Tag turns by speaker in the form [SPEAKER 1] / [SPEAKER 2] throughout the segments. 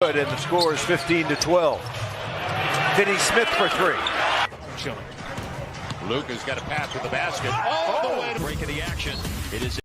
[SPEAKER 1] Good, and the score is 15-12. Finney Smith for three.
[SPEAKER 2] Luka's got a pass to the basket. All the way to break of the action. It is.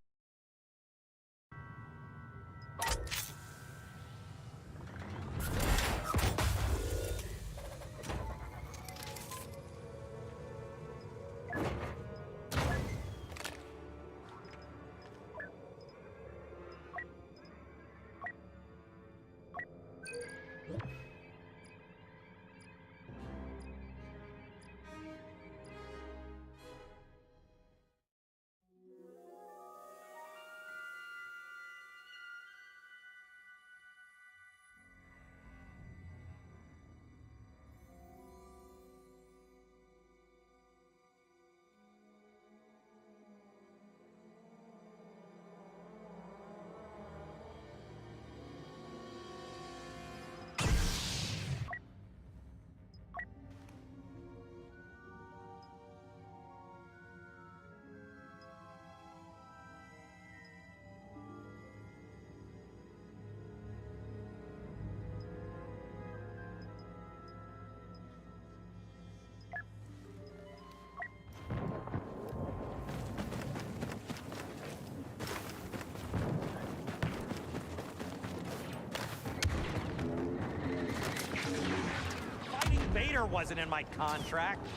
[SPEAKER 3] Vader wasn't in my contract.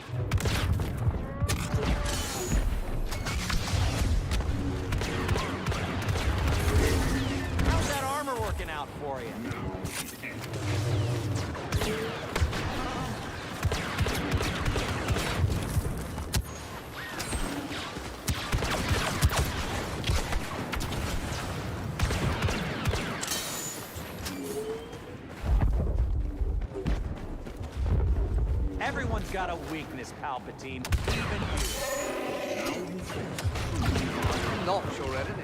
[SPEAKER 3] How's that armor working out for you? Everyone's got a weakness, Palpatine. Even you.
[SPEAKER 4] Not your enemy.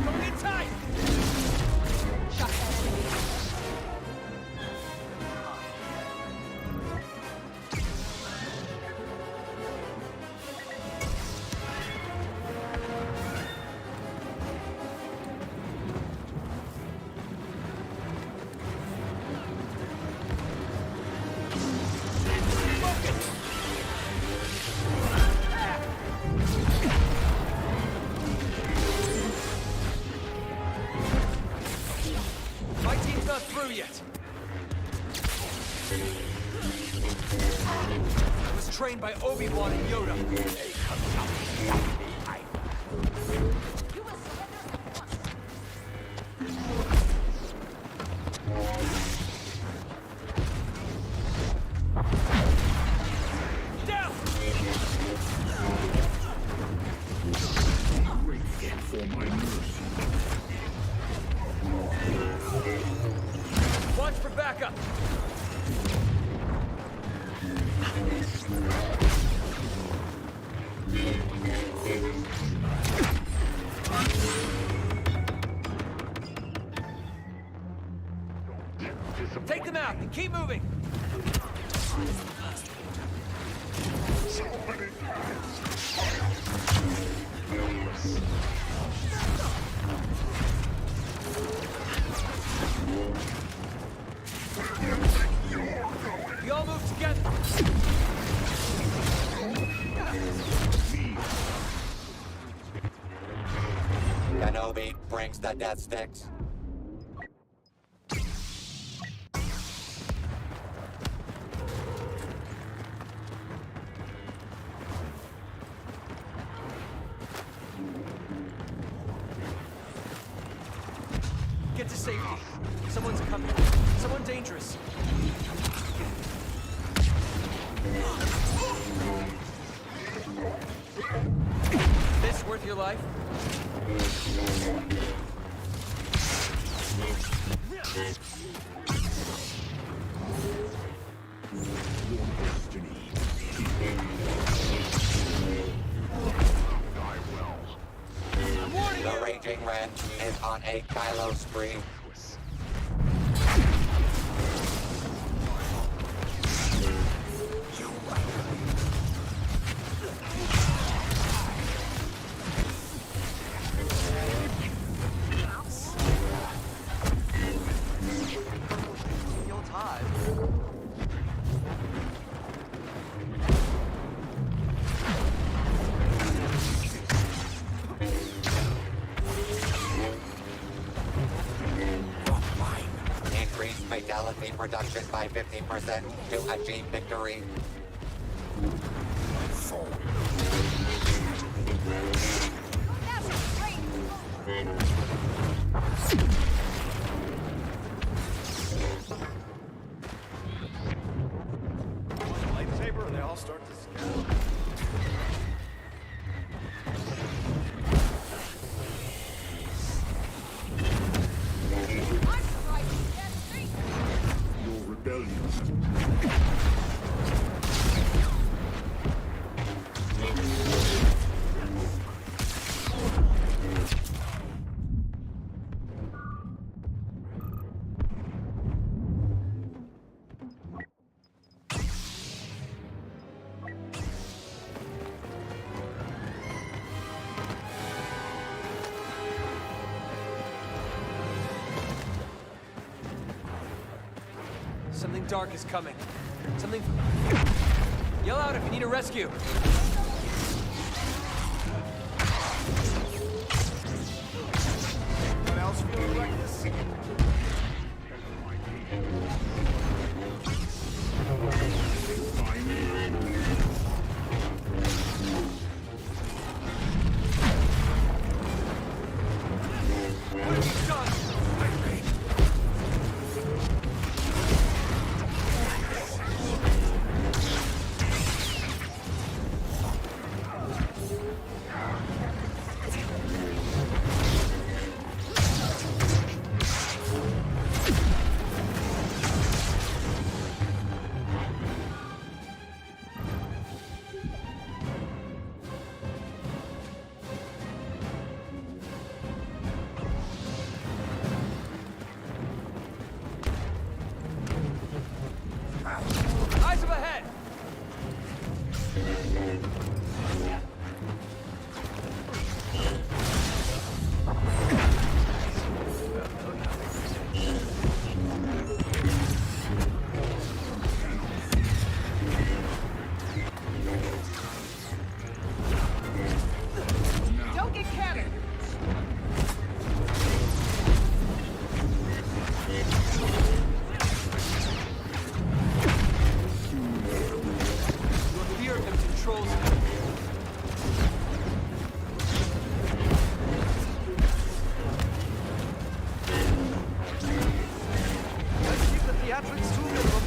[SPEAKER 3] Don't get tight!
[SPEAKER 5] Shot that enemy.
[SPEAKER 3] My team's not through yet. I was trained by Obi-Wan and Yoda.
[SPEAKER 5] You will surrender
[SPEAKER 3] Down! Watch for backup. Take them out and keep moving. We all move together.
[SPEAKER 6] Kenobi brings the death sticks.
[SPEAKER 3] Get to safety. Someone's coming. Someone dangerous. This worth your life?
[SPEAKER 6] The Raging Red is on a Kylo spree.
[SPEAKER 3] Feel tied.
[SPEAKER 6] Increase fatality reduction by 50% to achieve victory.
[SPEAKER 5] That's great.
[SPEAKER 3] Lightsaber, and they all start to scatter.
[SPEAKER 5] I'm right. That's great.
[SPEAKER 4] Your rebellion.
[SPEAKER 3] Something dark is coming. Something. Yell out if you need a rescue. Anyone else feeling like this? What have you done? Eyes up ahead!
[SPEAKER 5] Don't get cannoned.
[SPEAKER 3] Your fear of him controls you. Let's keep the theatrics to a minimum.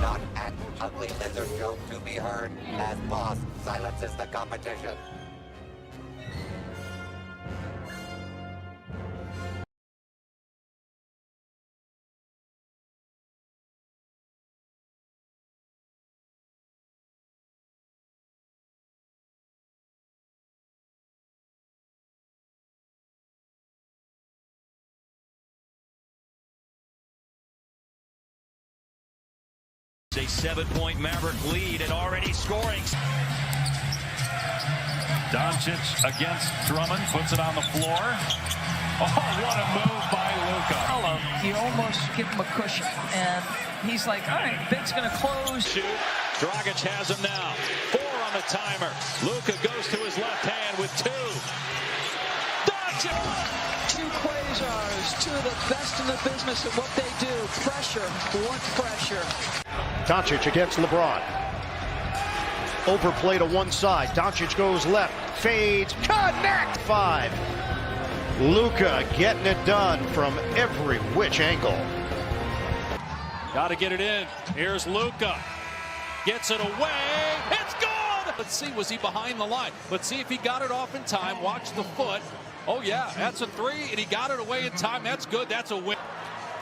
[SPEAKER 6] Not an ugly lizard joke to be heard as boss silences the competition.
[SPEAKER 2] A 7-point Maverick lead and already scoring.
[SPEAKER 7] Doncic against Drummond, puts it on the floor. Oh, what a move by Luka.
[SPEAKER 8] You almost give him a cushion, and he's like, all right, Big's going to close.
[SPEAKER 2] Shoot. Dragic has him now. 4 on the timer. Luka goes to his left hand with 2. Doncic!
[SPEAKER 8] Two Quasars, two of the best in the business at what they do. Pressure, what pressure.
[SPEAKER 9] Doncic against LeBron. Overplay to one side. Doncic goes left. Fades. Connect. 5. Luka getting it done from every which angle.
[SPEAKER 2] Got to get it in. Here's Luka. Gets it away. It's gone! Let's see, was he behind the line? Let's see if he got it off in time. Watch the foot. Oh, yeah, that's a three, and he got it away in time. That's good. That's a win.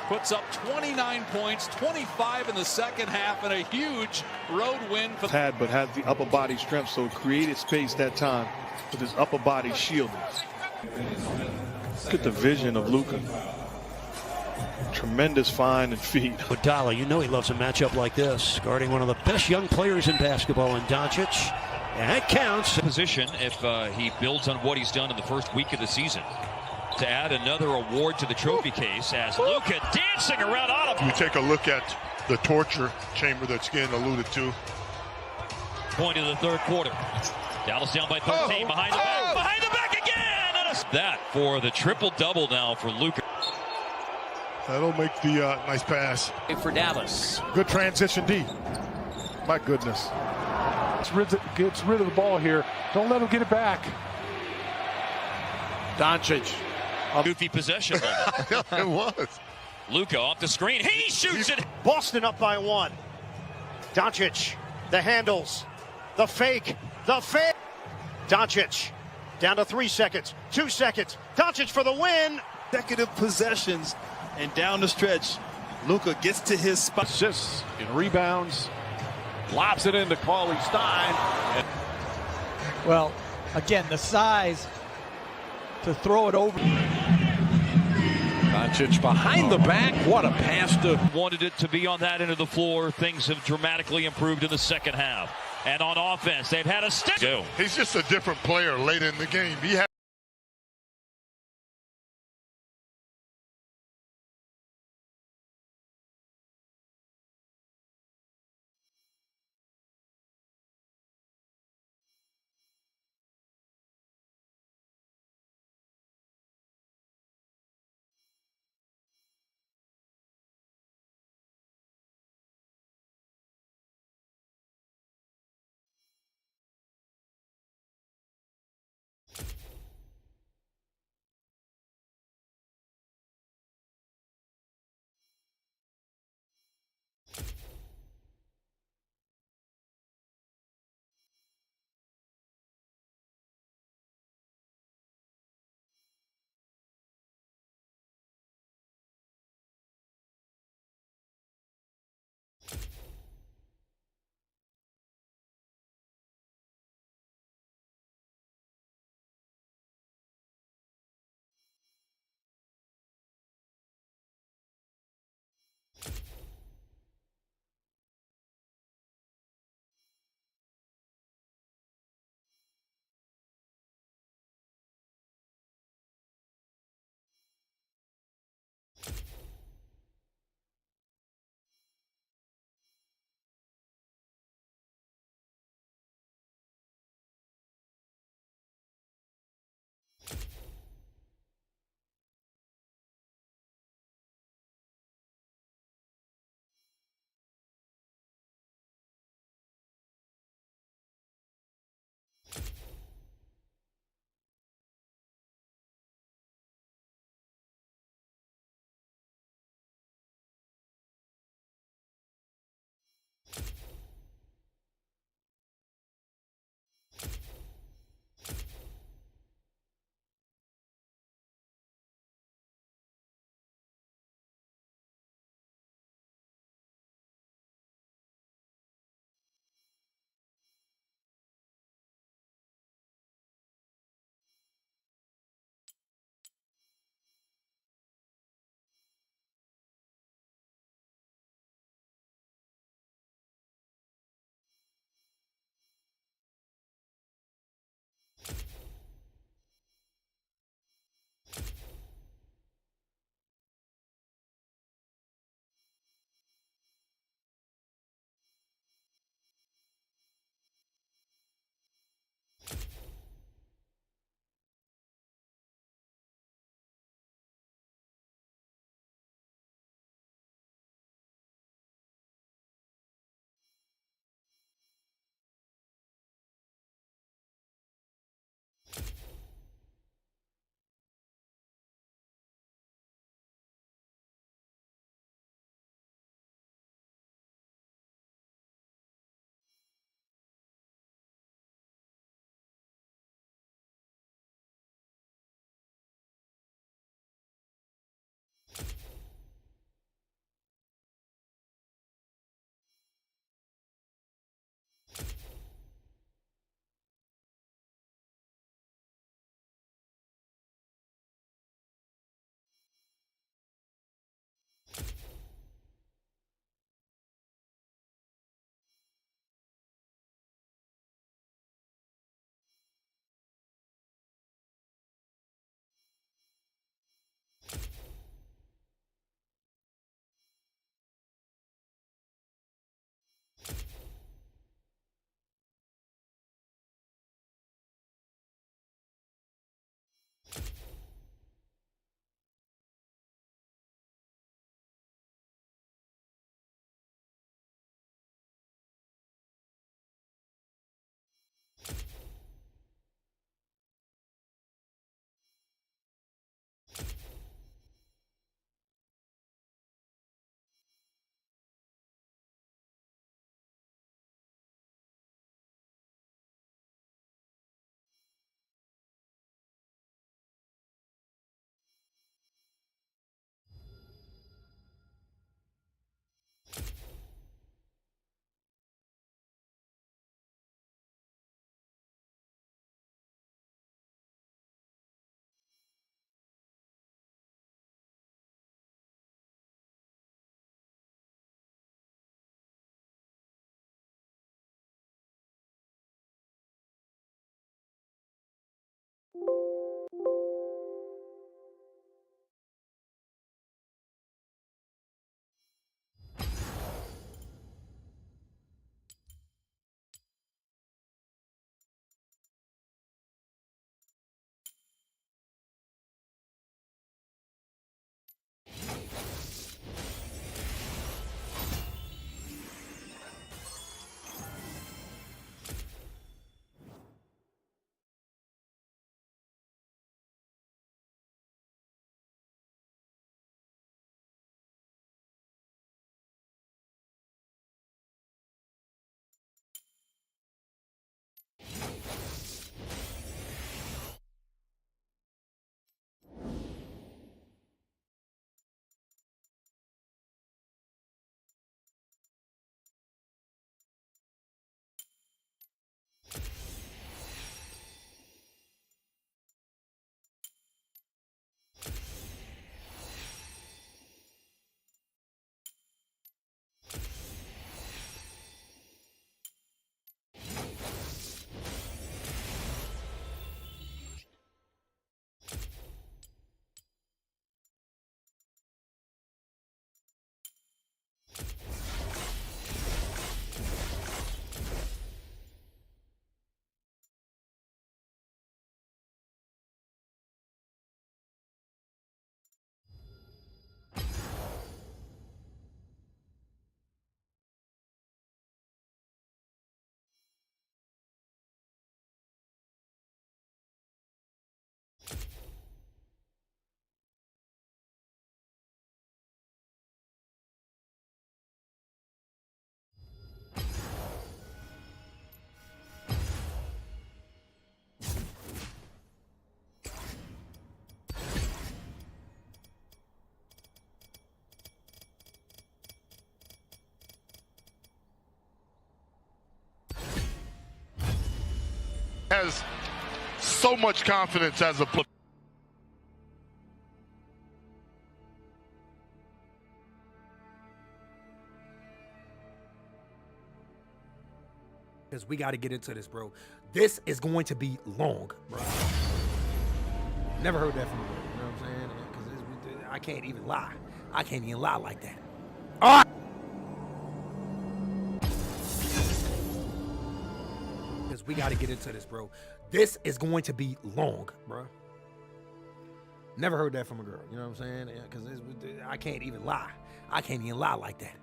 [SPEAKER 2] Puts up 29 points, 25 in the second half, and a huge road win.
[SPEAKER 10] But had the upper body strength, so created space that time with his upper body shielding. Look at the vision of Luka. Tremendous find and feed.
[SPEAKER 11] Iguodala, you know he loves a matchup like this, guarding one of the best young players in basketball in Doncic. And that counts.
[SPEAKER 12] Position if he builds on what he's done in the first week of the season. To add another award to the trophy case as Luka dancing around out of.
[SPEAKER 4] You take a look at the torture chamber that's getting alluded to.
[SPEAKER 12] Point of the third quarter. Dallas down by 13 behind the back. Behind the back again. And that for the triple-double now for Luka.
[SPEAKER 4] That'll make the nice pass.
[SPEAKER 2] For Dallas.
[SPEAKER 10] Good transition D. My goodness. Gets rid of the ball here. Don't let him get it back. Doncic.
[SPEAKER 12] Goofy possession moment.
[SPEAKER 4] It was.
[SPEAKER 12] Luka off the screen. He shoots it.
[SPEAKER 9] Boston up by 1. Doncic, the handles, the fake. Doncic down to 3 seconds, 2 seconds. Doncic for the win.
[SPEAKER 10] Consecutive possessions and down the stretch, Luka gets to his spot. Assists and rebounds. Lobs it into Cauley Stein.
[SPEAKER 8] Well, again, the size to throw it over.
[SPEAKER 10] Doncic behind the back. What a pass to.
[SPEAKER 12] Wanted it to be on that end of the floor. Things have dramatically improved in the second half. And on offense, they've had a stick.
[SPEAKER 4] He's just a different player late in the game. He had has so much confidence as a player.
[SPEAKER 13] Because we got to get into this, bro. This is going to be long, bro. Never heard that from you. You know what I'm saying? Because I can't even lie. I can't even lie like that. All right. Because we got to get into this, bro. This is going to be long, bro. Never heard that from a girl. You know what I'm saying? Because I can't even lie. I can't even lie like that.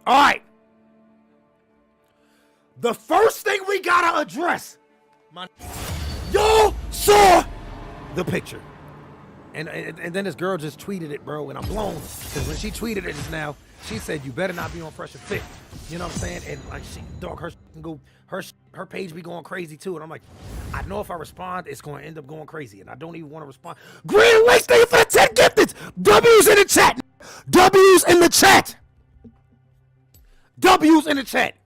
[SPEAKER 13] All right. The first thing we gotta address, y'all saw the picture, and then this girl just tweeted it, bro, and I'm blown because when she tweeted it just now, she said you better not be on Fresh and Fit. You know what I'm saying? And like her page be going crazy too, and I'm like, I know if I respond, it's going to end up going crazy, and I don't even want to respond. Green Lakes, thank you for the 10 gifteds. W's in the chat. W's in the chat. W's in the chat.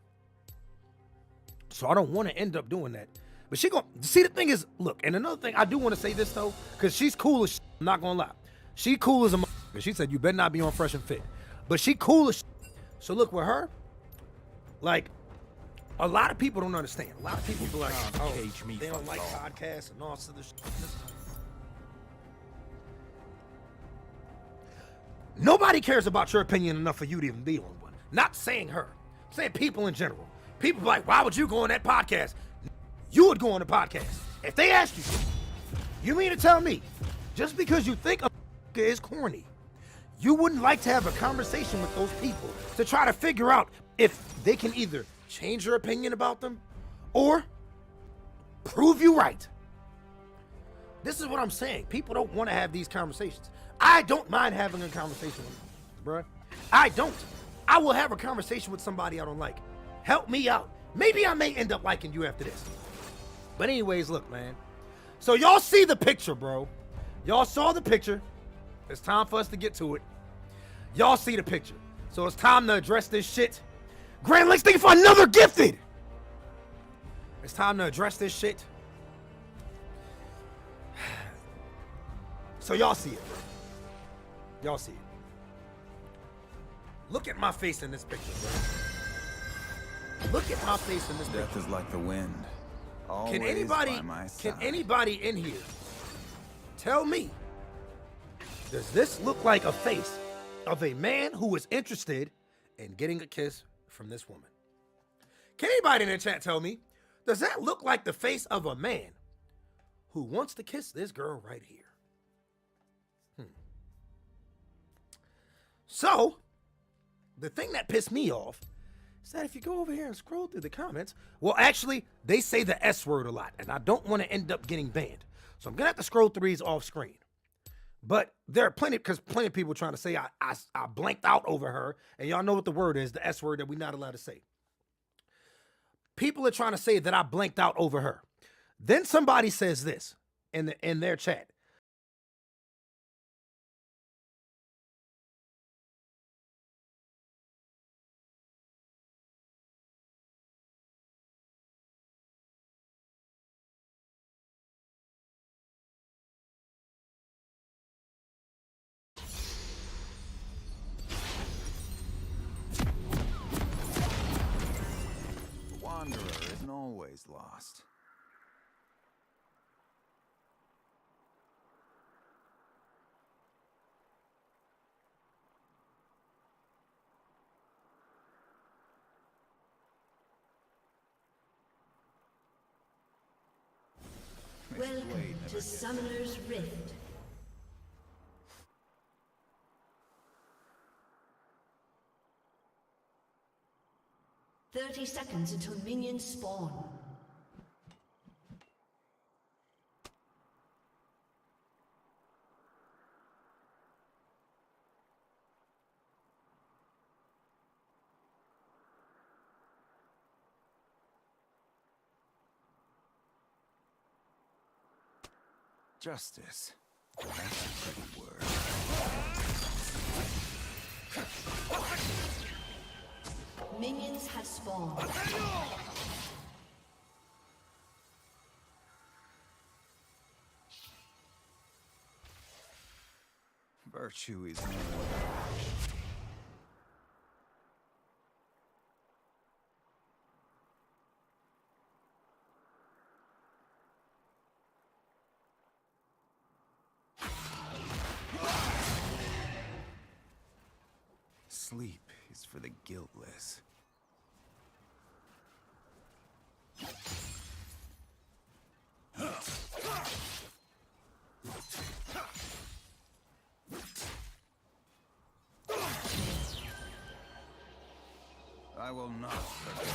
[SPEAKER 13] So I don't want to end up doing that. But she gonna see, the thing is, look, and another thing, I do want to say this though, because she's cool as shit. I'm not gonna lie. She cool as a motherfucker. She said you better not be on Fresh and Fit. But she cool as shit. So look, with her, like, a lot of people don't understand. A lot of people be like, oh, they don't like podcasts and all this other shit. Nobody cares about your opinion enough for you to even be on one. Not saying her. I'm saying people in general. People be like, why would you go on that podcast? You would go on the podcast. If they asked you, you mean to tell me, just because you think a is corny, you wouldn't like to have a conversation with those people to try to figure out if they can either change your opinion about them or prove you right? This is what I'm saying. People don't want to have these conversations. I don't mind having a conversation with them, bruh. I don't. I will have a conversation with somebody I don't like. Help me out. Maybe I may end up liking you after this. But anyways, look, man. So y'all see the picture, bro. Y'all saw the picture. It's time for us to get to it. Y'all see the picture. So it's time to address this shit. Grand Lakes, thank you for another gifted. It's time to address this shit. So y'all see it, bro. Y'all see it. Look at my face in this picture, bro. Look at my face in this picture.
[SPEAKER 14] Death is like the wind.
[SPEAKER 13] Can anybody in here tell me, does this look like a face of a man who is interested in getting a kiss from this woman? Can anybody in the chat tell me, does that look like the face of a man who wants to kiss this girl right here? So, the thing that pissed me off is that if you go over here and scroll through the comments, well, actually, they say the S word a lot, and I don't want to end up getting banned. So I'm going to have to scroll through these off screen. But there are plenty of people trying to say I blanked out over her, and y'all know what the word is, the S word that we're not allowed to say. People are trying to say that I blanked out over her. Then somebody says this in their chat.
[SPEAKER 14] Always lost.
[SPEAKER 15] Welcome to Summoner's Rift. "30 seconds until minions spawn.
[SPEAKER 14] Justice. That's a pretty word.
[SPEAKER 15] Minions have spawned.
[SPEAKER 14] Virtue is more. Sleep is for the guiltless. I will not forget.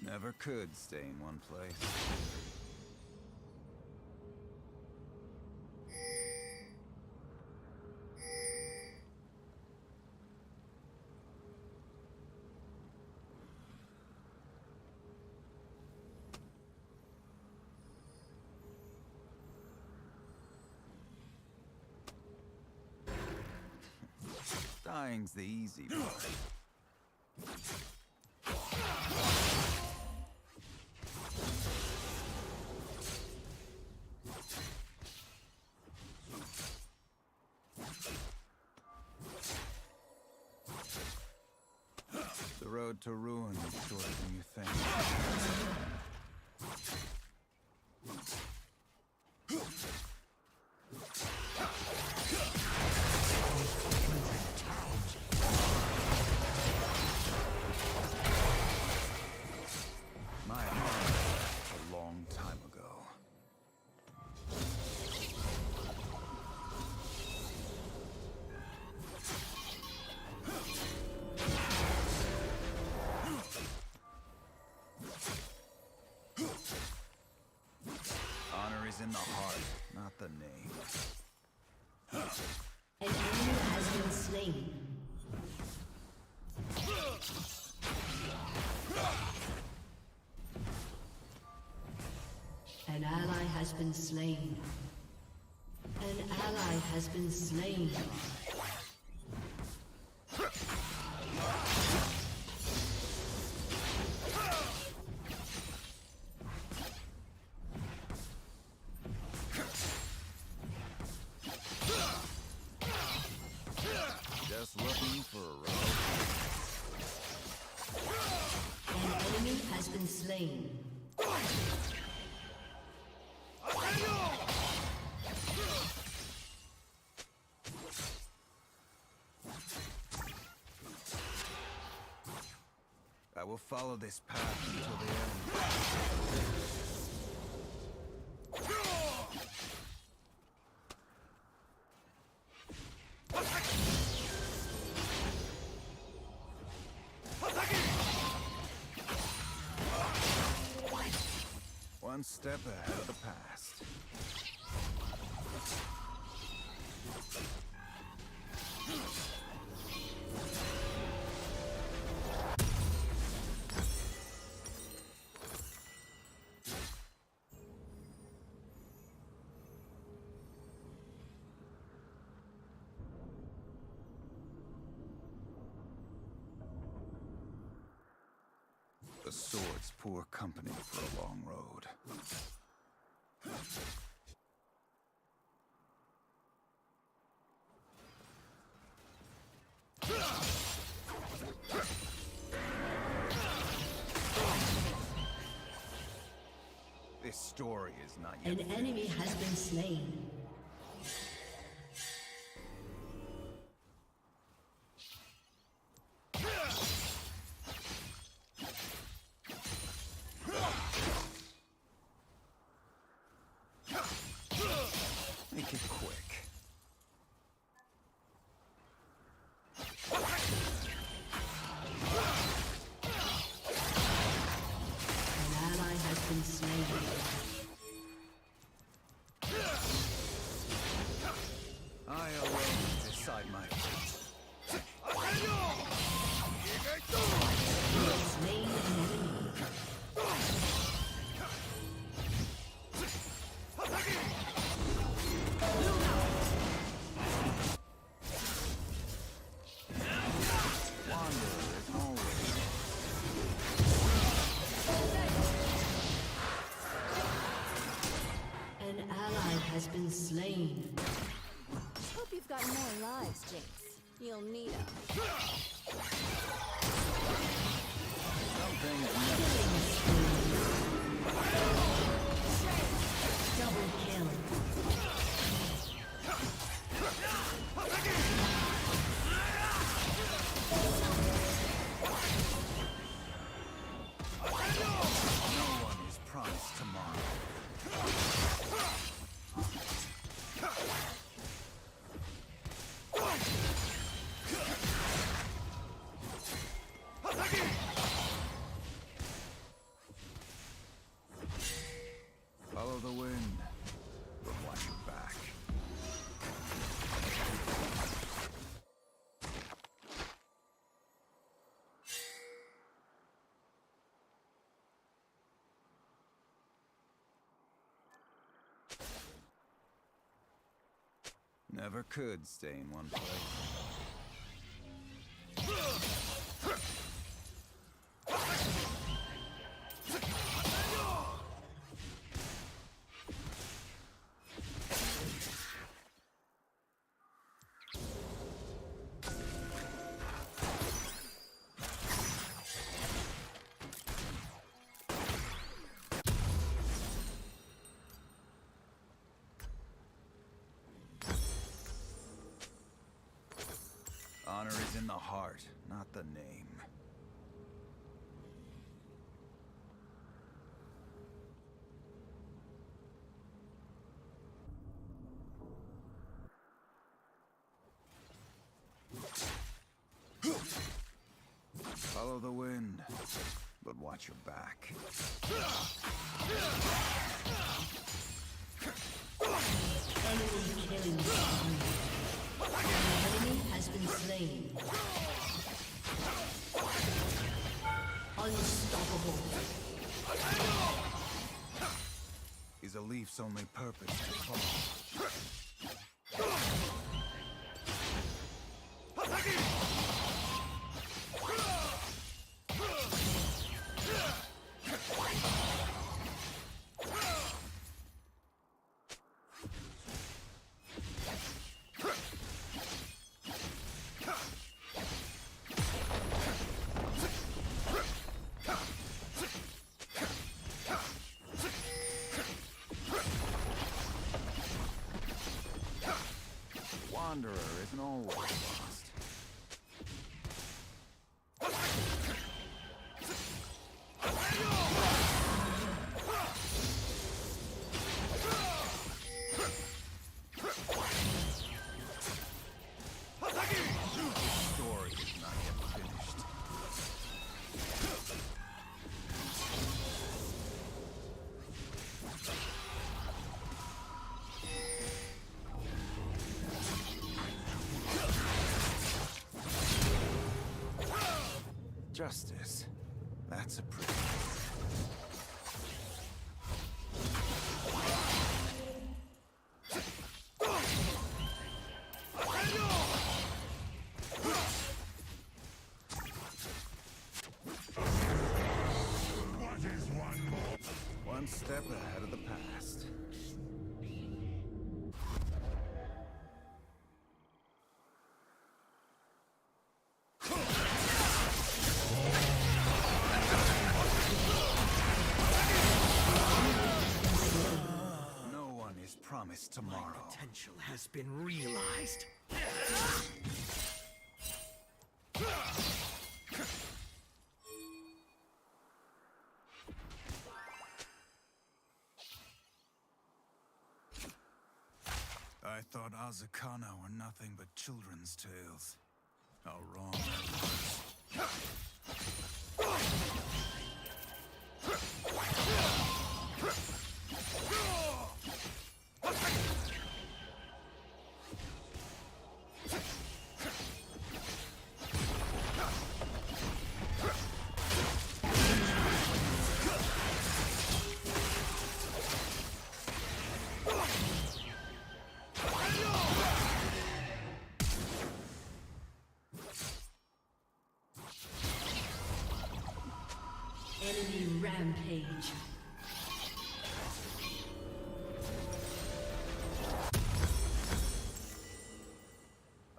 [SPEAKER 14] Never could stay in one place. Dying's the easy part. The road to ruin is shorter than you think. My arm a long time ago. Honor is in the heart, not the name.
[SPEAKER 15] An enemy has been slain. An ally has been slain. An ally has been slain.
[SPEAKER 14] Just looking for a ride.
[SPEAKER 15] An enemy has been slain.
[SPEAKER 14] I will follow this path until the end. One step ahead of the past. The sword's poor company for a long road. This story is not yet
[SPEAKER 15] An enemy has been slain.
[SPEAKER 14] I alone decide my fate.
[SPEAKER 15] Slain an enemy. An ally has been slain.
[SPEAKER 5] Hope you've got more lives, Jinx. You'll need them.
[SPEAKER 15] Double kill.
[SPEAKER 14] No one is promised tomorrow. Follow the wind, but watch your back. Never could stay in one place. Honor is in the heart, not the name. Follow the wind, but watch your back.
[SPEAKER 15] Enemy killing spree. An enemy has been slain. Unstoppable.
[SPEAKER 14] Is a leaf's only purpose to fall. Wanderer isn't always lost. The story is not yet finished. Justice. That's a pretty. One step ahead of the past. No one is promised tomorrow.
[SPEAKER 13] My potential has been realized.
[SPEAKER 14] I thought Azakana were nothing but children's tales. How wrong I was.
[SPEAKER 15] Rampage.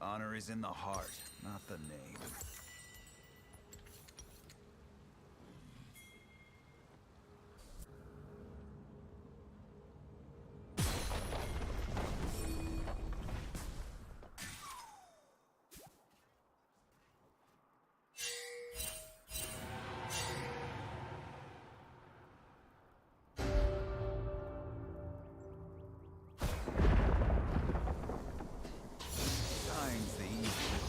[SPEAKER 14] Honor is in the heart, not the name. Dying's the easy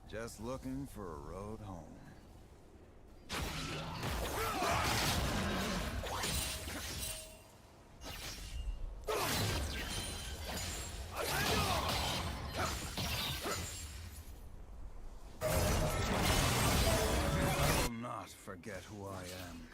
[SPEAKER 14] just looking for a road home. I will not forget who I am.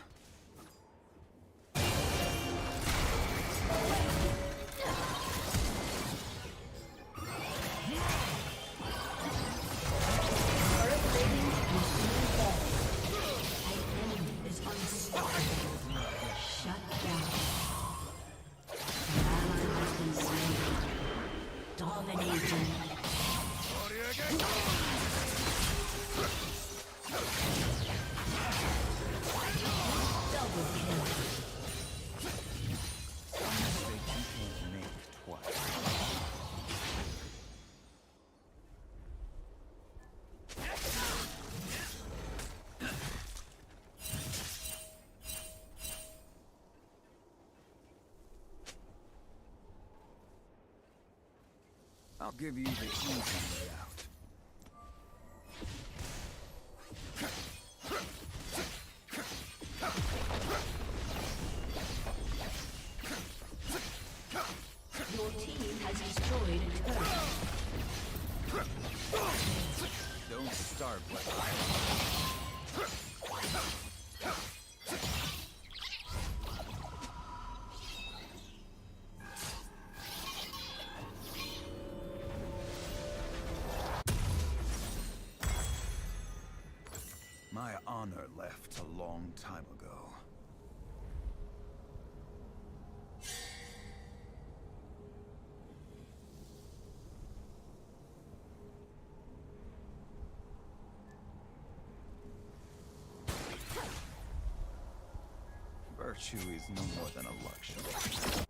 [SPEAKER 14] I'll give you the easy way out.
[SPEAKER 15] Your team has destroyed a turret.
[SPEAKER 14] Don't start what I My honor left a long time ago. Virtue is no more than a luxury.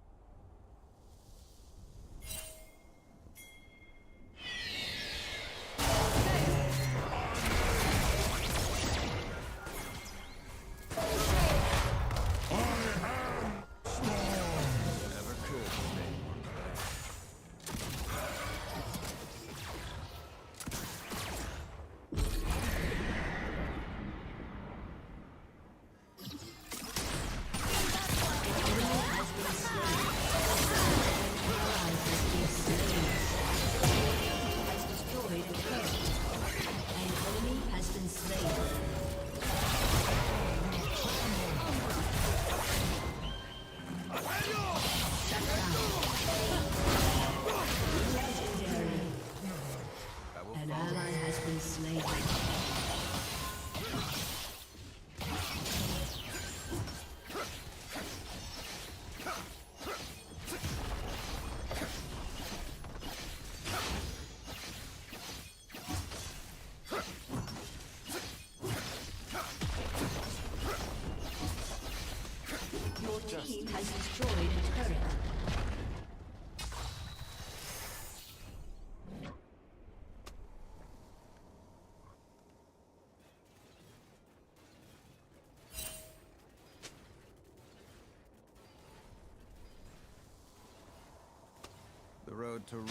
[SPEAKER 15] Your team has destroyed a turret.
[SPEAKER 14] The road to ruin.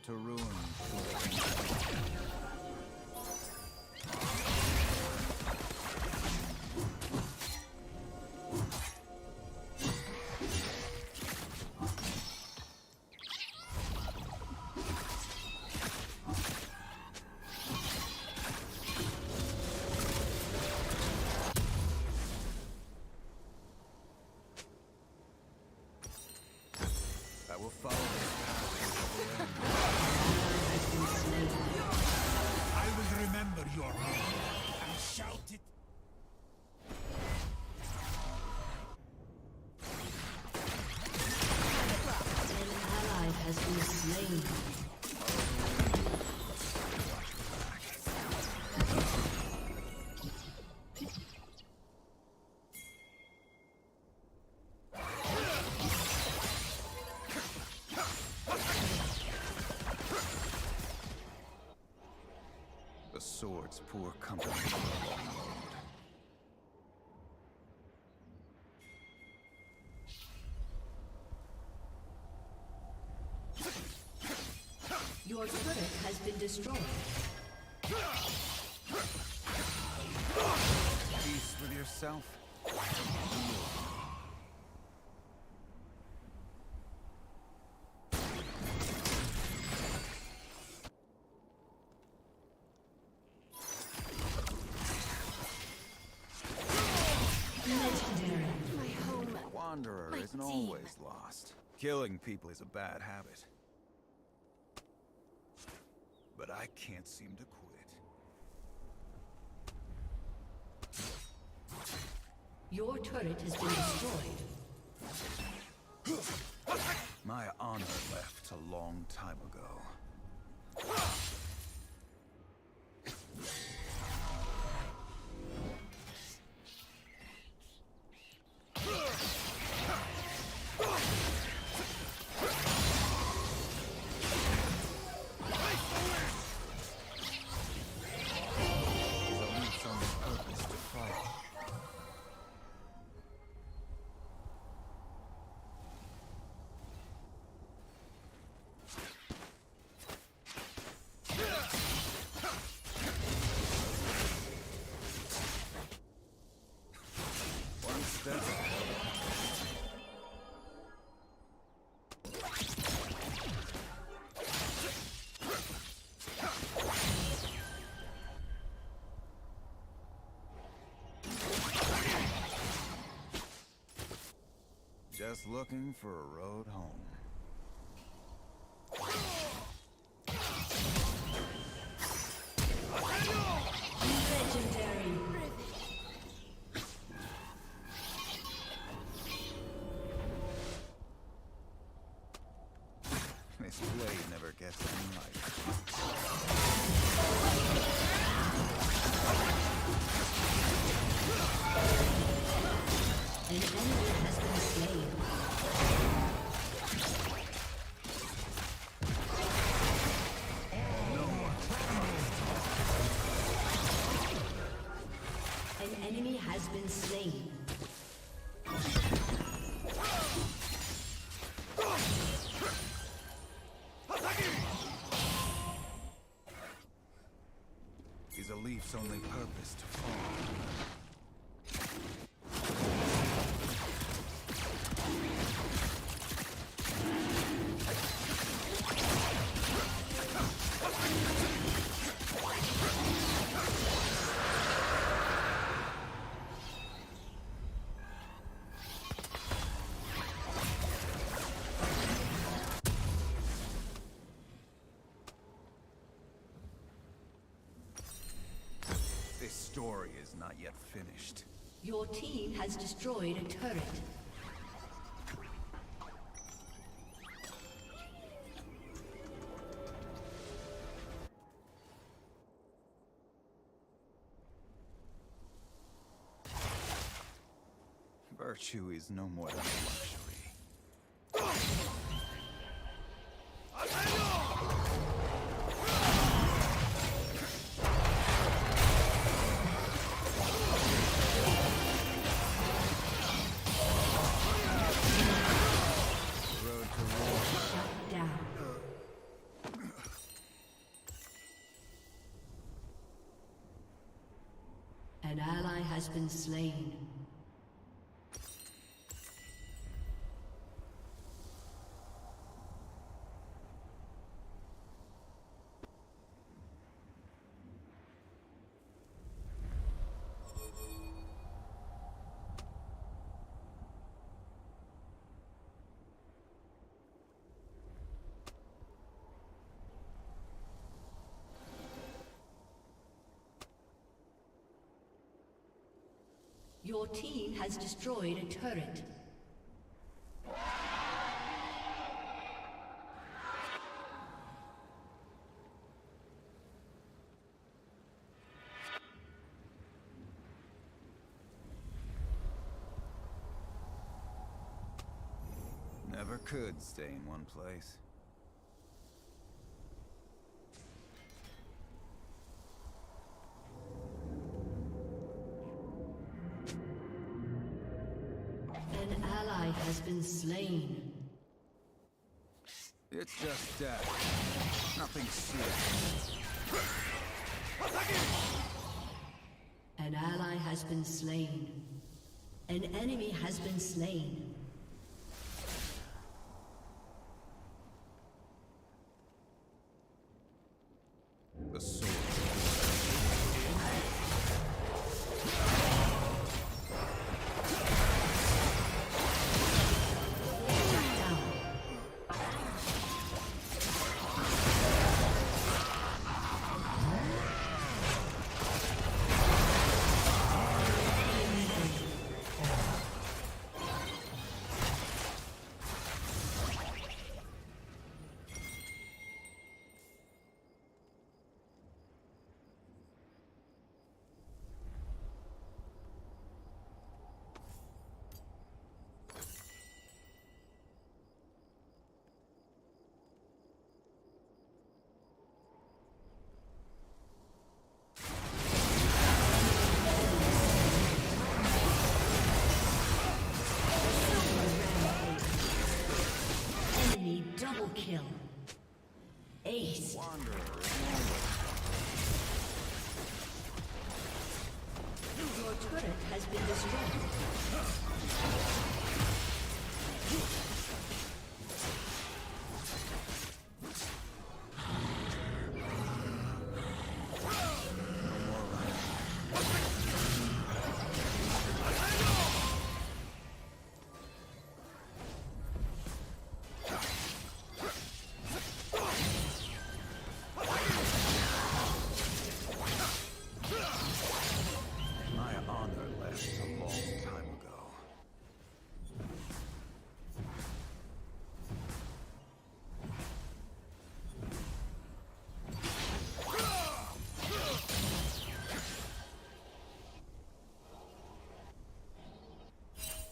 [SPEAKER 14] to ruin. I will follow this path to the end. I will remember your name and shout it.
[SPEAKER 15] An ally has been slain.
[SPEAKER 14] The sword's poor company for a long road.
[SPEAKER 15] Your turret has been destroyed.
[SPEAKER 14] Peace with yourself.
[SPEAKER 15] Legendary.
[SPEAKER 5] My home.
[SPEAKER 14] Wanderer
[SPEAKER 5] My
[SPEAKER 14] isn't
[SPEAKER 5] team.
[SPEAKER 14] always lost. Killing people is a bad habit. But I can't seem to quit.
[SPEAKER 15] Your turret has been destroyed.
[SPEAKER 14] My honor left a long time ago. One step ahead. Just looking for a road home.
[SPEAKER 15] Legendary.
[SPEAKER 14] This blade never gets any lighter.
[SPEAKER 15] An enemy has been slain. An enemy has been slain.
[SPEAKER 14] Is a leaf's only purpose to fall? This story is not yet finished.
[SPEAKER 15] Your team has destroyed a turret.
[SPEAKER 14] Virtue is no more than a luxury.
[SPEAKER 15] Shut down. has been slain. Your team has destroyed a turret.
[SPEAKER 16] Never could stay in one place.
[SPEAKER 15] An ally has been slain.
[SPEAKER 16] It's just death. Nothing serious.
[SPEAKER 15] An ally has been slain. An enemy has been slain.
[SPEAKER 16] The sword.
[SPEAKER 15] Double kill. Ace. Your turret has been destroyed.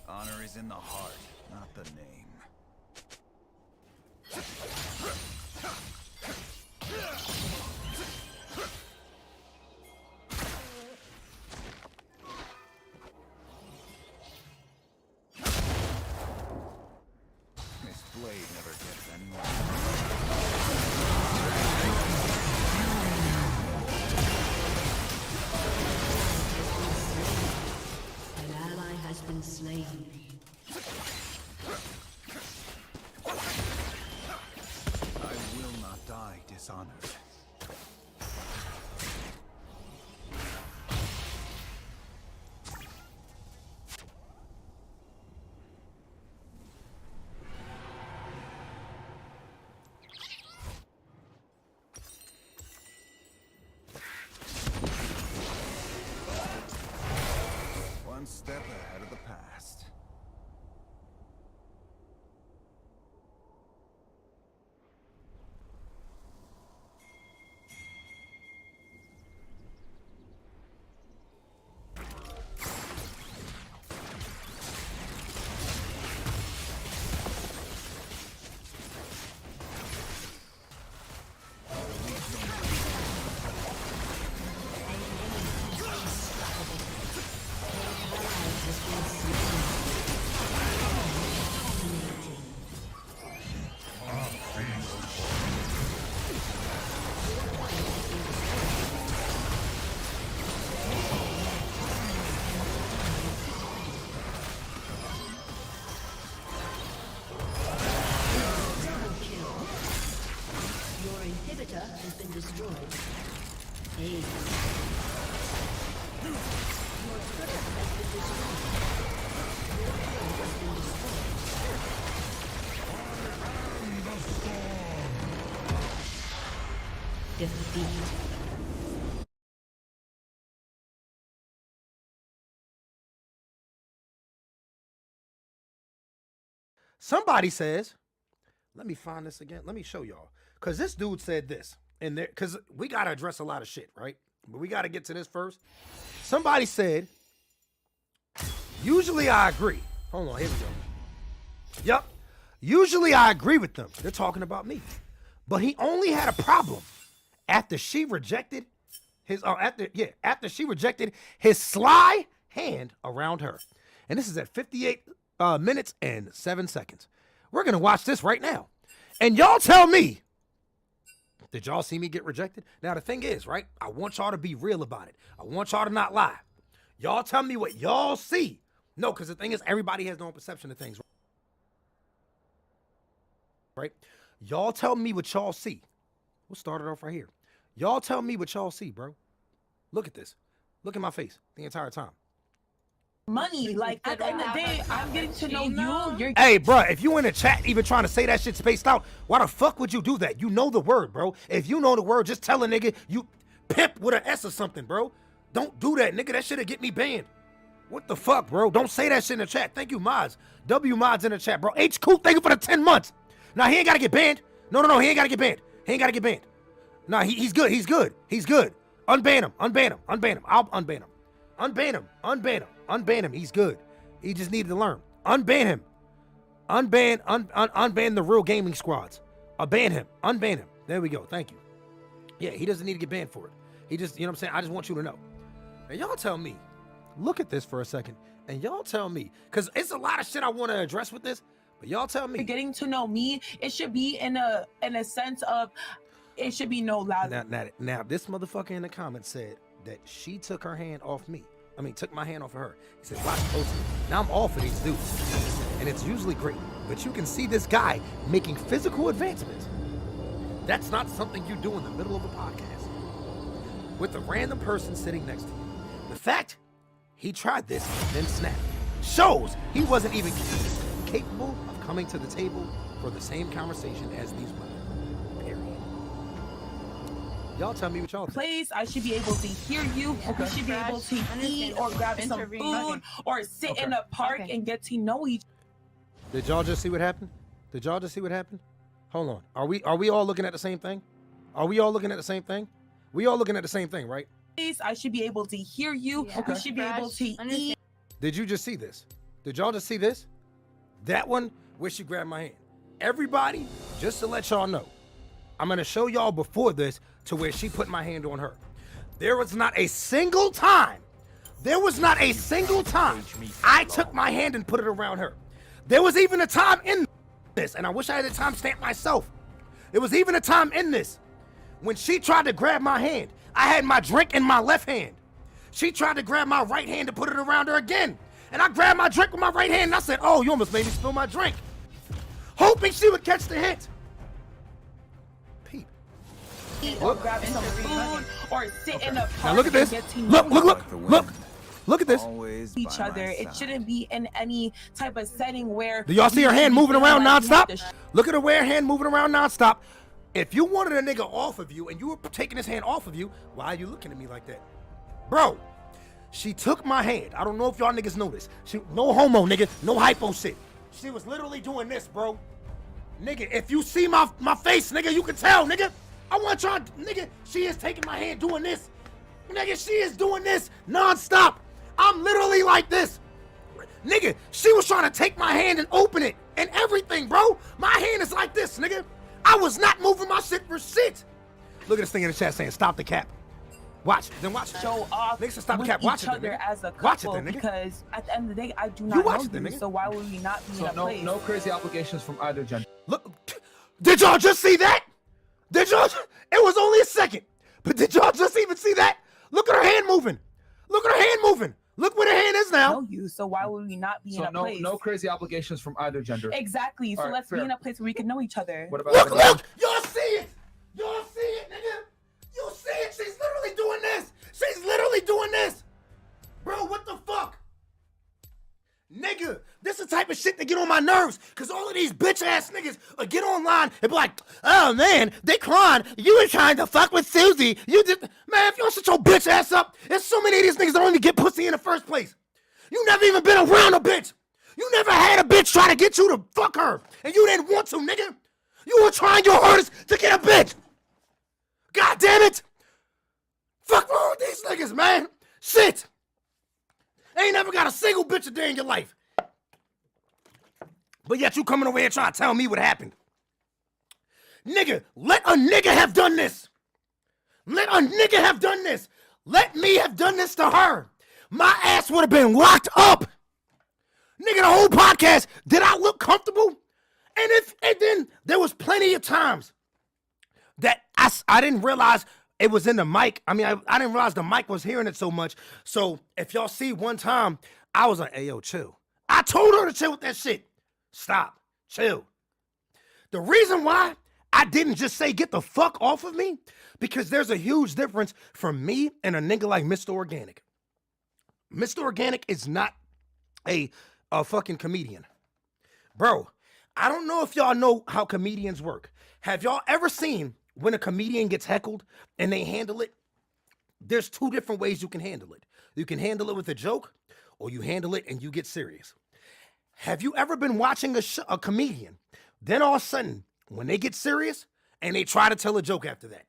[SPEAKER 15] Honor is in the heart, not the name. This blade never gets any more. Has been slain.
[SPEAKER 16] I will not die dishonored. One step ahead of the past.
[SPEAKER 15] inhibitor has been destroyed. Your turret has been destroyed. Your turret has been destroyed. Defeat.
[SPEAKER 13] Somebody says, let me find this again. Let me show y'all. Because this dude said this. And there, because we got to address a lot of shit, right? But we got to get to this first. Somebody said, usually I agree. Hold on, here we go. Yep. Usually I agree with them. They're talking about me. But he only had a problem after she rejected his, after she rejected his sly hand around her. And this is at 58 minutes and 7 seconds. We're going to watch this right now. And y'all tell me, did y'all see me get rejected? Now, the thing is, right, I want y'all to be real about it. I want y'all to not lie. Y'all tell me what y'all see. No, because the thing is, everybody has their own perception of things. Right? Y'all tell me what y'all see. We'll start it off right here. Y'all tell me what y'all see, bro. Look at this. Look at my face the entire time.
[SPEAKER 17] Money, like at the end of the day, I'm getting to know you.
[SPEAKER 13] Hey, bro, if you in the chat even trying to say that shit spaced out, why the fuck would you do that? You know the word, bro. If you know the word, just tell a nigga you pimp with an S or something, bro. Don't do that, nigga. That shit'll get me banned. What the fuck, bro? Don't say that shit in the chat. Thank you, Mods. W Mods in the chat, bro. H Cool, thank you for the 10 months. Nah, he ain't gotta get banned. No, he ain't gotta get banned. He ain't gotta get banned. Nah, he's good. He's good. He's good. Unban him. Unban him. Unban him. I'll unban him. Unban him. Unban him. Unban him. He's good. He just needed to learn. Unban him. Unban the real gaming squads. Ban him. Unban him. There we go. Thank you. Yeah, he doesn't need to get banned for it. He just, you know what I'm saying? I just want you to know. Now, y'all tell me. Look at this for a second. And y'all tell me. Because it's a lot of shit I want to address with this. But y'all tell me.
[SPEAKER 17] Getting to know me, it should be in a sense of, it should be no loud.
[SPEAKER 13] Now, this motherfucker in the comments said that she took her hand off me. I mean, took my hand off of her. He said, watch closely. Now I'm off of these dudes. And it's usually great. But you can see this guy making physical advancements. That's not something you do in the middle of a podcast. With a random person sitting next to you. The fact he tried this and then snapped shows he wasn't even capable of coming to the table for the same conversation as these women. Y'all tell me what y'all think.
[SPEAKER 17] Place, I should be able to hear you. Okay. We should be able to eat or grab some food or sit in a park and get to know each other.
[SPEAKER 13] Did y'all just see what happened? Did y'all just see what happened? Hold on. Are we all looking at the same thing? Are we all looking at the same thing? We all looking at the same thing, right?
[SPEAKER 17] Place, I should be able to hear you. Yeah. We should be able to eat.
[SPEAKER 13] Did you just see this? Did y'all just see this? That one where she grabbed my hand. Everybody, just to let y'all know, I'm going to show y'all before this to where she put my hand on her. There was not a single time I took my hand and put it around her. There was even a time in this, and I wish I had a timestamp myself. There was even a time in this when she tried to grab my hand. I had my drink in my left hand. She tried to grab my right hand to put it around her again. And I grabbed my drink with my right hand and I said, oh, you almost made me spill my drink. Hoping she would catch the hint.
[SPEAKER 17] Or grab some food or sit in a park.
[SPEAKER 13] Now look at this. Look at this.
[SPEAKER 17] Each other. It shouldn't be in any type of setting where.
[SPEAKER 13] Do y'all see her hand moving around nonstop? Look at her way her hand moving around nonstop. If you wanted a nigga off of you and you were taking his hand off of you, why are you looking at me like that? Bro, she took my hand. I don't know if y'all niggas know this. No homo, nigga. No hypo shit. She was literally doing this, bro. Nigga, if you see my face, nigga, you can tell, nigga. I want y'all, nigga, she is taking my hand doing this. Nigga, she is doing this nonstop. I'm literally like this. Nigga, she was trying to take my hand and open it and everything, bro. My hand is like this, nigga. I was not moving my shit for shit. Look at this thing in the chat saying, stop the cap. Watch, then watch it.
[SPEAKER 17] Show off
[SPEAKER 13] nigga, stop the cap. Watch
[SPEAKER 17] each other as a couple.
[SPEAKER 13] Watch it then, nigga.
[SPEAKER 17] Because at the end of the day, I do not know you, so why would we not be in a place?
[SPEAKER 3] No crazy obligations from either gender.
[SPEAKER 13] Look, did y'all just see that? Did y'all? It was only a second, but did y'all just even see that? Look at her hand moving. Look at her hand moving. Look where her hand is now.
[SPEAKER 17] Know you, so why would we not be in a place?
[SPEAKER 3] No crazy obligations from either gender.
[SPEAKER 17] Exactly. So let's be in a place where we can know each other.
[SPEAKER 3] What about
[SPEAKER 13] look, y'all see it. Y'all see it doing this? Bro, what the fuck? Nigga, this is the type of shit that get on my nerves. Cause all of these bitch ass niggas get online and be like, oh man, they crying. You were trying to fuck with Susie. You just, man, if you don't shut your bitch ass up, there's so many of these niggas that don't even get pussy in the first place. You never even been around a bitch. You never had a bitch try to get you to fuck her. And you didn't want to, nigga. You were trying your hardest to get a bitch. God damn it. Fuck wrong with these niggas, man. Shit. Ain't never got a single bitch a day in your life. But yet you coming over here trying to tell me what happened. Nigga, let a nigga have done this. Let a nigga have done this. Let me have done this to her. My ass would have been locked up. Nigga, the whole podcast, did I look comfortable? And then there was plenty of times that I didn't realize it was in the mic. I mean, I didn't realize the mic was hearing it so much. So if y'all see one time, I was like, hey, yo, chill. I told her to chill with that shit. Stop. Chill. The reason why I didn't just say get the fuck off of me, because there's a huge difference from me and a nigga like Mr. Organic. Mr. Organic is not a fucking comedian. Bro, I don't know if y'all know how comedians work. Have y'all ever seen when a comedian gets heckled and they handle it? There's two different ways you can handle it. You can handle it with a joke, or you handle it and you get serious. Have you ever been watching a comedian, then all of a sudden, when they get serious, and they try to tell a joke after that?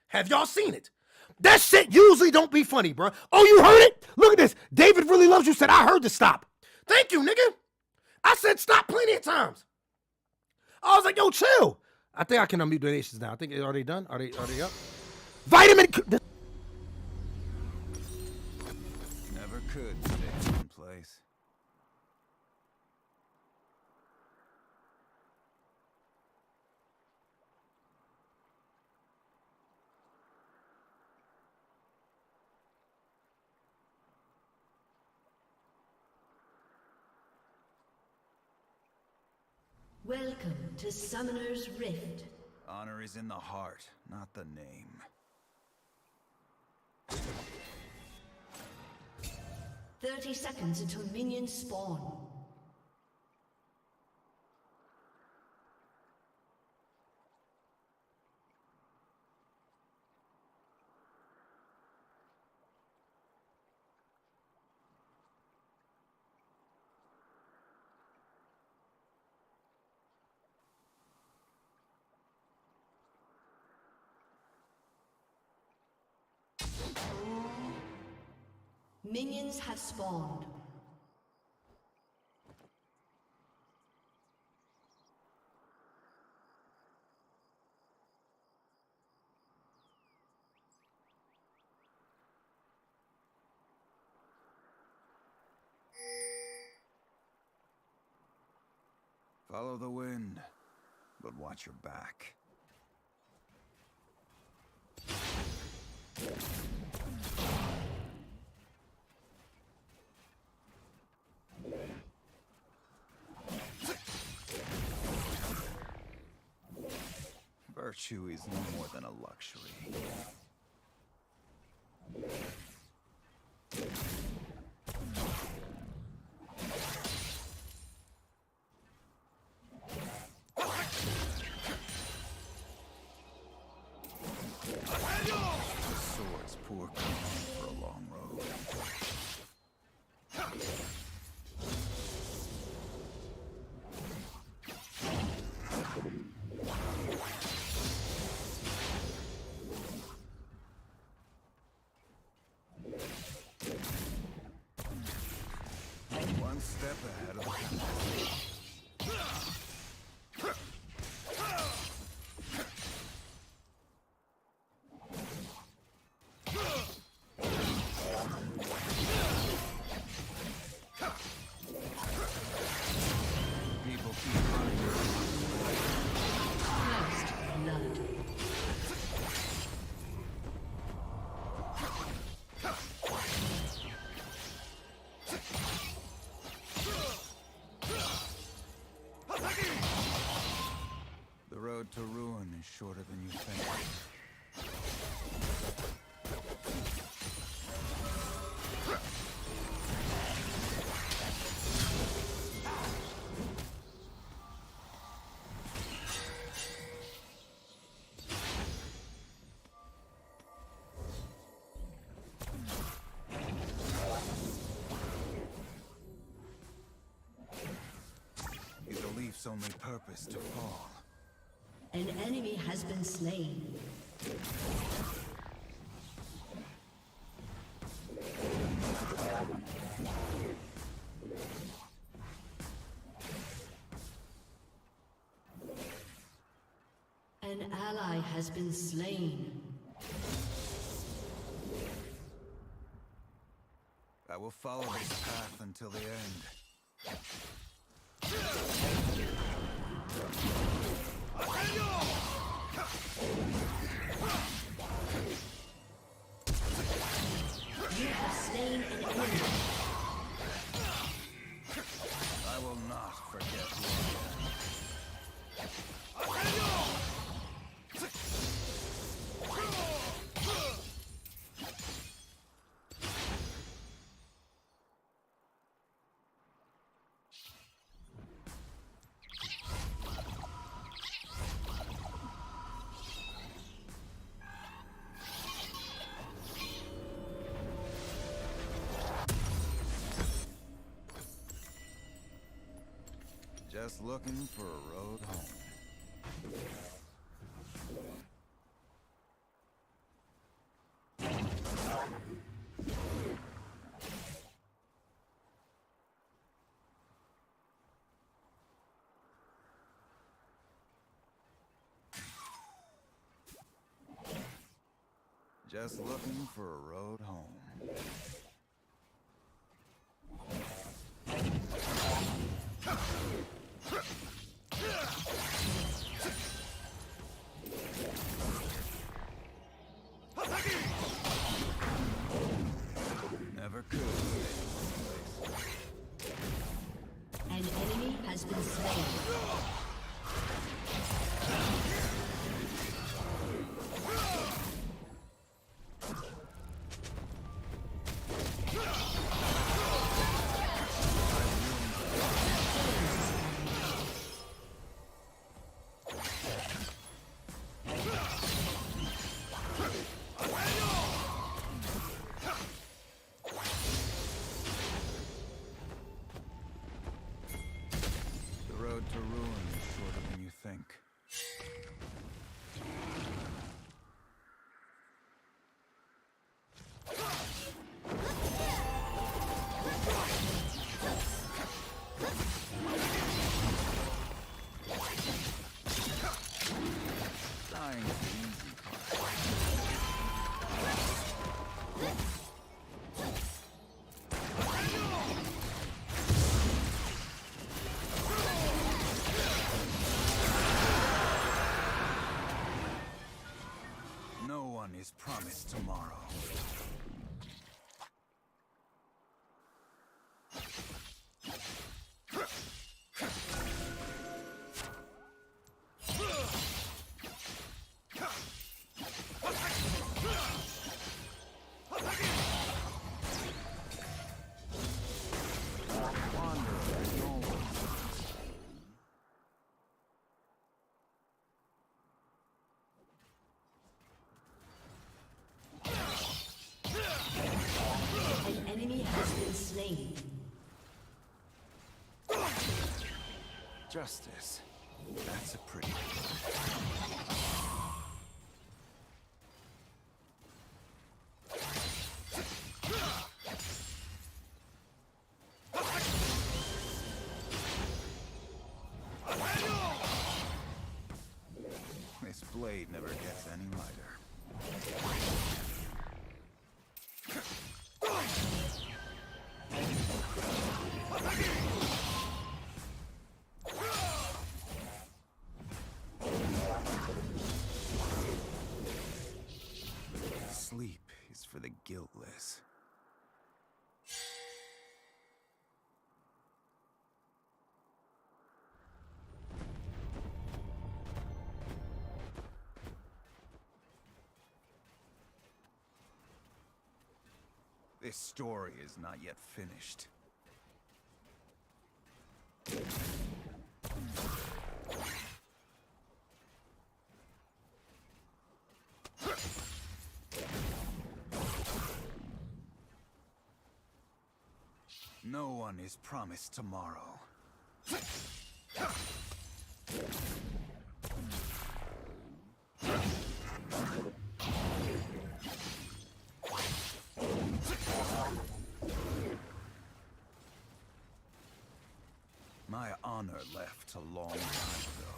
[SPEAKER 13] Have y'all seen it? That shit usually don't be funny, bro. Oh, you heard it? Look at this. David Really Loves You said, I heard to stop. Thank you, nigga. I said stop plenty of times. I was like, yo, chill. I think I can unmute donations now. I think, are they done? Are they up? Vitamin...
[SPEAKER 16] Never could stay in one place.
[SPEAKER 15] Welcome to Summoner's Rift.
[SPEAKER 16] Honor is in the heart, not the name.
[SPEAKER 15] 30 seconds until minions spawn. Minions have spawned.
[SPEAKER 16] Follow the wind, but watch your back. Virtue is no more than a luxury. The sword's poor company for a long road. One step ahead of people keep running.
[SPEAKER 15] First blood. The road to ruin is shorter than you think.
[SPEAKER 16] purpose to fall.
[SPEAKER 15] An enemy has been slain. An ally has been slain.
[SPEAKER 16] I will follow this path until the end.
[SPEAKER 15] You have slain an enemy.
[SPEAKER 16] I will not forget who I Just looking for a road home. Just looking for a road home. Never could.
[SPEAKER 15] An enemy has been slain.
[SPEAKER 16] The road to ruin is shorter than you think. Dying is the easy part. No one is promised tomorrow.
[SPEAKER 15] An enemy has been slain.
[SPEAKER 16] Justice. That's a pretty. This blade never gets any lighter. Sleep is for the guiltless. This story is not yet finished. No one is promised tomorrow. My honor left a long time ago.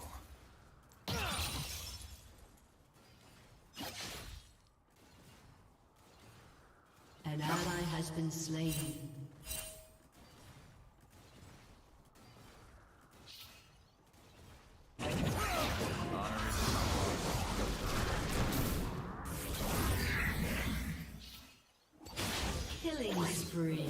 [SPEAKER 15] An ally has been slain. Killing spree.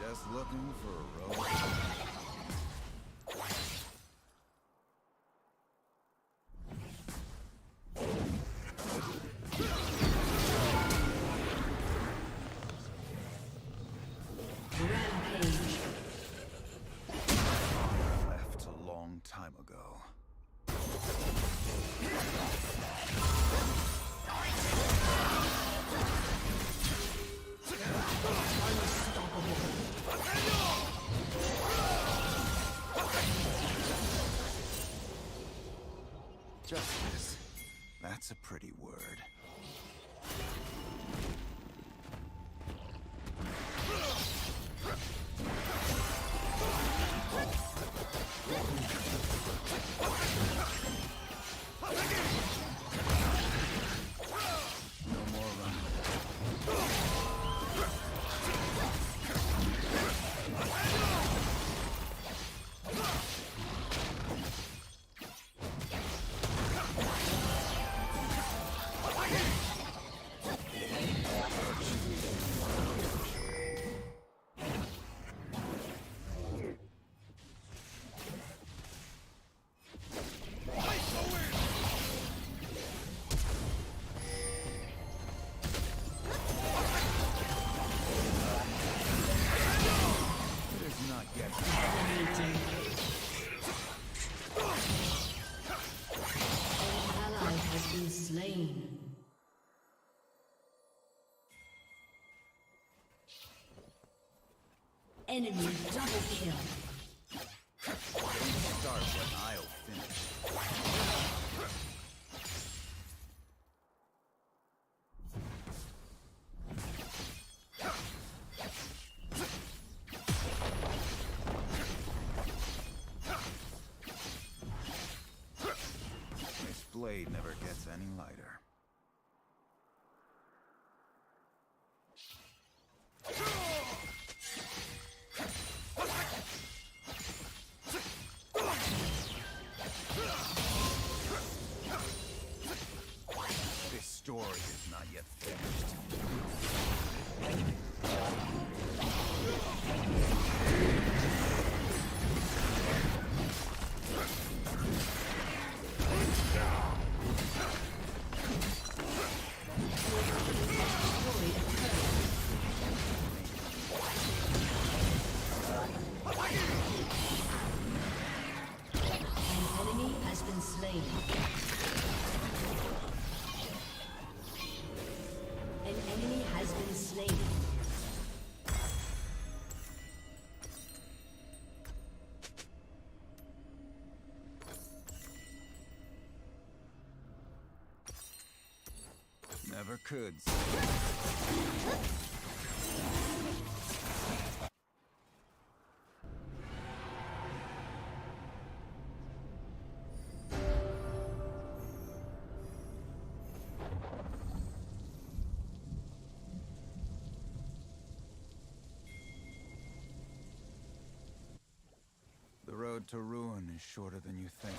[SPEAKER 16] Just looking for a road.
[SPEAKER 15] Rampage.
[SPEAKER 16] Left a long time ago. Justice. That's a pretty word. No more running.
[SPEAKER 15] Slain. Enemy double kill.
[SPEAKER 16] Start when I'll finish. This blade never gets any lighter. This story is not yet finished.
[SPEAKER 15] An enemy has been slain. An enemy has been slain.
[SPEAKER 16] Never could. The road to ruin is shorter than you think.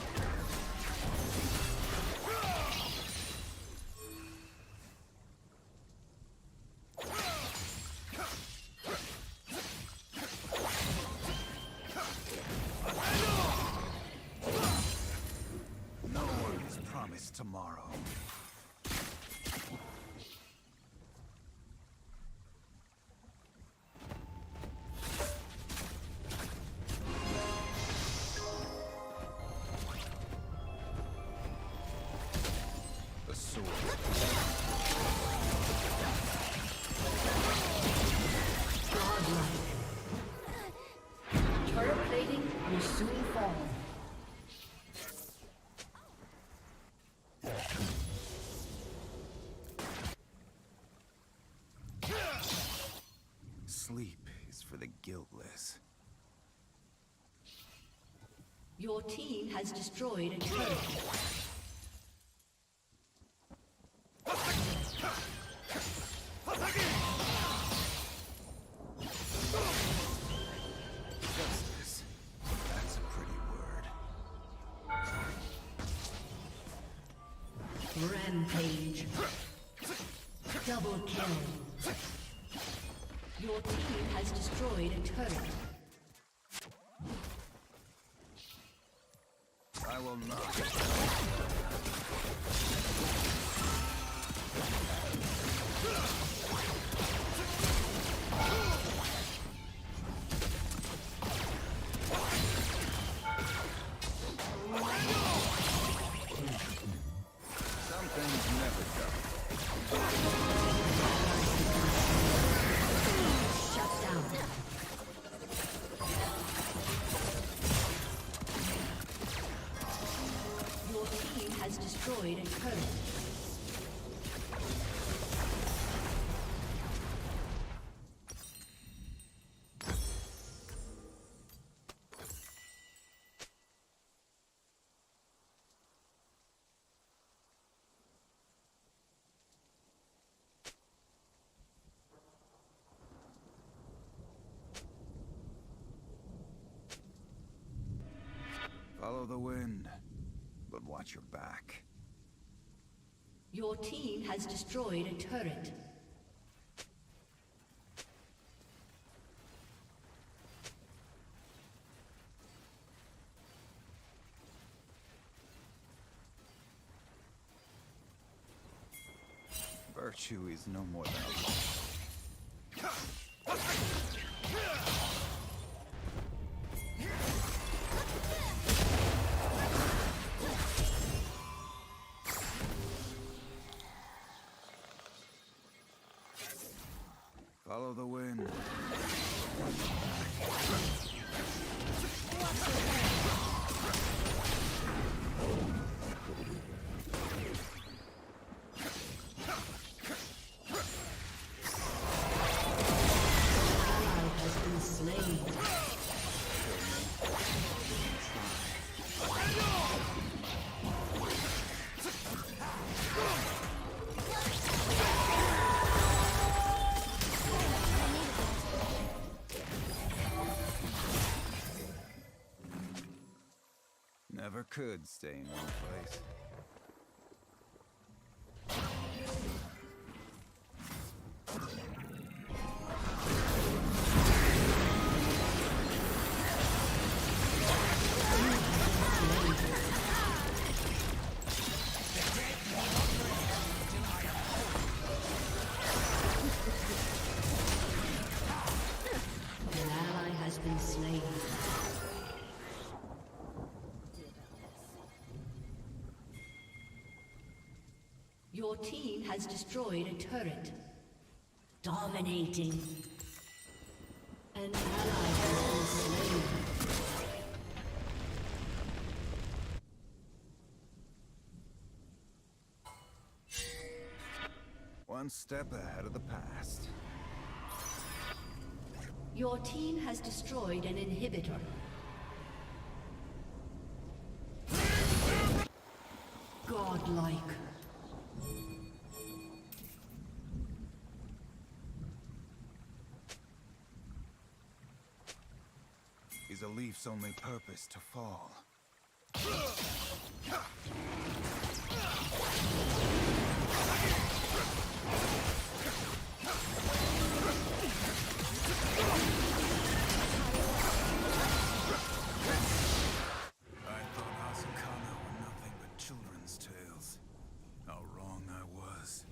[SPEAKER 16] No one is promised tomorrow. Sleep is for the guiltless.
[SPEAKER 15] Your team has destroyed a turret.
[SPEAKER 16] Justice. That's a pretty word.
[SPEAKER 15] Rampage. Double kill. Your team has destroyed a turret.
[SPEAKER 16] I will not. Some things never done.
[SPEAKER 15] Shut down. Your team has destroyed a turret.
[SPEAKER 16] Follow the wind, but watch your back.
[SPEAKER 15] Your team has destroyed a turret.
[SPEAKER 16] Virtue is no more than a law. Follow the wind. Never could stay in one place.
[SPEAKER 15] An ally has been slain. Your team has destroyed a turret. Dominating. An ally has been slain.
[SPEAKER 16] One step ahead of the past.
[SPEAKER 15] Your team has destroyed an inhibitor. Godlike.
[SPEAKER 16] Is a leaf's only purpose to fall? I thought Asakana were nothing but children's tales. How wrong I was.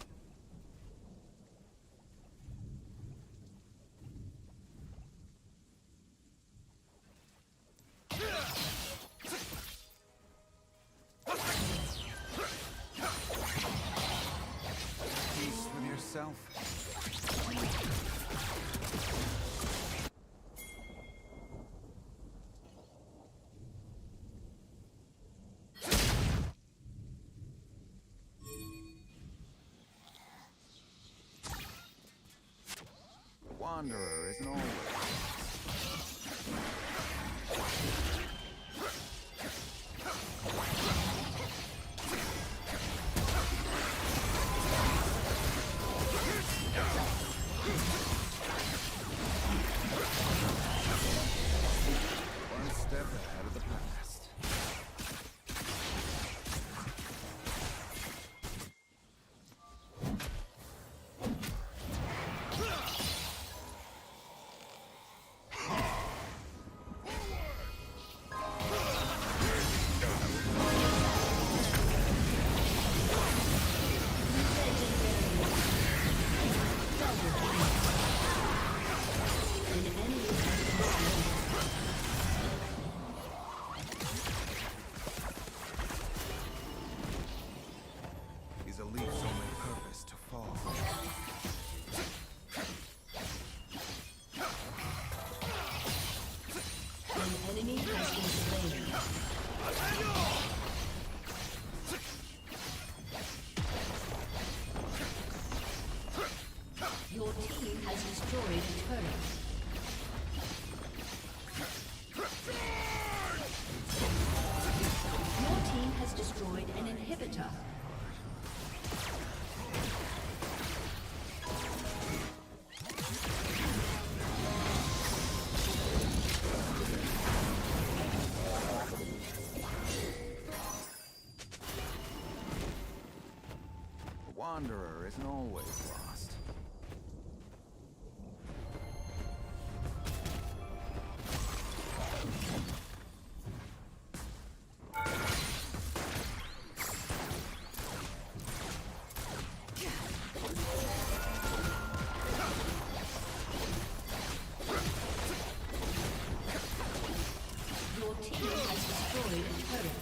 [SPEAKER 16] wanderer isn't always. One step ahead of the past. He's a leaf so made purpose to fall.
[SPEAKER 15] An enemy has been slain. Your team has destroyed a turret. Your team has destroyed an inhibitor.
[SPEAKER 16] The wanderer isn't always lost.
[SPEAKER 15] Your team has destroyed a turret.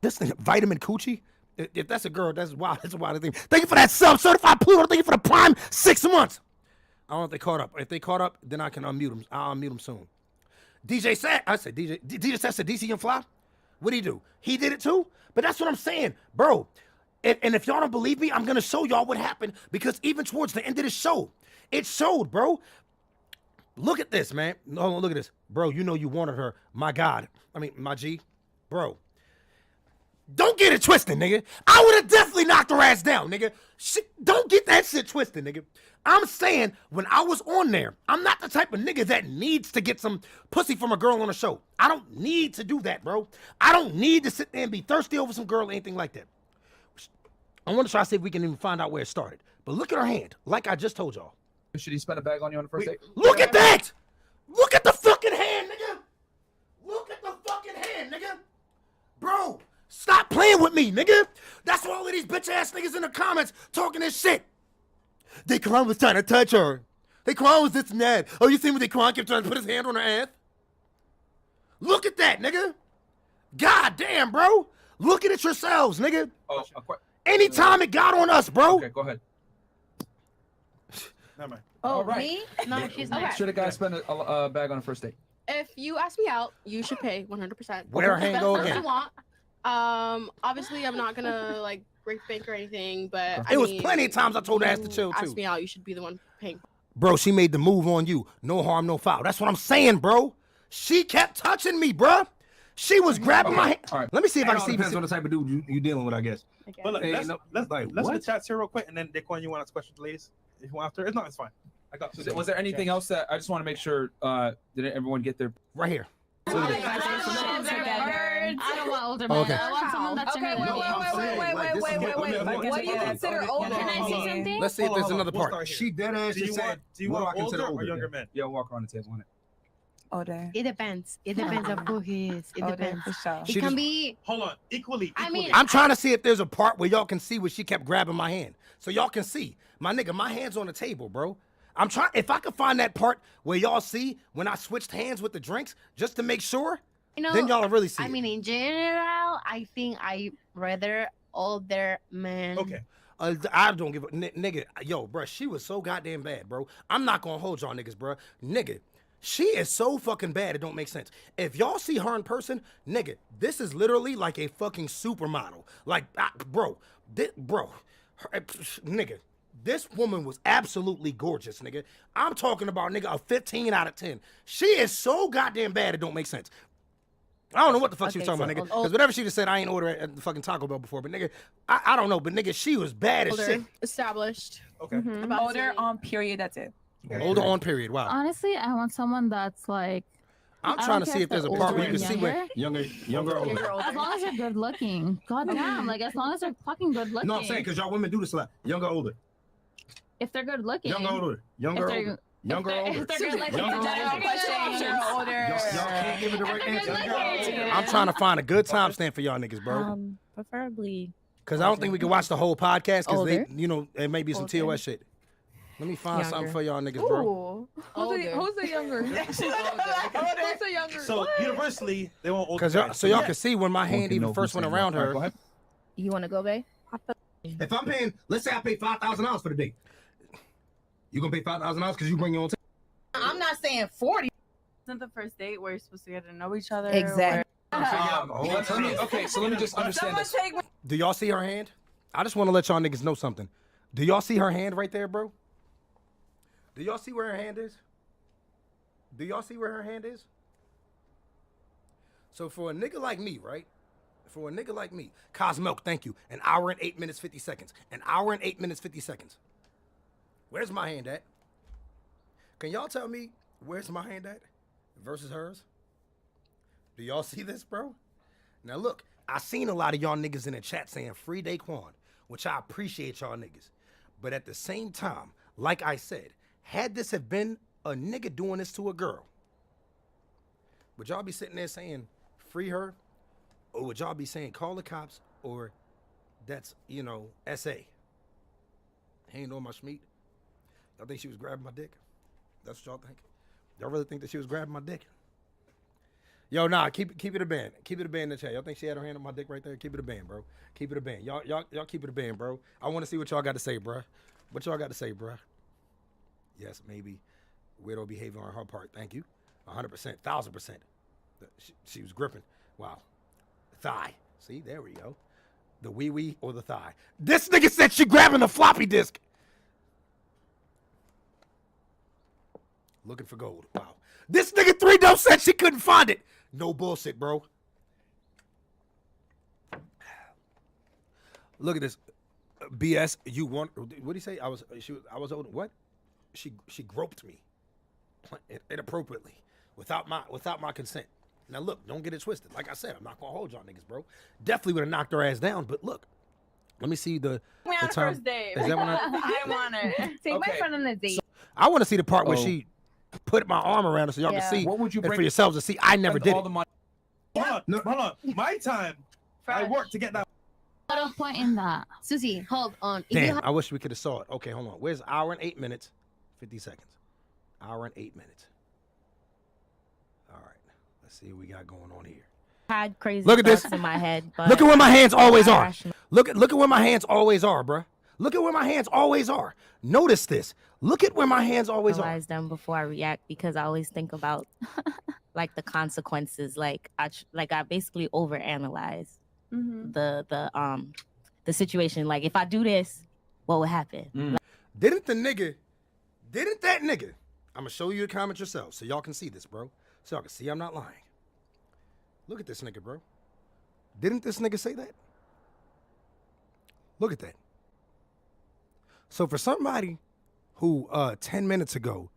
[SPEAKER 13] This thing, Vitamin Coochie. If that's a girl, that's wild. That's a wild thing. Thank you for that sub, certified Pluto. Thank you for the prime 6 months. I don't know if they caught up. If they caught up, then I can unmute them. I'll unmute them soon. DJ Sat, I said DJ Sat said DC can fly. What did he do? He did it too. But that's what I'm saying, bro. And if y'all don't believe me, I'm gonna show y'all what happened because even towards the end of the show, it showed, bro. Look at this, man. No, look at this, bro. You know you wanted her, my God. I mean, my G, bro. Don't get it twisted, nigga. I would have definitely knocked her ass down, nigga. Don't get that shit twisted, nigga. I'm saying when I was on there, I'm not the type of nigga that needs to get some pussy from a girl on a show. I don't need to do that, bro. I don't need to sit there and be thirsty over some girl or anything like that. I want to try to see if we can even find out where it started. But look at her hand, like I just told y'all.
[SPEAKER 18] Should he spend a bag on you on the first date?
[SPEAKER 13] Look at that! Look at the fucking hand, nigga! Look at the fucking hand, nigga! Bro, stop playing with me, nigga! That's why all of these bitch-ass niggas in the comments talking this shit. Daquan was trying to touch her. Daquan was this and that. Oh, you seen what Daquan kept trying to put his hand on her ass? Look at that, nigga! God damn, bro! Look at it yourselves, nigga! Anytime it got on us, bro!
[SPEAKER 18] Okay, go ahead.
[SPEAKER 19] Never mind.
[SPEAKER 20] Oh, me? No, she's not.
[SPEAKER 18] Should a guy spend a bag on a first date?
[SPEAKER 20] If you ask me out, you should pay 100%.
[SPEAKER 13] Where her hand go again?
[SPEAKER 20] You want. Obviously, I'm not gonna like break bank or anything, but
[SPEAKER 13] It was plenty of times I told her ass to chill, too.
[SPEAKER 20] Ask me out, you should be the one paying.
[SPEAKER 13] Bro, she made the move on you. No harm, no foul. That's what I'm saying, bro. She kept touching me, bro. She was grabbing my hand.
[SPEAKER 19] All right.
[SPEAKER 13] Let me see if I can see.
[SPEAKER 19] Depends on the type of dude you dealing with, I guess. But look,
[SPEAKER 18] Hey,
[SPEAKER 19] let's
[SPEAKER 18] what?
[SPEAKER 19] the chat here real quick, and then Daquan, you want to ask questions, please? If you want after, it's not, it's fine. I got.
[SPEAKER 18] Was there anything else that I just want to make sure? Did everyone get their
[SPEAKER 13] right here?
[SPEAKER 20] I don't want older men.
[SPEAKER 13] Okay.
[SPEAKER 20] I want someone that's
[SPEAKER 17] Okay, wait. What do you consider older?
[SPEAKER 20] Can I see something?
[SPEAKER 13] Let's see if there's another part.
[SPEAKER 19] She dead ass just said,
[SPEAKER 18] do you
[SPEAKER 19] what
[SPEAKER 18] want
[SPEAKER 19] do I consider
[SPEAKER 18] older or
[SPEAKER 19] older?
[SPEAKER 18] younger men? Yeah, walk around the table on it.
[SPEAKER 17] Older.
[SPEAKER 20] It depends. It depends on who he is. It depends.
[SPEAKER 17] For sure.
[SPEAKER 20] It can be.
[SPEAKER 19] Hold on, equally.
[SPEAKER 20] I mean,
[SPEAKER 13] I'm trying to see if there's a part where y'all can see where she kept grabbing my hand. So y'all can see. My nigga, my hand's on the table, bro. I'm trying, if I could find that part where y'all see when I switched hands with the drinks, just to make sure, then y'all will really see
[SPEAKER 5] I mean, in general, I think I rather older men.
[SPEAKER 13] Okay. I don't give a nigga. Yo, bro, she was so goddamn bad, bro. I'm not gonna hold y'all niggas, bro. Nigga, she is so fucking bad. It don't make sense. If y'all see her in person, nigga, this is literally like a fucking supermodel. Like, bro, nigga. This woman was absolutely gorgeous, nigga. I'm talking about, nigga, a 15 out of 10. She is so goddamn bad, it don't make sense. I don't know what the fuck she was talking about, nigga. Because whatever she just said, I ain't ordered at the fucking Taco Bell before. But, nigga, I don't know. But, nigga, she was bad as shit.
[SPEAKER 20] Established.
[SPEAKER 19] Okay.
[SPEAKER 17] Older on period, that's it.
[SPEAKER 13] Older on period, wow.
[SPEAKER 21] Honestly, I want someone that's like.
[SPEAKER 13] I'm trying to see if there's a part where you can see where.
[SPEAKER 19] Younger, older.
[SPEAKER 21] As long as you're good looking. God damn. Like, as long as they're fucking good looking.
[SPEAKER 19] No, I'm saying because y'all women do this a lot. Younger, older.
[SPEAKER 21] If they're good looking.
[SPEAKER 19] Younger, older. Younger, older. Younger, older.
[SPEAKER 21] If they're good looking.
[SPEAKER 19] Y'all can't give it the right answer.
[SPEAKER 13] I'm trying to find a good timestamp for y'all niggas, bro.
[SPEAKER 5] Preferably.
[SPEAKER 13] Because I don't think we can watch the whole podcast because they,
[SPEAKER 5] Older.
[SPEAKER 13] you know, it may be some TOS shit. Let me find something for y'all niggas, bro.
[SPEAKER 20] Who's the younger? Who's the younger?
[SPEAKER 19] So universally, they want older.
[SPEAKER 13] Because so y'all can see when my hand even first went around her.
[SPEAKER 5] You want to go, babe?
[SPEAKER 19] If I'm paying, let's say I pay $5,000 for the date. You gonna pay $5,000 because you bring your own.
[SPEAKER 17] I'm not saying 40.
[SPEAKER 22] Isn't the first date where you're supposed to get to know each other?
[SPEAKER 17] Exactly.
[SPEAKER 18] Okay, so let me just understand this.
[SPEAKER 13] Do y'all see her hand? I just want to let y'all niggas know something. Do y'all see her hand right there, bro? Do y'all see where her hand is? Do y'all see where her hand is? So for a nigga like me, right? For a nigga like me, Cosmilk, thank you. 1 hour and 8 minutes, 50 seconds. 1 hour and 8 minutes, 50 seconds. Where's my hand at? Can y'all tell me where's my hand at versus hers? Do y'all see this, bro? Now look, I seen a lot of y'all niggas in the chat saying free Daquan, which I appreciate y'all niggas. But at the same time, like I said, had this have been a nigga doing this to a girl, would y'all be sitting there saying free her? Or would y'all be saying call the cops or that's, you know, SA? Ain't on my schmeat. Y'all think she was grabbing my dick? That's what y'all think? Y'all really think that she was grabbing my dick? Yo, nah, keep it a band. Keep it a band in the chat. Y'all think she had her hand on my dick right there? Keep it a band, bro. Keep it a band. Y'all keep it a band, bro. I want to see what y'all got to say, bro. What y'all got to say, bro? Yes, maybe weirdo behavior on her part. Thank you. 100%, 1,000%. She was gripping. Wow. Thigh. See, there we go. The wee or the thigh. This nigga said she grabbing the floppy disk. Looking for gold. Wow. This nigga 3 Dope said she couldn't find it. No bullshit, bro. Look at this. BS. You want? What did he say? I was old. What? She groped me inappropriately without my consent. Now look, don't get it twisted. Like I said, I'm not gonna hold y'all niggas, bro. Definitely would have knocked her ass down. But look, let me see the time.
[SPEAKER 22] First date.
[SPEAKER 13] Is that when
[SPEAKER 22] I want her.
[SPEAKER 5] Take my friend on a date.
[SPEAKER 13] I want to see the part where she put my arm around her so y'all can see.
[SPEAKER 18] What would you
[SPEAKER 13] and
[SPEAKER 18] bring
[SPEAKER 13] for yourselves to see? I never did it.
[SPEAKER 18] Hold on. My time. I worked to get that.
[SPEAKER 21] What a point in that.
[SPEAKER 5] Susie, hold on.
[SPEAKER 13] Damn, I wish we could have saw it. Okay, hold on. Where's hour and 8 minutes, 50 seconds? Hour and 8 minutes. All right, let's see what we got going on here.
[SPEAKER 21] Had crazy
[SPEAKER 13] Look at this.
[SPEAKER 21] thoughts in my head. But
[SPEAKER 13] look at where my hands always are.
[SPEAKER 21] rational.
[SPEAKER 13] Look at where my hands always are, bruh. Look at where my hands always are. Notice this. Look at where my hands always are.
[SPEAKER 21] Analyze them before I react because I always think about like the consequences. Like I basically overanalyze the situation. Like if I do this, what would happen?
[SPEAKER 13] Didn't that nigga? I'm gonna show you the comment yourself so y'all can see this, bro. So y'all can see I'm not lying. Look at this nigga, bro. Didn't this nigga say that? Look at that. So for somebody who 10 minutes ago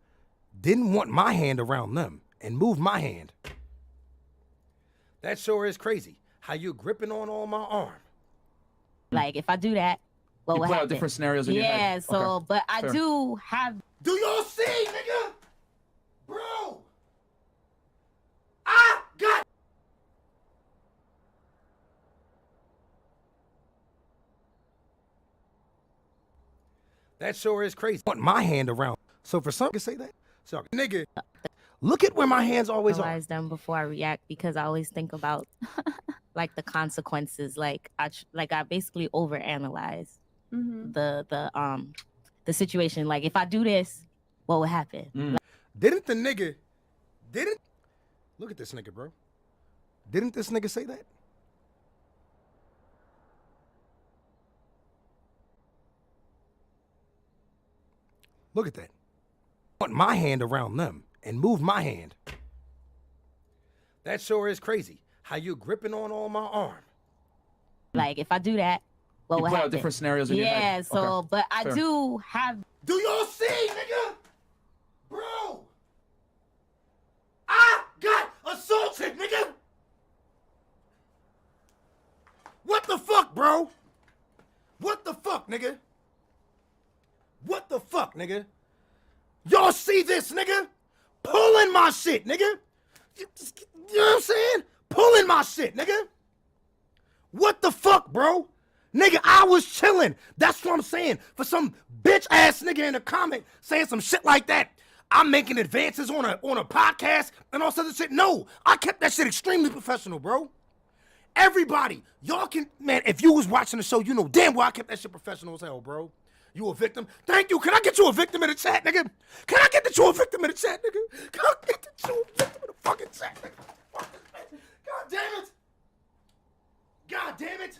[SPEAKER 13] didn't want my hand around them and moved my hand, that sure is crazy. How you gripping on my arm.
[SPEAKER 21] Like if I do that, what would
[SPEAKER 18] play out
[SPEAKER 21] happen?
[SPEAKER 18] different scenarios in your head.
[SPEAKER 21] Yeah, so
[SPEAKER 18] Okay.
[SPEAKER 21] but I
[SPEAKER 18] Fair.
[SPEAKER 21] do have.
[SPEAKER 13] Do y'all see, nigga? Bro! I got... That sure is crazy. Want my hand around. So for some to say that? So nigga, look at where my hands always are.
[SPEAKER 21] Analyze them before I react because I always think about like the consequences. Like I basically overanalyze the situation. Like if I do this, what would happen?
[SPEAKER 13] Didn't look at this nigga, bro. Didn't this nigga say that? Look at that. Want my hand around them and move my hand. That sure is crazy. How you gripping on my arm.
[SPEAKER 21] Like if I do that, what would
[SPEAKER 18] play out
[SPEAKER 21] happen?
[SPEAKER 18] different scenarios in your head.
[SPEAKER 21] Yeah, so
[SPEAKER 18] Okay.
[SPEAKER 21] but I
[SPEAKER 18] Fair.
[SPEAKER 21] do have.
[SPEAKER 13] Do y'all see, nigga? Bro! I got assaulted, nigga! What the fuck, bro? What the fuck, nigga? What the fuck, nigga? Y'all see this, nigga? Pulling my shit, nigga. You know what I'm saying? Pulling my shit, nigga. What the fuck, bro? Nigga, I was chilling. That's what I'm saying. For some bitch ass nigga in the comment saying some shit like that, I'm making advances on a podcast and all sorts of shit. No, I kept that shit extremely professional, bro. Everybody, y'all can, man, if you was watching the show, you know damn well I kept that shit professional as hell, bro. You a victim? Thank you. Can I get you a victim in the chat, nigga? Can I get you a victim in the chat, nigga? Can I get you a victim in the fucking chat, nigga? God damn it. God damn it.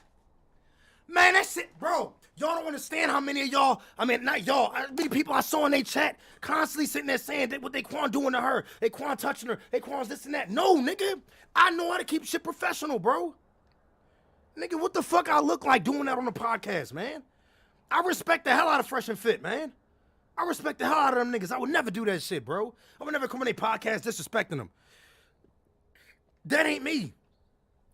[SPEAKER 13] Man, that shit, bro. Y'all don't understand how many of y'all, I mean, not y'all, how many people I saw in their chat constantly sitting there saying that what Daquan doing to her, Daquan touching her, Daquan's this and that. No, nigga. I know how to keep shit professional, bro. Nigga, what the fuck I look like doing that on the podcast, man? I respect the hell out of Fresh and Fit, man. I respect the hell out of them niggas. I would never do that shit, bro. I would never come on their podcast disrespecting them. That ain't me.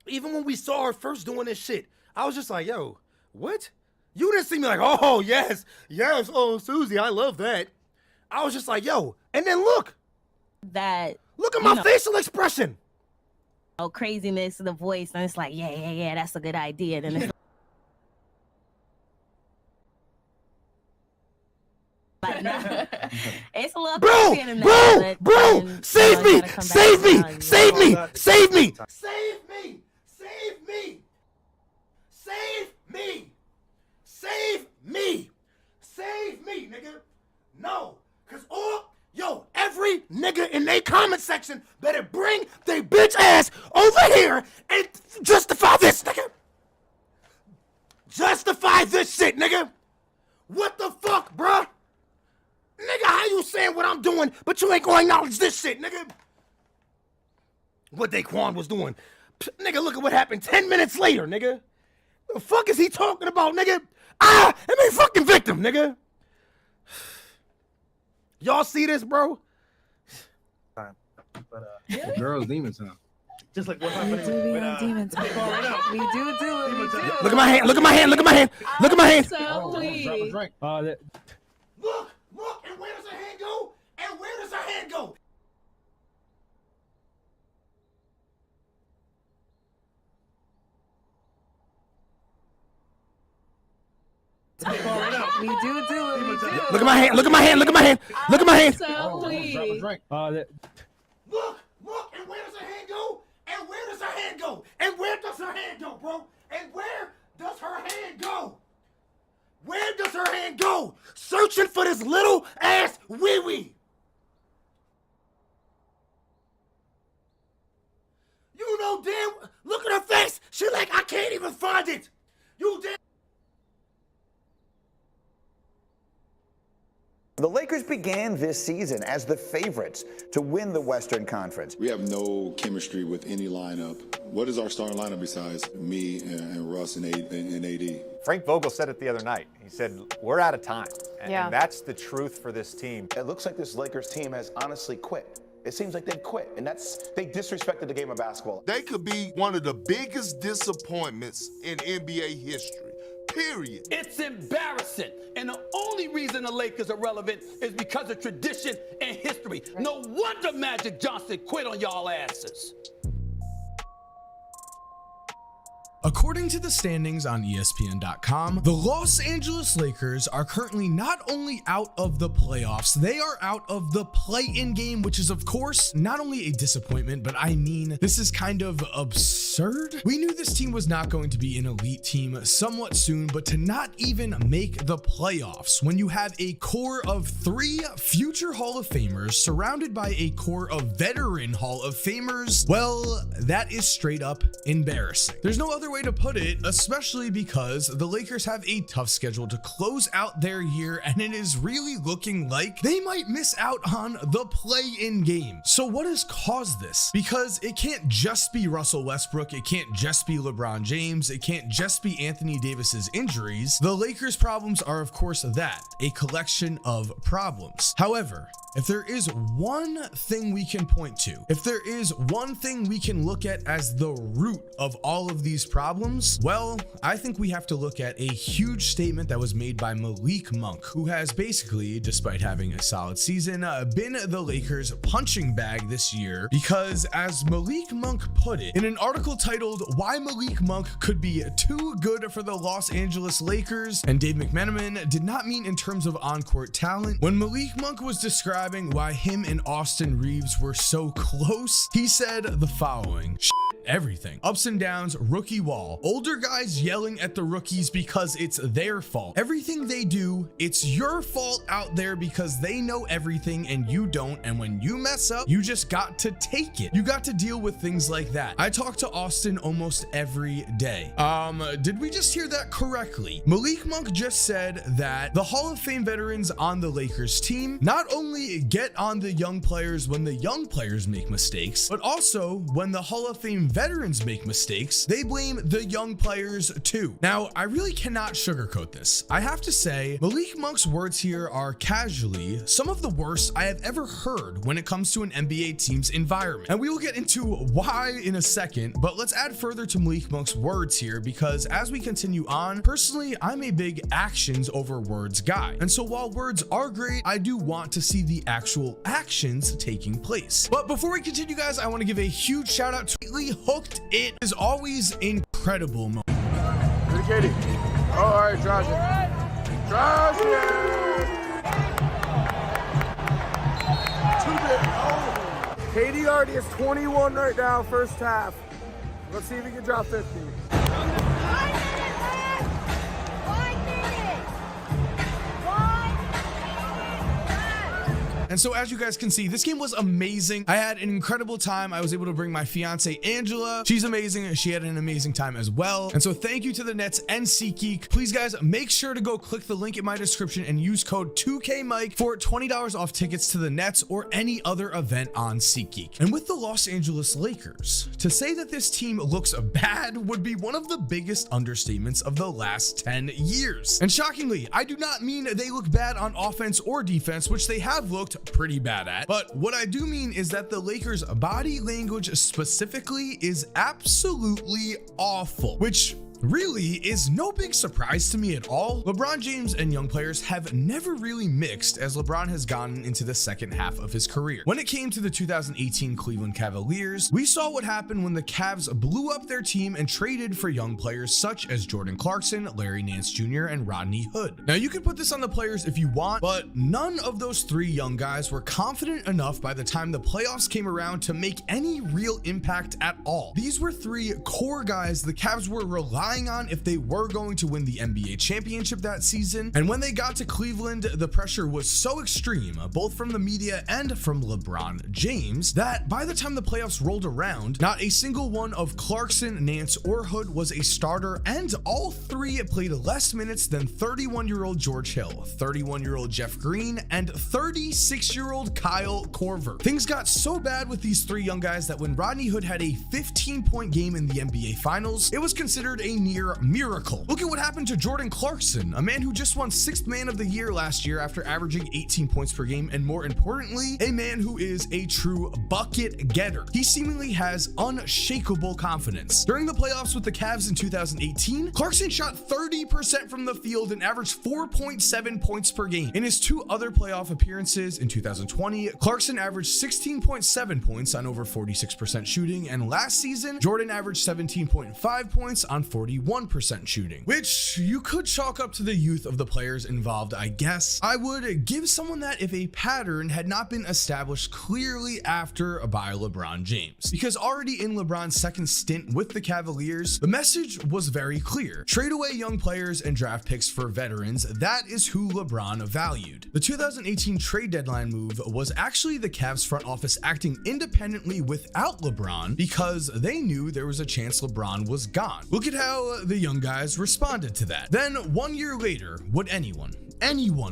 [SPEAKER 13] Even when we saw her first doing this shit, I was just like, yo, what? You didn't see me like, oh, yes, oh, Susie, I love that. I was just like, yo, and then look. Look at my facial expression.
[SPEAKER 21] Oh, craziness of the voice, and it's like, yeah, that's a good idea. Then it's Like, nah. It's a little
[SPEAKER 13] Bro,
[SPEAKER 21] crazier than that, but then,
[SPEAKER 13] save
[SPEAKER 21] you
[SPEAKER 13] me,
[SPEAKER 21] know, you gotta come
[SPEAKER 13] save me,
[SPEAKER 21] back around, you
[SPEAKER 13] save
[SPEAKER 21] know.
[SPEAKER 13] me, save me, save me, save me, save me, save me, save me, nigga. No, cause every nigga in they comment section better bring they bitch ass over here and justify this, nigga. Justify this shit, nigga. What the fuck, bruh? Nigga, how you saying what I'm doing, but you ain't gonna acknowledge this shit, nigga? What Daquan was doing. Nigga, look at what happened 10 minutes later, nigga. The fuck is he talking about, nigga? I'm a fucking victim, nigga. Y'all see this, bro?
[SPEAKER 19] The girls demon time.
[SPEAKER 1] Just like what happened
[SPEAKER 22] with Demon Time. We do it. We do.
[SPEAKER 13] Look at my hand, look at my hand, look at my hand, look at my hand.
[SPEAKER 22] So please.
[SPEAKER 13] Look, and where does her hand go? And where does her hand go?
[SPEAKER 22] We do it. We do.
[SPEAKER 13] Look at my hand, look at my hand, look at my hand, look at my hand.
[SPEAKER 22] So please.
[SPEAKER 13] Look, and where does her hand go? And where does her hand go? And where does her hand go, bro? And where does her hand go? Where does her hand go? Searching for this little ass wee-wee. You know damn, look at her face. She like, I can't even find it. You damn.
[SPEAKER 6] The Lakers began this season as the favorites to win the Western Conference.
[SPEAKER 23] We have no chemistry with any lineup. What is our starting lineup besides me and Russ and AD?
[SPEAKER 24] Frank Vogel said it the other night. He said, we're out of time.
[SPEAKER 6] Yeah.
[SPEAKER 24] And that's the truth for this team.
[SPEAKER 6] It looks like this Lakers team has honestly quit. It seems like they quit, and they disrespected the game of basketball.
[SPEAKER 25] They could be one of the biggest disappointments in NBA history. Period.
[SPEAKER 26] It's embarrassing. And the only reason the Lakers are relevant is because of tradition and history. No wonder Magic Johnson quit on y'all asses.
[SPEAKER 27] According to the standings on ESPN.com, the Los Angeles Lakers are currently not only out of the playoffs, they are out of the play-in game, which is of course not only a disappointment, but I mean, this is kind of absurd. We knew this team was not going to be an elite team somewhat soon, but to not even make the playoffs when you have a core of 3 future Hall of Famers surrounded by a core of veteran Hall of Famers, well, that is straight up embarrassing. There's no other way to put it, especially because the Lakers have a tough schedule to close out their year, and it is really looking like they might miss out on the play-in game. So what has caused this? Because it can't just be Russell Westbrook, it can't just be LeBron James, it can't just be Anthony Davis's injuries. The Lakers' problems are of course that, a collection of problems. However, if there is one thing we can point to, if there is one thing we can look at as the root of all of these problems, well, I think we have to look at a huge statement that was made by Malik Monk, who has basically, despite having a solid season, been the Lakers' punching bag this year, because as Malik Monk put it in an article titled "Why Malik Monk Could Be Too Good for the Los Angeles Lakers," and Dave McMenamin did not mean in terms of on-court talent. When Malik Monk was describing why him and Austin Reeves were so close, he said the following: everything, ups and downs, rookie wall, older guys yelling at the rookies because it's their fault, everything they do, it's your fault out there because they know everything and you don't, and when you mess up, you just got to take it. You got to deal with things like that. I talk to Austin almost every day. Did we just hear that correctly? Malik Monk just said that the Hall of Fame veterans on the Lakers team not only get on the young players when the young players make mistakes, but also when the Hall of Fame veterans make mistakes, they blame the young players too. Now, I really cannot sugarcoat this. I have to say, Malik Monk's words here are casually some of the worst I have ever heard when it comes to an NBA team's environment. And we will get into why in a second, but let's add further to Malik Monk's words here, because as we continue on, personally, I'm a big actions over words guy. And so while words are great, I do want to see the actual actions taking place. But before we continue, guys, I want to give a huge shout out to Hooked. It is always incredible moment.
[SPEAKER 25] Katie. All right, Josh. Josh.
[SPEAKER 1] KD already is 21 right now, first half. Let's see if he can drop 50.
[SPEAKER 27] And so as you guys can see, this game was amazing. I had an incredible time. I was able to bring my fiance Angela. She's amazing. She had an amazing time as well. And so thank you to the Nets and SeatGeek. Please guys, make sure to go click the link in my description and use code 2KMike for $20 off tickets to the Nets or any other event on SeatGeek. And with the Los Angeles Lakers, to say that this team looks bad would be one of the biggest understatements of the last 10 years. And shockingly, I do not mean they look bad on offense or defense, which they have looked pretty bad at. But what I do mean is that the Lakers' body language specifically is absolutely awful, which really is no big surprise to me at all. LeBron James and young players have never really mixed as LeBron has gotten into the second half of his career. When it came to the 2018 Cleveland Cavaliers, we saw what happened when the Cavs blew up their team and traded for young players such as Jordan Clarkson, Larry Nance Jr., and Rodney Hood. Now you can put this on the players if you want, but none of those three young guys were confident enough by the time the playoffs came around to make any real impact at all. These were three core guys the Cavs were relying on if they were going to win the NBA championship that season. And when they got to Cleveland, the pressure was so extreme, both from the media and from LeBron James, that by the time the playoffs rolled around, not a single one of Clarkson, Nance, or Hood was a starter, and all three played less minutes than 31-year-old George Hill, 31-year-old Jeff Green, and 36-year-old Kyle Korver. Things got so bad with these three young guys that when Rodney Hood had a 15-point game in the NBA Finals, it was considered a near miracle. Look at what happened to Jordan Clarkson, a man who just won 6th Man of the Year last year after averaging 18 points per game, and more importantly, a man who is a true bucket getter. He seemingly has unshakable confidence. During the playoffs with the Cavs in 2018, Clarkson shot 30% from the field and averaged 4.7 points per game. In his two other playoff appearances in 2020, Clarkson averaged 16.7 points on over 46% shooting, and last season, Jordan averaged 17.5 points on 41% shooting, which you could chalk up to the youth of the players involved, I guess. I would give someone that if a pattern had not been established clearly after by LeBron James, because already in LeBron's second stint with the Cavaliers, the message was very clear. Trade away young players and draft picks for veterans. That is who LeBron valued. The 2018 trade deadline move was actually the Cavs front office acting independently without LeBron because they knew there was a chance LeBron was gone. Look at how the young guys responded to that. Then 1 year later, would anyone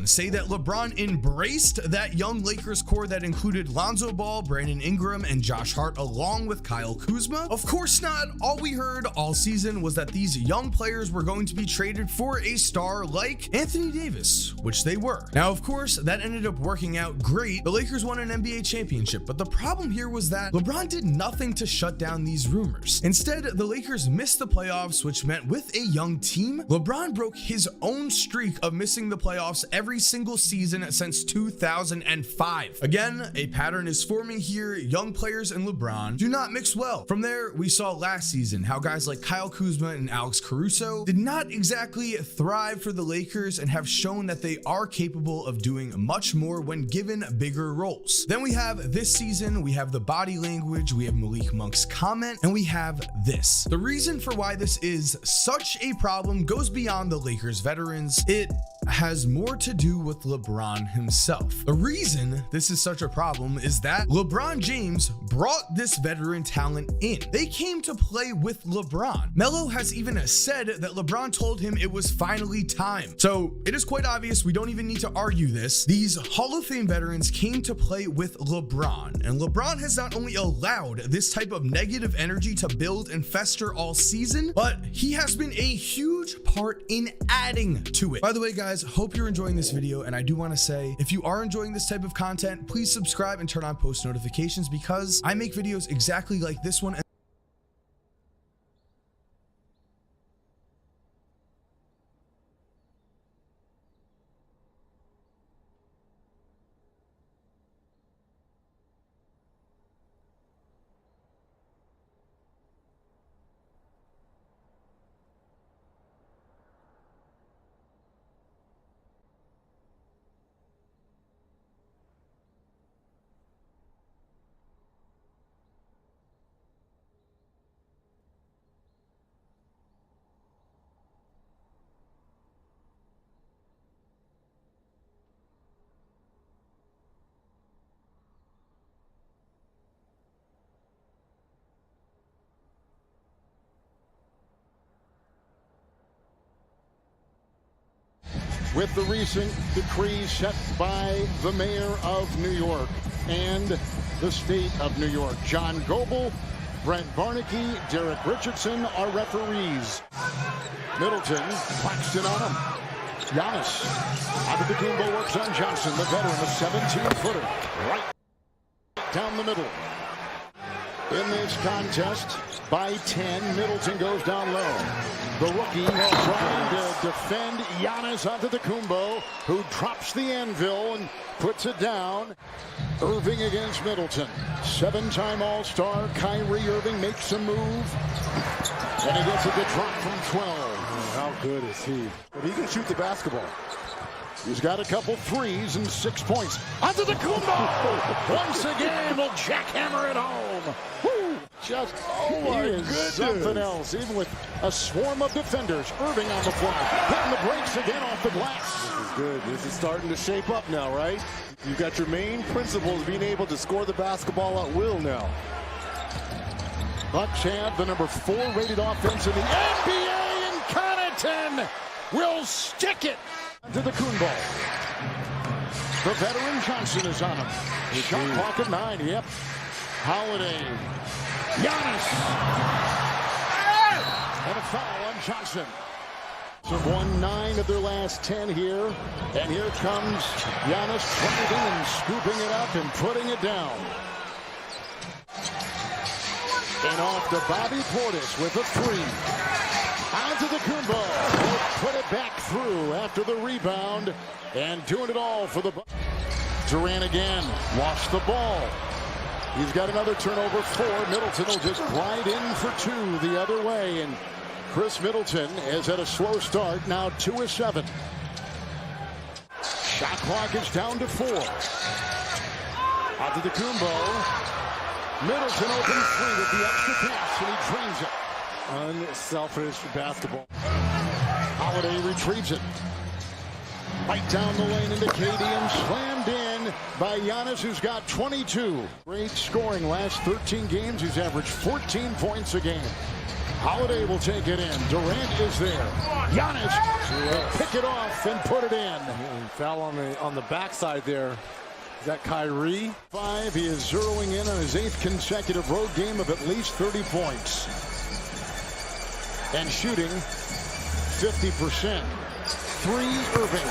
[SPEAKER 27] say that LeBron embraced that young Lakers core that included Lonzo Ball, Brandon Ingram, and Josh Hart along with Kyle Kuzma? Of course not. All we heard all season was that these young players were going to be traded for a star like Anthony Davis, which they were. Now, of course, that ended up working out great. The Lakers won an NBA championship, but the problem here was that LeBron did nothing to shut down these rumors. Instead, the Lakers missed the playoffs, which meant with a young team, LeBron broke his own streak of missing the playoffs every single season since 2005. Again, a pattern is forming here. Young players and LeBron do not mix well. From there, we saw last season how guys like Kyle Kuzma and Alex Caruso did not exactly thrive for the Lakers and have shown that they are capable of doing much more when given bigger roles. Then we have this season, we have the body language, we have Malik Monk's comment, and we have this. The reason for why this is such a problem goes beyond the Lakers veterans. It has more to do with LeBron himself. The reason this is such a problem is that LeBron James brought this veteran talent in. They came to play with LeBron. Melo has even said that LeBron told him it was finally time. So it is quite obvious, we don't even need to argue this. These Hall of Fame veterans came to play with LeBron, and LeBron has not only allowed this type of negative energy to build and fester all season, but he has been a huge part in adding to it. By the way, guys, hope you're enjoying this video, and I do want to say, if you are enjoying this type of content, please subscribe and turn on post notifications because I make videos exactly like this one.
[SPEAKER 2] with the recent decree set by the mayor of New York and the state of New York. John Goble, Brent Barnaky, Derek Richardson are referees. Middleton, Claxton on him. Giannis, Antetokounmpo works on Johnson, the veteran, a 17-footer, right down the middle. In this contest, by 10, Middleton goes down low. The rookie trying to defend Giannis Antetokounmpo, who drops the anvil and puts it down. Irving against Middleton. 7-time All-Star Kyrie Irving makes a move, and he gets it to drop from 12.
[SPEAKER 1] How good is he? But he can shoot the basketball.
[SPEAKER 2] He's got a couple threes and 6 points. Antetokounmpo once again will jackhammer it home. Woo! Just
[SPEAKER 1] my goodness.
[SPEAKER 2] Something else. Even with a swarm of defenders, Irving on the floor, hitting the brakes again off the glass.
[SPEAKER 1] This is good. This is starting to shape up now, right? You've got your main principles being able to score the basketball at will now.
[SPEAKER 2] Bucks have the number 4 rated offense in the NBA, and Connaughton will stick it to the Antetokounmpo. The veteran Johnson is on him. Shot clock at 9. Yep. Holiday. Giannis. And a foul on Johnson. So won 9 of their last 10 here. And here comes Giannis driving and scooping it up and putting it down. And off to Bobby Portis with a 3. Antetokounmpo put it back through after the rebound and doing it all for the Bucks. Durant again lost the ball. He's got another turnover 4. Middleton will just glide in for 2 the other way, and Chris Middleton has had a slow start, now 2 of 7. Shot clock is down to 4. Antetokounmpo. Middleton open 3 with the extra pass, and he drains it.
[SPEAKER 1] Unselfish basketball.
[SPEAKER 2] Holiday retrieves it. Right down the lane into KD and slammed in by Giannis, who's got 22. Great scoring last 13 games. He's averaged 14 points a game. Holiday will take it in. Durant is there. Giannis will pick it off and put it in.
[SPEAKER 1] Foul on the backside there. Is that Kyrie?
[SPEAKER 2] 5. He is zeroing in on his 8th consecutive road game of at least 30 points. And shooting 50%. 3, Irving.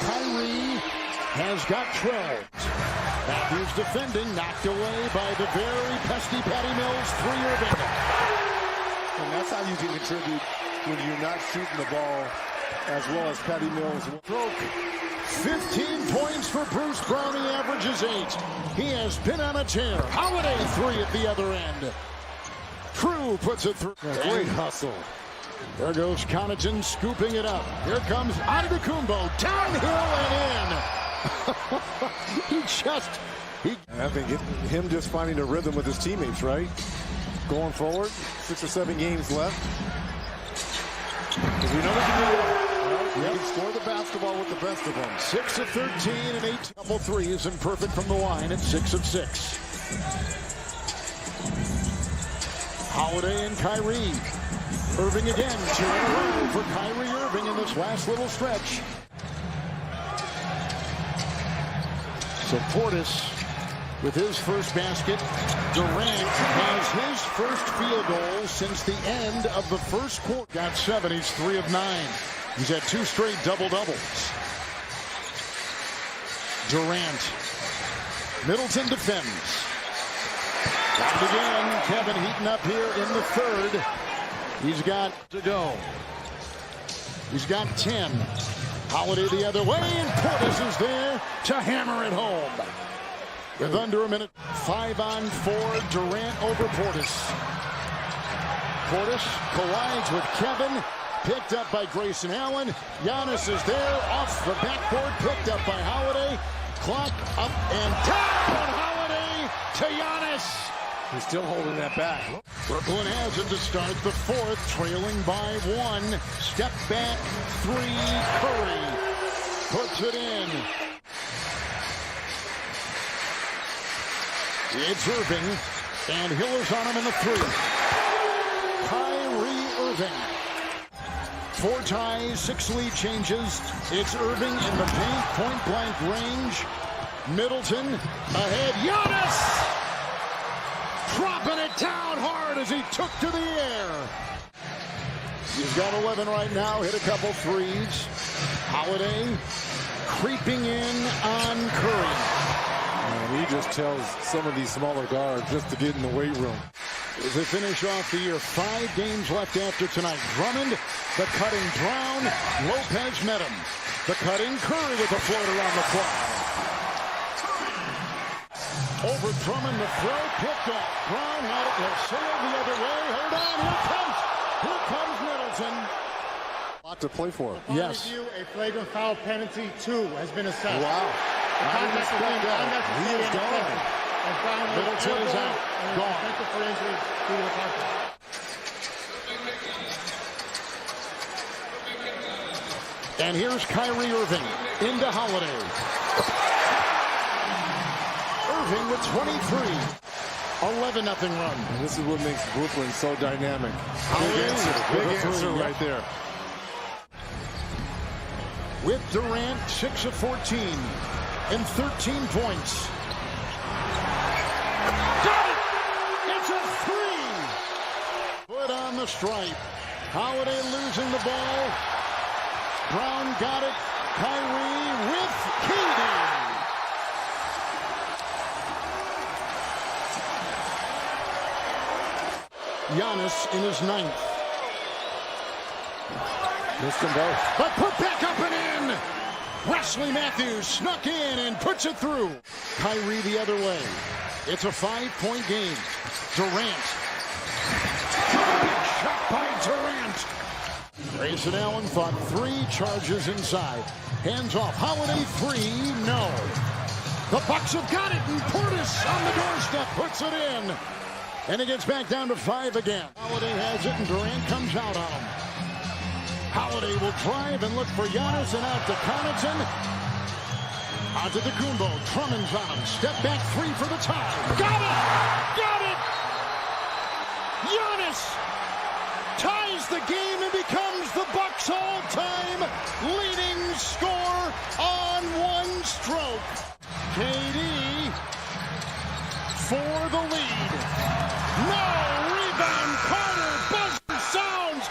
[SPEAKER 2] Kyrie has got 12. Matthews defending, knocked away by the very pesky Patty Mills. 3, Irving.
[SPEAKER 1] And that's how you can contribute when you're not shooting the ball as well as Patty Mills.
[SPEAKER 2] Stroke. 15 points for Bruce Brown. He averages 8. He has been on a tear. Holiday 3 at the other end. True puts it through.
[SPEAKER 1] Great hustle.
[SPEAKER 2] There goes Connaughton scooping it up. Here comes Antetokounmpo downhill and in.
[SPEAKER 1] I think him just finding a rhythm with his teammates, right? Going forward, 6 or 7 games left. Because we know we can do it. We can score the basketball with the best of them.
[SPEAKER 2] 6 of 13 and 8 double threes and perfect from the line at 6 of 6. Holiday and Kyrie. Irving again, 2 in a row for Kyrie Irving in this last little stretch. So Portis with his first basket. Durant has his first field goal since the end of the first quarter. Got 7, he's 3 of 9. He's had 2 straight double-doubles. Durant. Middleton defends. Got it again. Kevin heating up here in the 3rd. He's got to go. He's got 10. Holiday the other way, and Portis is there to hammer it home. With under a minute, 5-on-4, Durant over Portis. Portis collides with Kevin, picked up by Grayson Allen. Giannis is there, off the backboard, picked up by Holiday. Clock up and down, Holiday to Giannis.
[SPEAKER 1] He's still holding that back.
[SPEAKER 2] Brooklyn has it to start the 4th, trailing by 1. Step back 3, Curry puts it in. It's Irving, and Hiller's on him in the 3. Kyrie Irving. 4 ties, 6 lead changes. It's Irving in the paint, point-blank range. Middleton ahead. Giannis! Dropping it down hard as he took to the air. He's got 11 right now, hit a couple threes. Holiday creeping in on Curry.
[SPEAKER 1] And he just tells some of these smaller guards just to get in the weight room.
[SPEAKER 2] As they finish off the year, 5 games left after tonight. Drummond, the cutting Brown. Lopez met him. The cutting Curry with the floater on the fly. Over Drummond, the throw picked up. Brown had it. He'll sail the other way. Hold on, here comes Middleton.
[SPEAKER 1] A lot to play for.
[SPEAKER 2] Yes.
[SPEAKER 4] Review, a flagrant foul penalty 2 has been assessed.
[SPEAKER 2] Wow. I didn't expect that. He is gone. Middleton is out. Gone.
[SPEAKER 4] For injury due to the contact.
[SPEAKER 2] And here's Kyrie Irving into Holiday. Irving with 23. 11-0 run.
[SPEAKER 1] And this is what makes Brooklyn so dynamic.
[SPEAKER 2] Holiday,
[SPEAKER 1] Big answer right there.
[SPEAKER 2] With Durant, 6 of 14 and 13 points. Got it! It's a 3! Put on the stripe. Holiday losing the ball. Brown got it. Kyrie with KD. Giannis in his 9th.
[SPEAKER 1] Missed them both.
[SPEAKER 2] But put back up and in. Wesley Matthews snuck in and puts it through. Kyrie the other way. It's a 5-point game. Durant. Big shot by Durant. Grayson Allen fought 3 charges inside. Hands off. Holiday 3. No. The Bucks have got it, and Portis on the doorstep puts it in. And it gets back down to 5 again. Holiday has it, and Durant comes out on him. Holiday will drive and look for Giannis, and out to Connaughton. Out to Kumbo. Drummond's on him. Step back 3 for the tie. Got it! Got it! Giannis ties the game and becomes the Bucks' all-time leading scorer on 1 stroke. KD for the lead. No rebound. Carter buzzer sounds.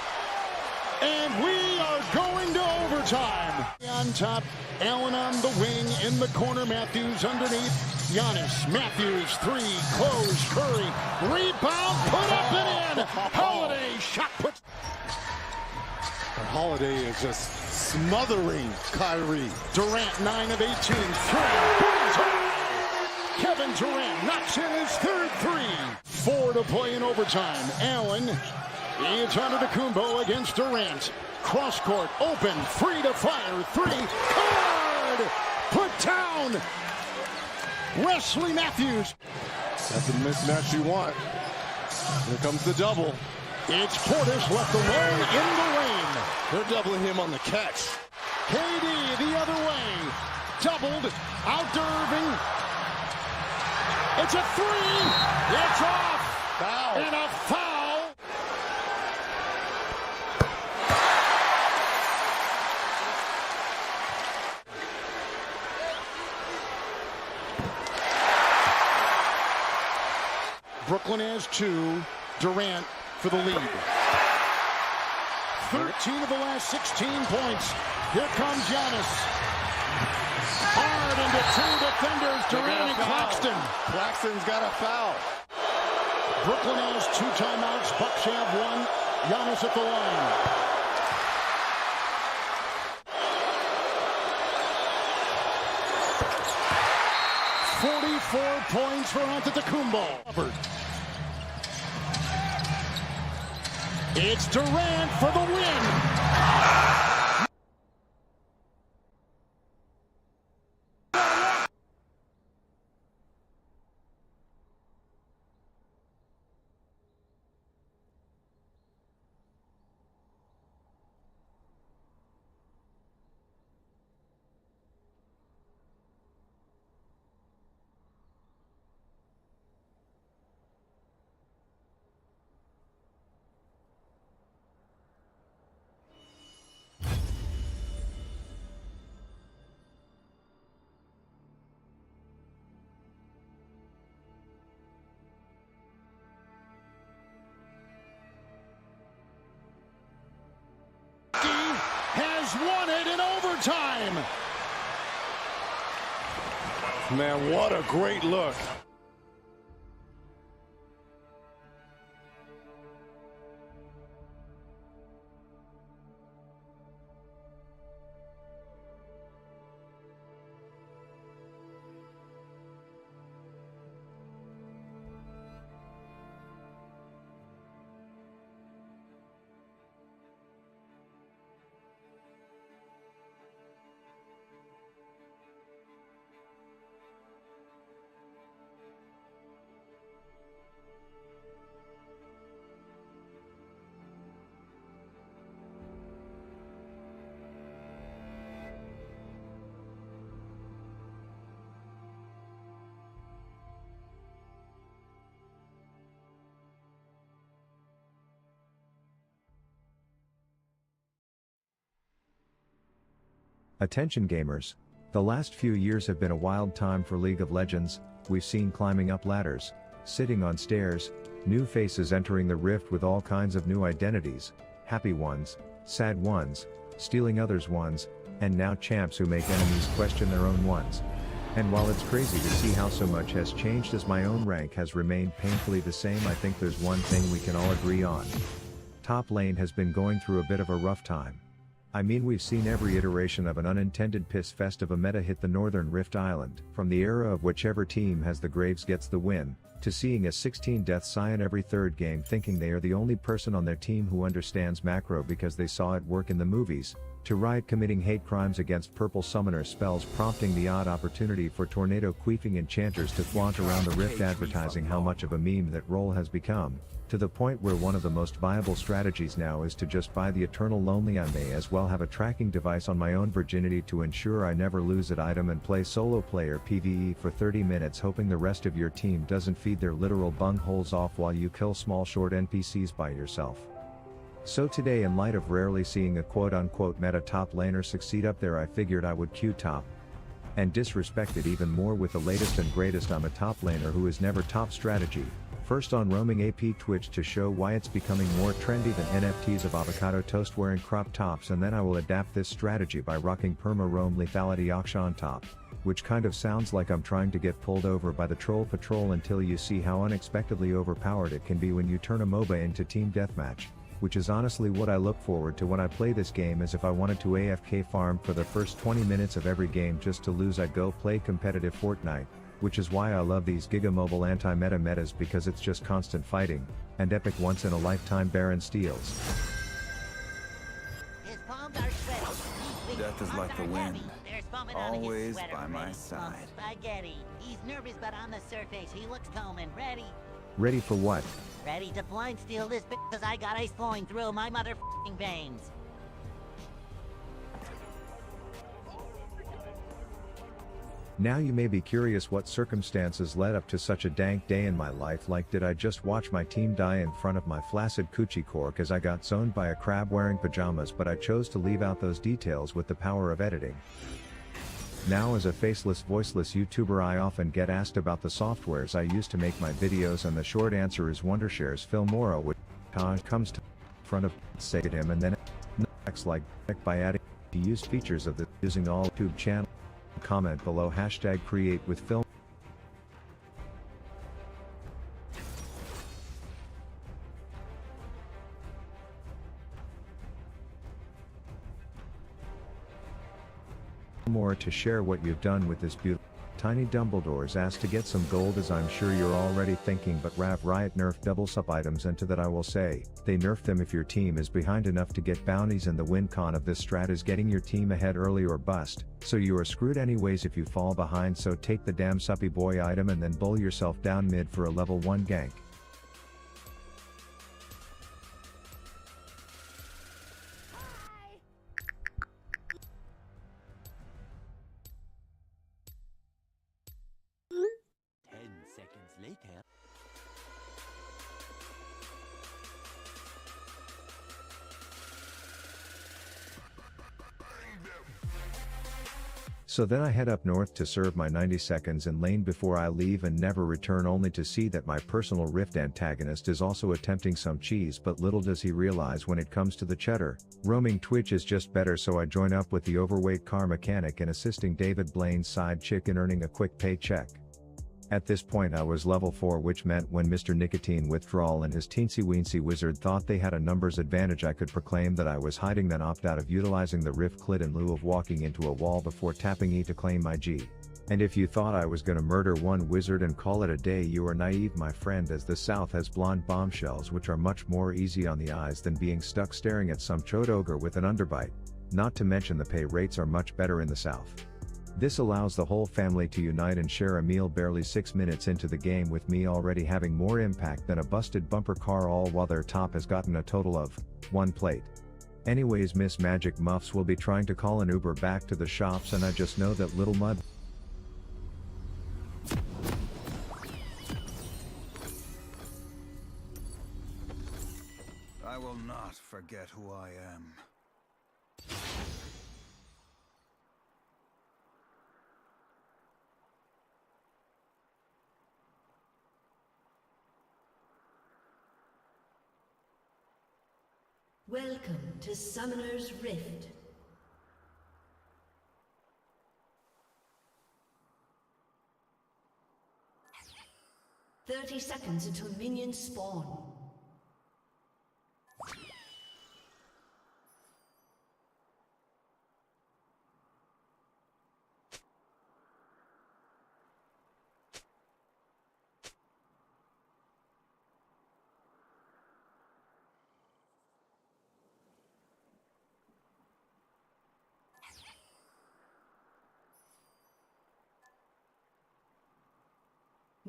[SPEAKER 2] And we are going to overtime. On top, Allen on the wing, in the corner, Matthews underneath. Giannis, Matthews, 3, close, Curry, rebound, put up and in. Holiday, shot put.
[SPEAKER 1] Holiday is just smothering Kyrie.
[SPEAKER 2] Durant, 9 of 18, 3, Kevin Durant knocks in his 3rd 3. 4 to play in overtime. Allen, it's under Kumbo against Durant. Cross court, open, free to fire, 3. Card! Put down! Wesley Matthews.
[SPEAKER 1] That's the mismatch you want. Here comes the double.
[SPEAKER 2] It's Portis left alone in the lane.
[SPEAKER 1] They're doubling him on the catch.
[SPEAKER 2] KD the other way. Doubled, out to Irving. It's a 3. It's off.
[SPEAKER 1] Foul.
[SPEAKER 2] And a foul. Brooklyn has 2. Durant for the lead. 13 of the last 16 points. Here comes Giannis. Hard into 2 defenders, Durant and Claxton.
[SPEAKER 1] Claxton's got a foul.
[SPEAKER 2] Brooklyn has 2 timeouts. Bucks have 1. Giannis at the line. Points for Antetokounmpo. It's Durant for the win.
[SPEAKER 1] Man, what a great look.
[SPEAKER 7] Attention gamers, the last few years have been a wild time for League of Legends. We've seen climbing up ladders, sitting on stairs, new faces entering the rift with all kinds of new identities, happy ones, sad ones, stealing others' ones, and now champs who make enemies question their own ones. And while it's crazy to see how so much has changed as my own rank has remained painfully the same, I think there's one thing we can all agree on. Top lane has been going through a bit of a rough time. I mean, we've seen every iteration of an unintended piss fest of a meta hit the Northern Rift Island, from the era of whichever team has the Graves gets the win, to seeing a 16 death Sion every third game thinking they are the only person on their team who understands macro because they saw it work in the movies, to Riot committing hate crimes against purple summoner spells prompting the odd opportunity for tornado queefing enchanters to flaunt around the Rift advertising how much of a meme that role has become, to the point where one of the most viable strategies now is to just buy the Eternal Lonely. I may as well have a tracking device on my own virginity to ensure I never lose an item and play solo player PvE for 30 minutes hoping the rest of your team doesn't feed their literal bungholes off while you kill small short NPCs by yourself. So today, in light of rarely seeing a quote-unquote meta top laner succeed up there, I figured I would queue top and disrespect it even more with the latest and greatest. I'm a top laner who is never top strategy. First on roaming AP Twitch to show why it's becoming more trendy than NFTs of avocado toast wearing crop tops, and then I will adapt this strategy by rocking perma roam lethality auction top, which kind of sounds like I'm trying to get pulled over by the troll patrol until you see how unexpectedly overpowered it can be when you turn a MOBA into team deathmatch, which is honestly what I look forward to when I play this game, as if I wanted to AFK farm for the first 20 minutes of every game just to lose I'd go play competitive Fortnite. Which is why I love these Giga Mobile anti-meta metas, because it's just constant fighting, and epic once in a lifetime Baron steals.
[SPEAKER 16] Death is like the wind, always by my side.
[SPEAKER 8] Spaghetti. He's nervous, but on the surface, he looks calm and ready.
[SPEAKER 7] Ready for what?
[SPEAKER 8] Ready to blind steal this because I got ice flowing through my motherfucking veins.
[SPEAKER 7] Now you may be curious what circumstances led up to such a dank day in my life. Like, did I just watch my team die in front of my flaccid coochie core cause I got zoned by a crab wearing pajamas? But I chose to leave out those details with the power of editing. Now, as a faceless, voiceless YouTuber, I often get asked about the softwares I use to make my videos, and the short answer is Wondershare's Filmora, which comes to front of say to him and then acts like by adding to use features of the using all YouTube channel. Comment below #create with film. More to share what you've done with this beautiful. Tiny Dumbledore's asked to get some gold, as I'm sure you're already thinking, but Riot nerfed double sub items, and to that I will say, they nerfed them if your team is behind enough to get bounties, and the win con of this strat is getting your team ahead early or bust, so you are screwed anyways if you fall behind. So take the damn suppy boy item and then bull yourself down mid for a level 1 gank. So then I head up north to serve my 90 seconds in lane before I leave and never return, only to see that my personal Rift antagonist is also attempting some cheese, but little does he realize when it comes to the cheddar, roaming Twitch is just better, so I join up with the overweight car mechanic and assisting David Blaine's side chick in earning a quick paycheck. At this point I was level 4, which meant when Mr. Nicotine Withdrawal and his teensy-weensy wizard thought they had a numbers advantage, I could proclaim that I was hiding, then opt out of utilizing the Rift clit in lieu of walking into a wall before tapping E to claim my G. And if you thought I was gonna murder one wizard and call it a day, you are naive, my friend, as the South has blonde bombshells which are much more easy on the eyes than being stuck staring at some chode ogre with an underbite. Not to mention the pay rates are much better in the South. This allows the whole family to unite and share a meal barely 6 minutes into the game, with me already having more impact than a busted bumper car, all while their top has gotten a total of 1 plate. Anyways, Miss Magic Muffs will be trying to call an Uber back to the shops, and I just know that Little Mud
[SPEAKER 16] I will not forget who I am.
[SPEAKER 3] Welcome to Summoner's Rift. "30 seconds until minions spawn.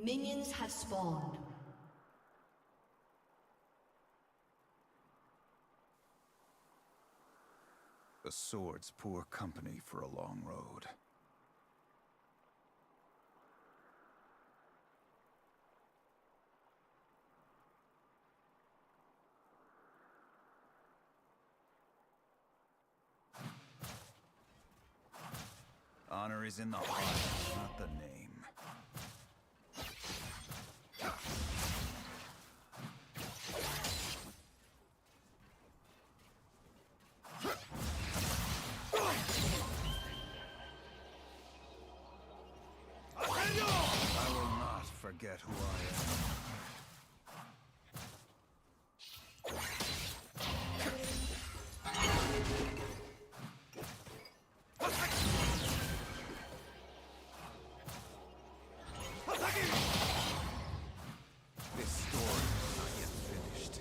[SPEAKER 3] Minions have spawned.
[SPEAKER 16] The sword's poor company for a long road. Honor is in the heart, not the name. I will not forget who I am. This story is not yet finished.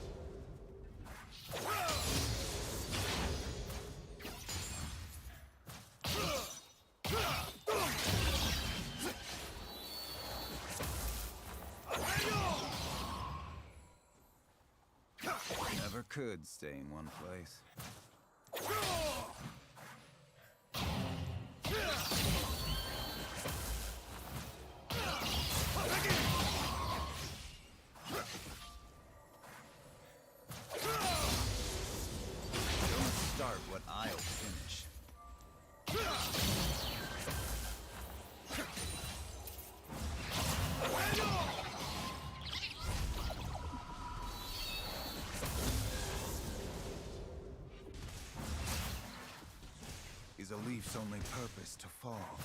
[SPEAKER 16] Never could stay in one place. Don't start what I'll finish. Is a leaf's only purpose to fall?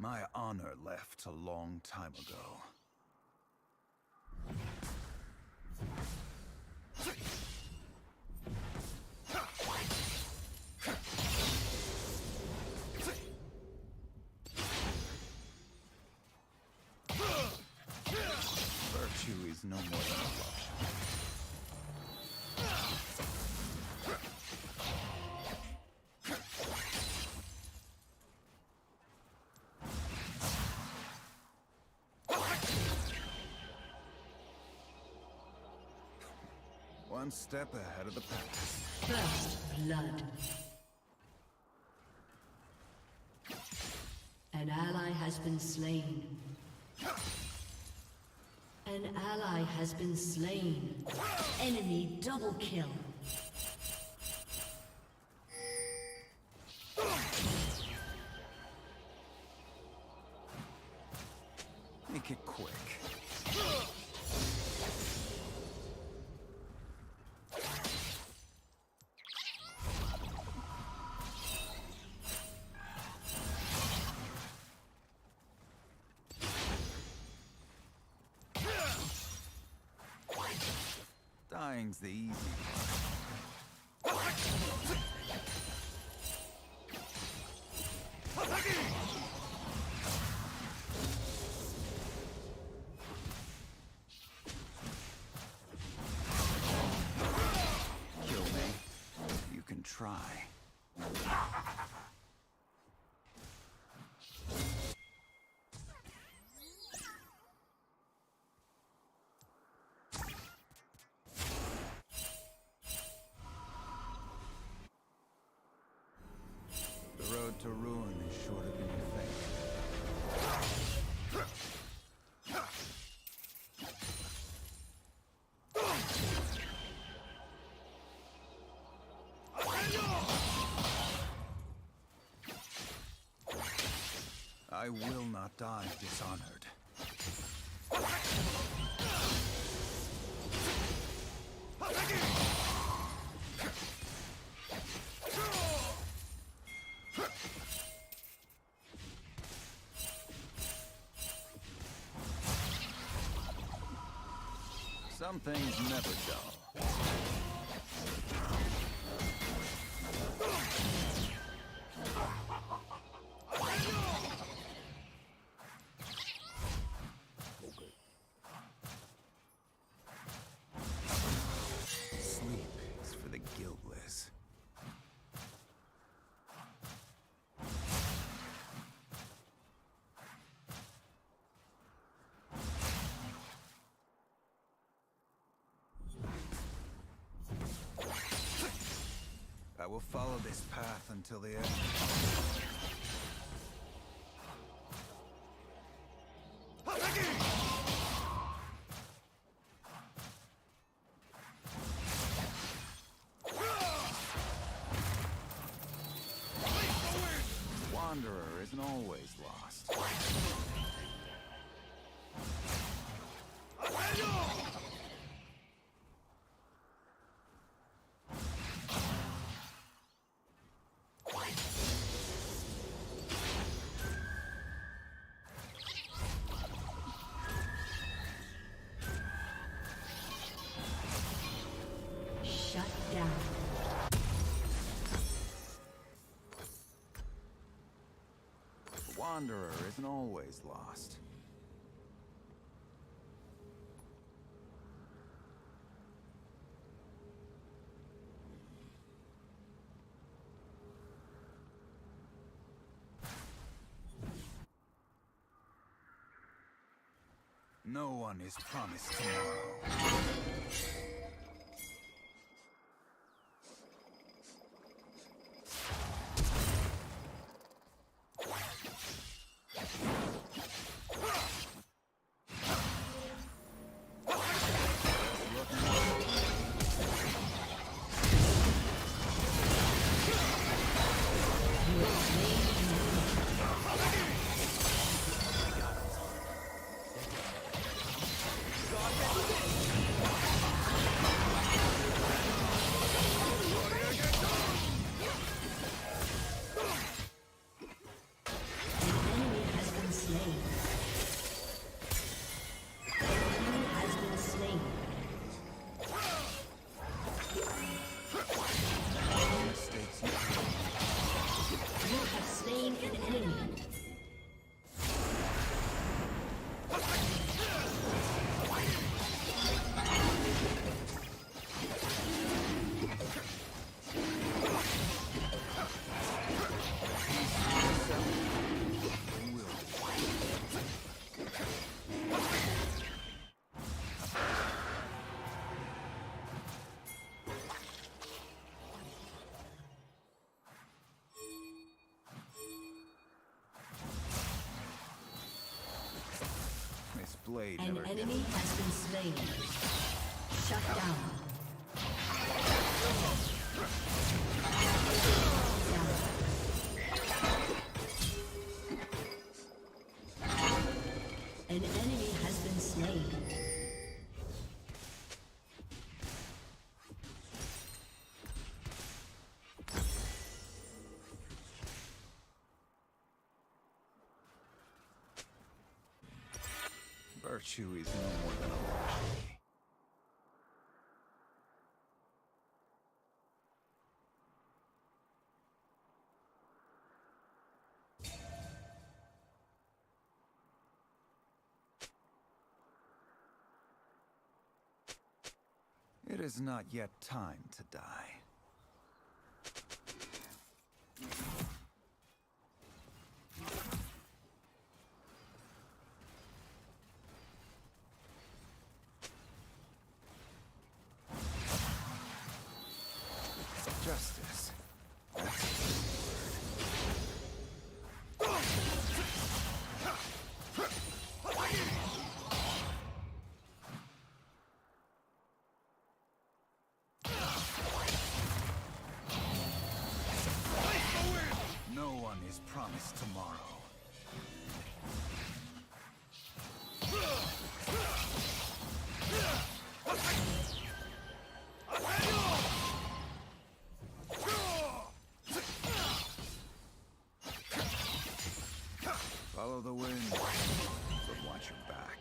[SPEAKER 16] My honor left a long time ago. Virtue is no more than a luxury. One step ahead of the pack.
[SPEAKER 3] First blood. An been slain. An ally has been slain. Enemy double kill.
[SPEAKER 16] Make it quick. Dying's the easy part. Kill me. You can try. The road to ruin is shorter than you think. I will not die dishonored. Some things never dull. Sleep is for the guiltless. I will follow this path until the end. Wanderer isn't always lost.
[SPEAKER 3] Shut down.
[SPEAKER 16] The Wanderer isn't always lost. No one is promised tomorrow. blade
[SPEAKER 3] An
[SPEAKER 16] never
[SPEAKER 3] enemy has been slain. Shut down. An enemy has been slain.
[SPEAKER 16] Virtue is no more than a luxury. It is not yet time to die. Justice. No one is promised tomorrow. Follow the wind, but watch your back.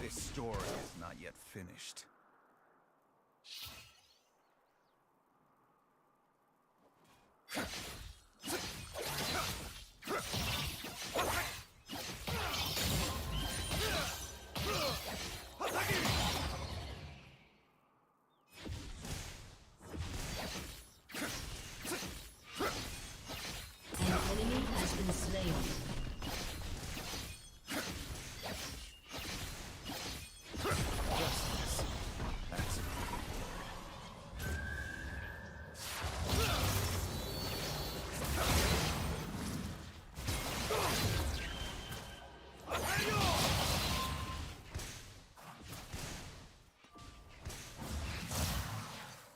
[SPEAKER 16] This story is not yet finished.
[SPEAKER 3] An enemy has been slain.
[SPEAKER 16] Justice. That's a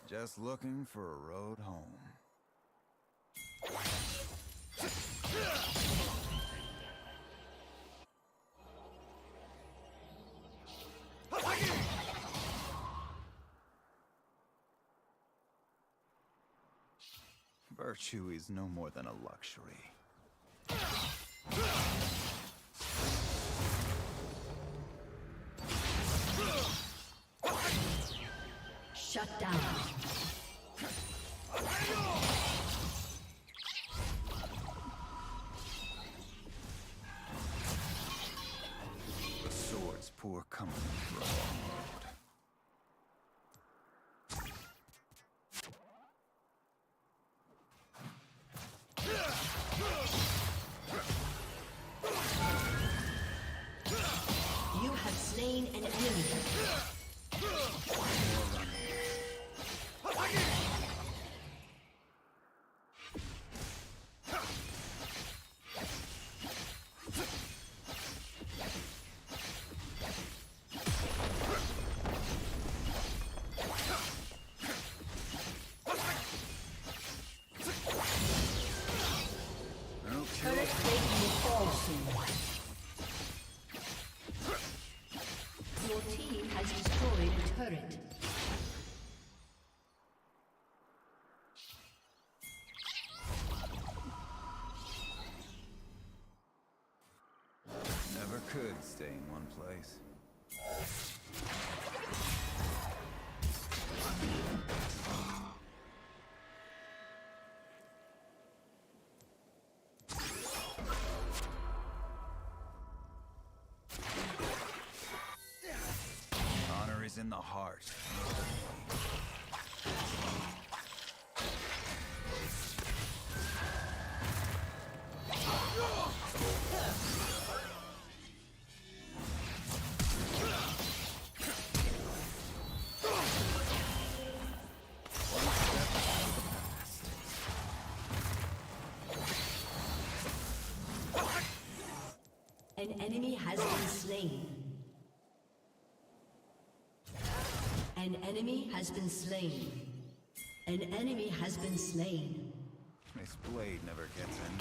[SPEAKER 16] Just looking for a road home. Virtue is no more than a luxury.
[SPEAKER 3] Shut down.
[SPEAKER 16] The sword's poor company for a long road.
[SPEAKER 3] You have slain an enemy. Turret plate will fall soon. Your team has destroyed a turret.
[SPEAKER 16] Never could stay in one place. in the heart.
[SPEAKER 3] An enemy has been slain. An enemy has been slain. An enemy has been slain.
[SPEAKER 16] This blade never gets in.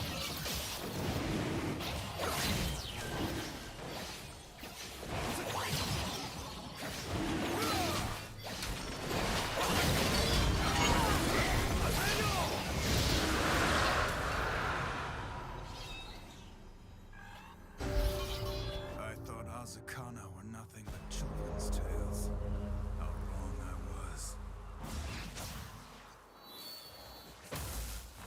[SPEAKER 16] I thought Azakana were nothing but children's tales. How wrong I was.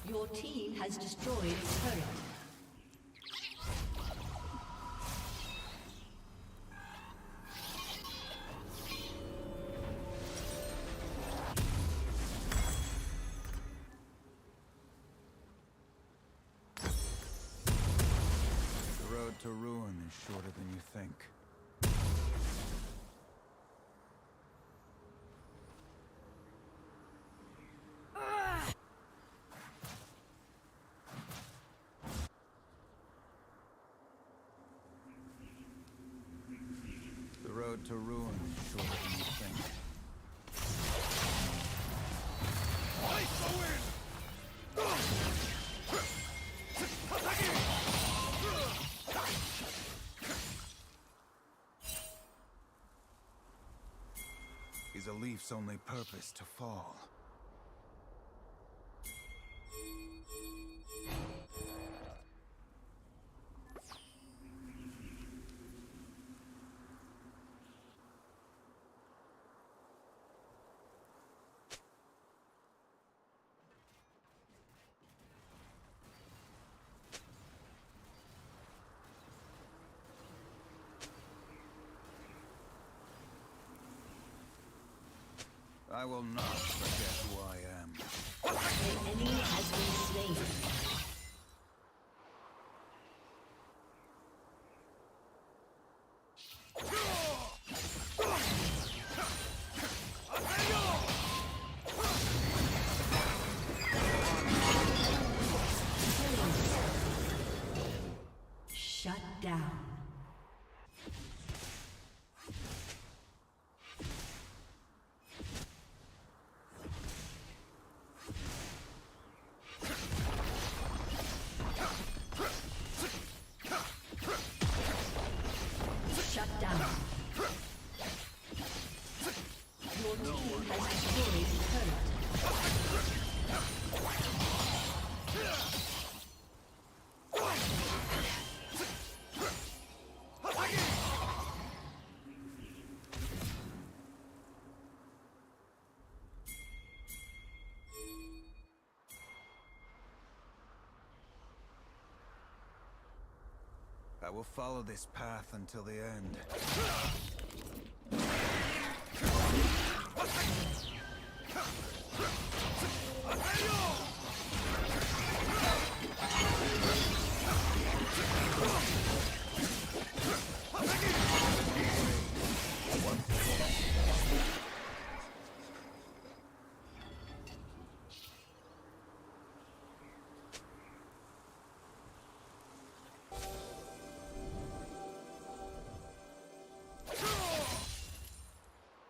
[SPEAKER 3] Your team has destroyed a turret.
[SPEAKER 16] The road to ruin is shorter than you think. The road to ruin is shorter than you think. Is a leaf's only purpose to fall? I will not forget who I am.
[SPEAKER 3] An enemy has been slain. Shut down. Shut down. Your team has destroyed the turret.
[SPEAKER 16] I will follow this path until the end.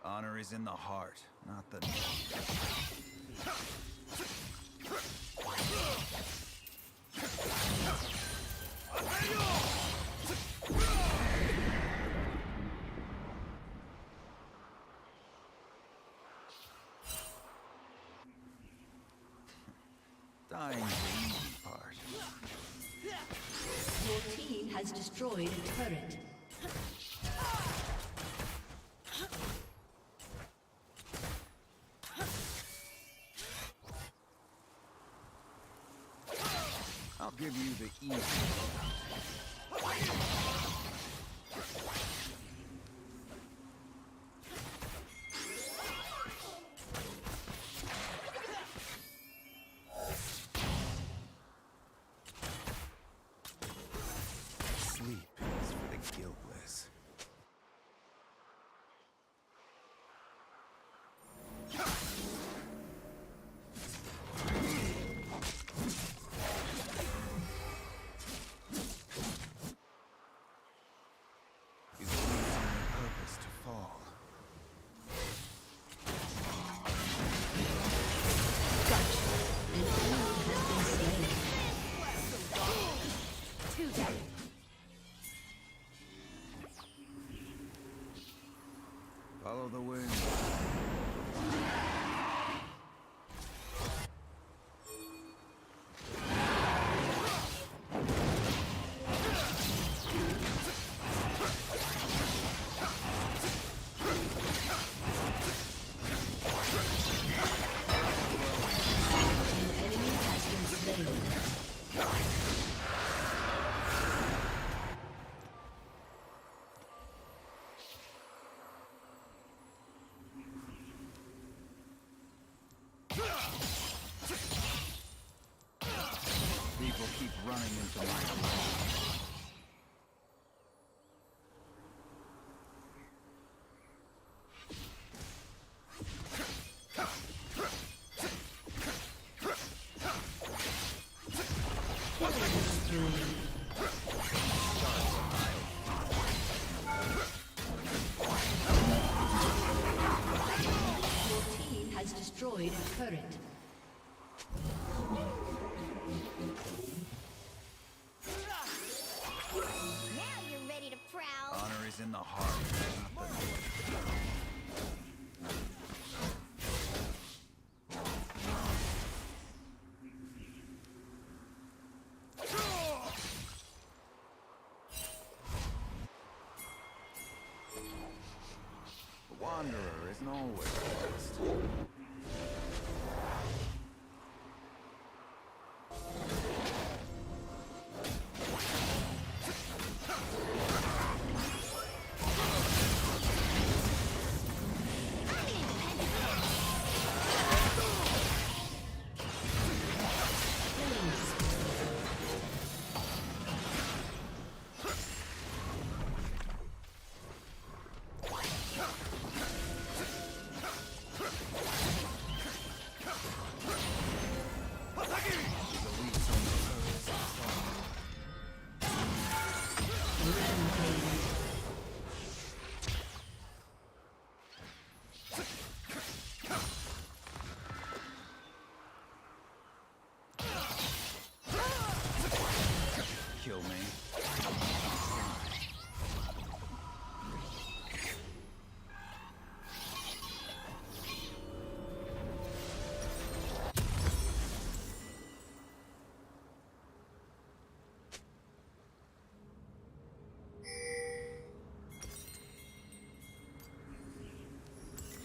[SPEAKER 16] Honor is in the heart, not the... Dying's the easy part.
[SPEAKER 3] Your team has destroyed a turret.
[SPEAKER 16] I'll give you the easy. Follow the wind. People keep running into my arms.
[SPEAKER 3] Your team has destroyed a turret.
[SPEAKER 8] Now you're ready to prowl.
[SPEAKER 16] Honor is in the heart, not the north. The wanderer isn't always lost. Kill me.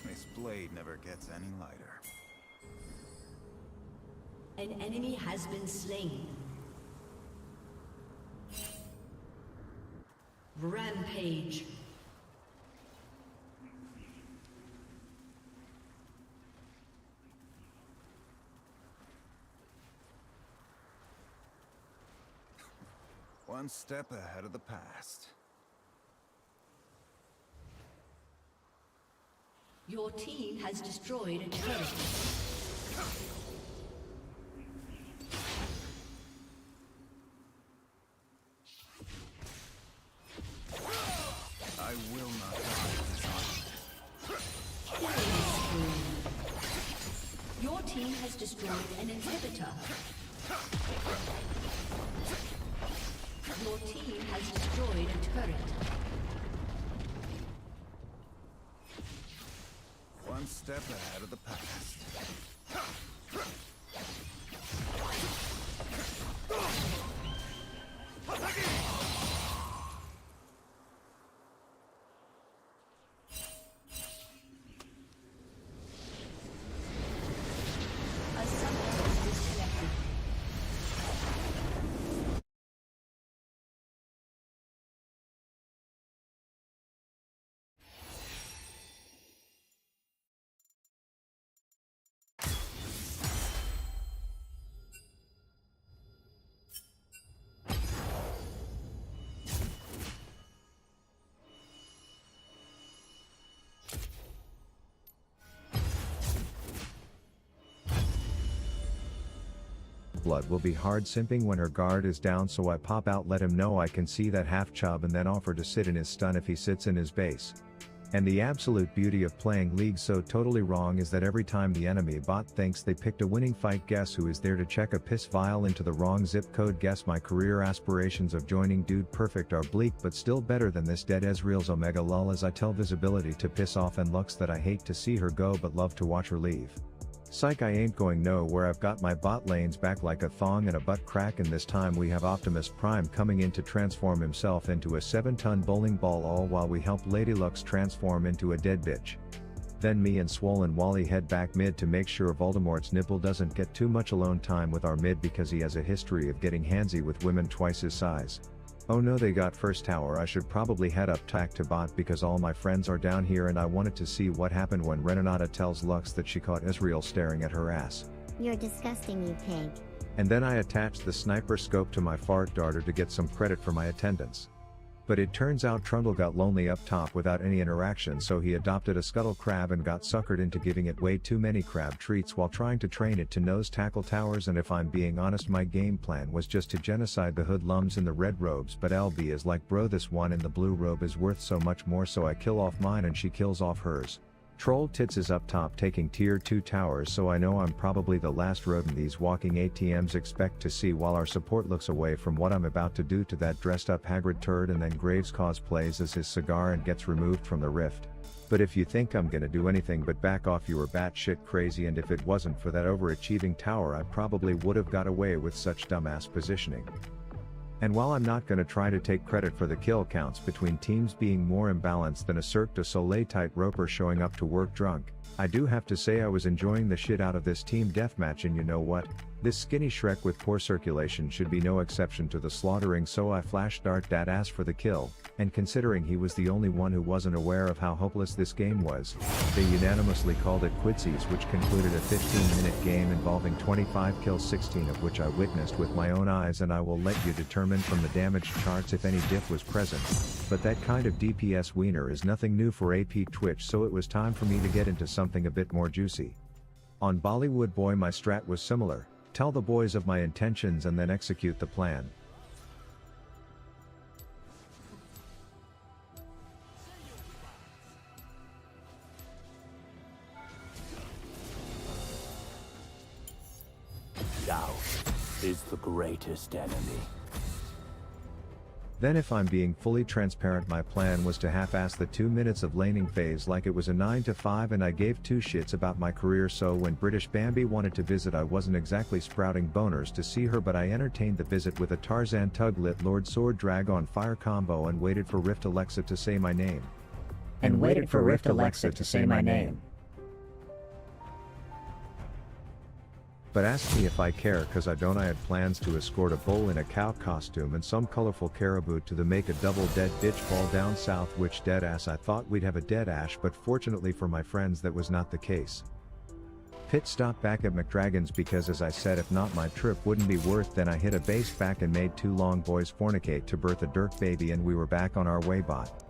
[SPEAKER 16] This blade never gets any lighter.
[SPEAKER 3] An enemy has been slain. Rampage.
[SPEAKER 16] One step ahead of the past.
[SPEAKER 3] Your team has destroyed a turret.
[SPEAKER 16] I will not die
[SPEAKER 3] Killing spree. Your team has destroyed an inhibitor. Your team has destroyed a turret.
[SPEAKER 16] One step ahead of the past.
[SPEAKER 3] A summoner has disconnected.
[SPEAKER 7] Blood will be hard simping when her guard is down, so I pop out, let him know I can see that half chub, and then offer to sit in his stun if he sits in his base. And the absolute beauty of playing League so totally wrong is that every time the enemy bot thinks they picked a winning fight, guess who is there to check a piss vial into the wrong zip code? Guess my career aspirations of joining Dude Perfect are bleak but still better than this dead Ezreal's Omega lol, as I tell Visibility to piss off and Lux that I hate to see her go but love to watch her leave. Psych, I ain't going nowhere. I've got my bot lanes back like a thong and a butt crack, and this time we have Optimus Prime coming in to transform himself into a 7-ton bowling ball, all while we help Lady Lux transform into a dead bitch. Then me and Swollen Wally head back mid to make sure Voldemort's nipple doesn't get too much alone time with our mid because he has a history of getting handsy with women twice his size. Oh no, they got first tower. I should probably head up tack to bot because all my friends are down here, and I wanted to see what happened when Renata tells Lux that she caught Ezreal staring at her ass.
[SPEAKER 9] You're disgusting, you pig.
[SPEAKER 7] And then I attached the sniper scope to my fart darter to get some credit for my attendance. But it turns out Trundle got lonely up top without any interaction, so he adopted a scuttle crab and got suckered into giving it way too many crab treats while trying to train it to nose tackle towers. And if I'm being honest, my game plan was just to genocide the hoodlums in the red robes, but LB is like, bro, this one in the blue robe is worth so much more, so I kill off mine and she kills off hers. Troll Tits is up top taking tier 2 towers, so I know I'm probably the last rodent these walking ATMs expect to see, while our support looks away from what I'm about to do to that dressed up Hagrid turd, and then Graves cosplays as his cigar and gets removed from the rift. But if you think I'm gonna do anything but back off, you are batshit crazy, and if it wasn't for that overachieving tower I probably would have got away with such dumbass positioning. And while I'm not gonna try to take credit for the kill counts between teams being more imbalanced than a Cirque du Soleil tightroper showing up to work drunk, I do have to say I was enjoying the shit out of this team deathmatch, and you know what? This skinny Shrek with poor circulation should be no exception to the slaughtering, so I flash dart that ass for the kill, and considering he was the only one who wasn't aware of how hopeless this game was, they unanimously called it quidsies, which concluded a 15-minute game involving 25 kills, 16 of which I witnessed with my own eyes, and I will let you determine from the damage charts if any diff was present. But that kind of DPS wiener is nothing new for AP Twitch, so it was time for me to get into something a bit more juicy. On Bollywood Boy my strat was similar: tell the boys of my intentions and then execute the plan.
[SPEAKER 10] Doubt is the greatest enemy.
[SPEAKER 7] Then, if I'm being fully transparent, my plan was to half-ass the 2 minutes of laning phase like it was a 9 to 5, and I gave two shits about my career, so when British Bambi wanted to visit I wasn't exactly sprouting boners to see her, but I entertained the visit with a Tarzan Tuglit Lord Sword Drag on Fire combo and waited for Rift Alexa to say my name.
[SPEAKER 11] And waited for Rift Alexa to say my name.
[SPEAKER 7] But ask me if I care, cause I don't. I had plans to escort a bull in a cow costume and some colorful caribou to the make a double dead bitch fall down south, which dead ass I thought we'd have a dead ash, but fortunately for my friends that was not the case. Pit stop back at McDragons because, as I said, if not my trip wouldn't be worth, then I hit a base back and made two long boys fornicate to birth a Dirk baby, and we were back on our way bot.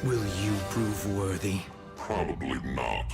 [SPEAKER 12] Will you prove worthy?
[SPEAKER 14] Probably not.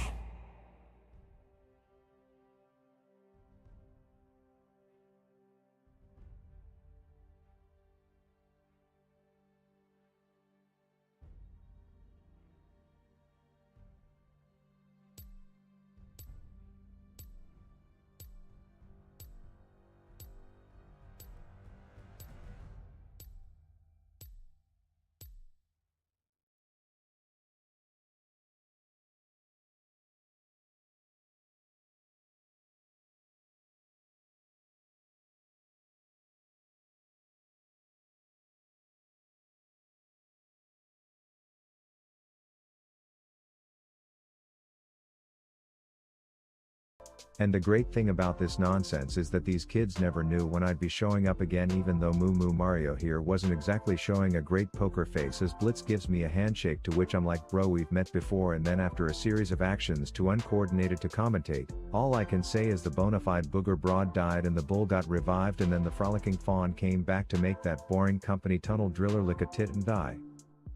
[SPEAKER 7] And the great thing about this nonsense is that these kids never knew when I'd be showing up again, even though Moo Mario here wasn't exactly showing a great poker face as Blitz gives me a handshake, to which I'm like, bro, we've met before, and then after a series of actions too uncoordinated to commentate, all I can say is the bona fide booger broad died and the bull got revived, and then the frolicking fawn came back to make that boring company tunnel driller lick a tit and die.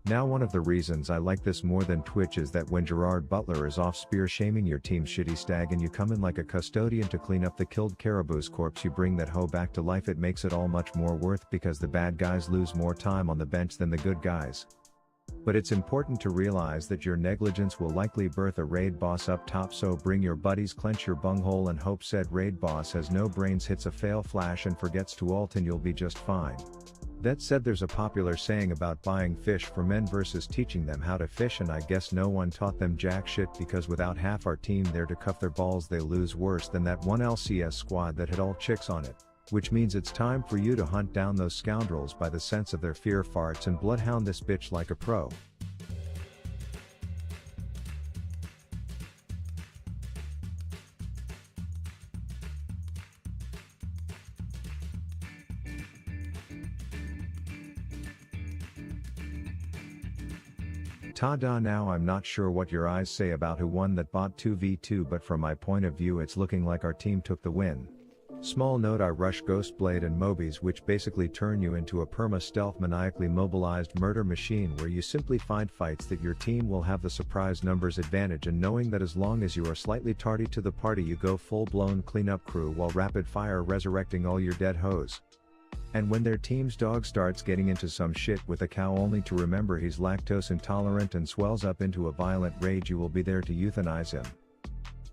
[SPEAKER 7] Now, one of the reasons I like this more than Twitch is that when Gerard Butler is off spear shaming your team's shitty stag and you come in like a custodian to clean up the killed caribou's corpse, you bring that hoe back to life. It makes it all much more worth, because the bad guys lose more time on the bench than the good guys. But it's important to realize that your negligence will likely birth a raid boss up top, so bring your buddies, clench your bunghole, and hope said raid boss has no brains, hits a fail flash and forgets to ult, and you'll be just fine. That said, there's a popular saying about buying fish for men versus teaching them how to fish, and I guess no one taught them jack shit, because without half our team there to cuff their balls, they lose worse than that one LCS squad that had all chicks on it. Which means it's time for you to hunt down those scoundrels by the sense of their fear farts and bloodhound this bitch like a pro. Ta-da! Now I'm not sure what your eyes say about who won that bot 2v2, but from my point of view it's looking like our team took the win. Small note: I rush Ghostblade and Mobies, which basically turn you into a perma-stealth maniacally mobilized murder machine, where you simply find fights that your team will have the surprise numbers advantage, and knowing that as long as you are slightly tardy to the party you go full-blown cleanup crew while rapid fire resurrecting all your dead hoes. And when their team's dog starts getting into some shit with a cow only to remember he's lactose intolerant and swells up into a violent rage, you will be there to euthanize him.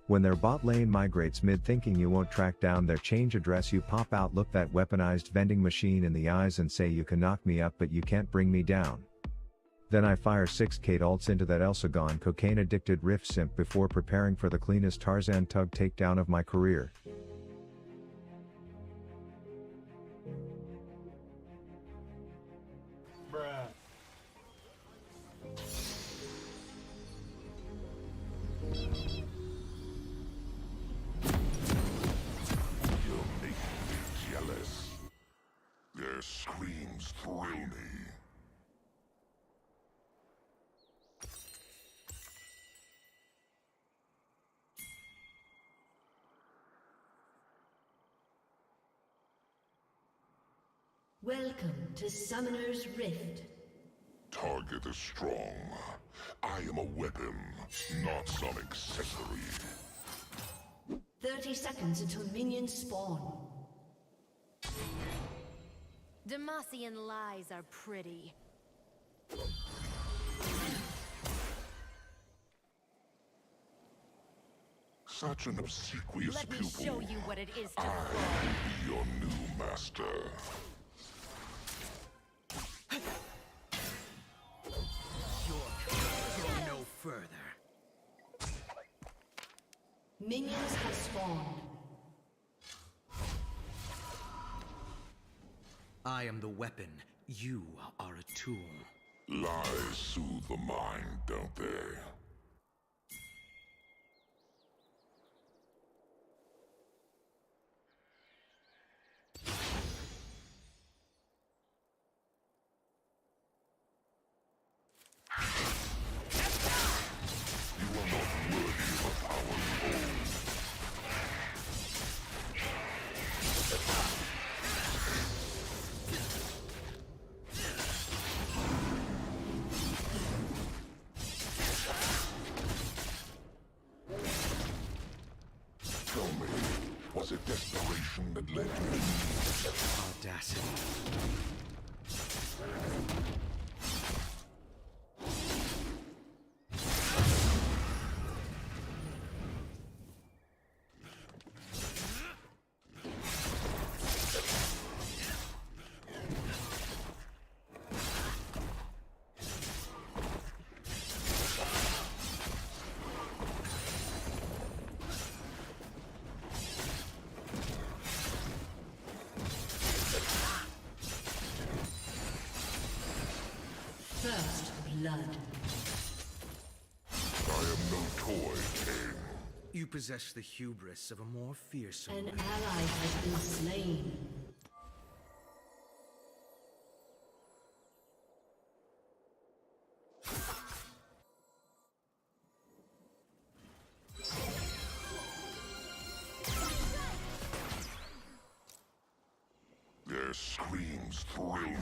[SPEAKER 7] When their bot lane migrates mid thinking you won't track down their change address, you pop out, look that weaponized vending machine in the eyes and say, you can knock me up but you can't bring me down. Then I fire 6k ults into that Elsagon cocaine addicted Rift simp before preparing for the cleanest Tarzan tug takedown of my career.
[SPEAKER 5] Their screams thrill me.
[SPEAKER 3] Welcome to Summoner's Rift.
[SPEAKER 5] Target is strong. I am a weapon, not some accessory.
[SPEAKER 3] 30 seconds until minions spawn.
[SPEAKER 14] Demacian lies are pretty.
[SPEAKER 5] Such an obsequious
[SPEAKER 14] Let me
[SPEAKER 5] pupil.
[SPEAKER 14] show you what it is to
[SPEAKER 5] I will be your new master.
[SPEAKER 12] Go no further.
[SPEAKER 3] Minions have spawned.
[SPEAKER 12] I am the weapon. You are a tool.
[SPEAKER 5] Lies soothe the mind, don't they? Was it desperation that led me?
[SPEAKER 12] Audacity.
[SPEAKER 3] First blood.
[SPEAKER 5] I am no toy, King.
[SPEAKER 12] You possess the hubris of a more fearsome.
[SPEAKER 3] An ally has been slain.
[SPEAKER 5] Their screams thrill me.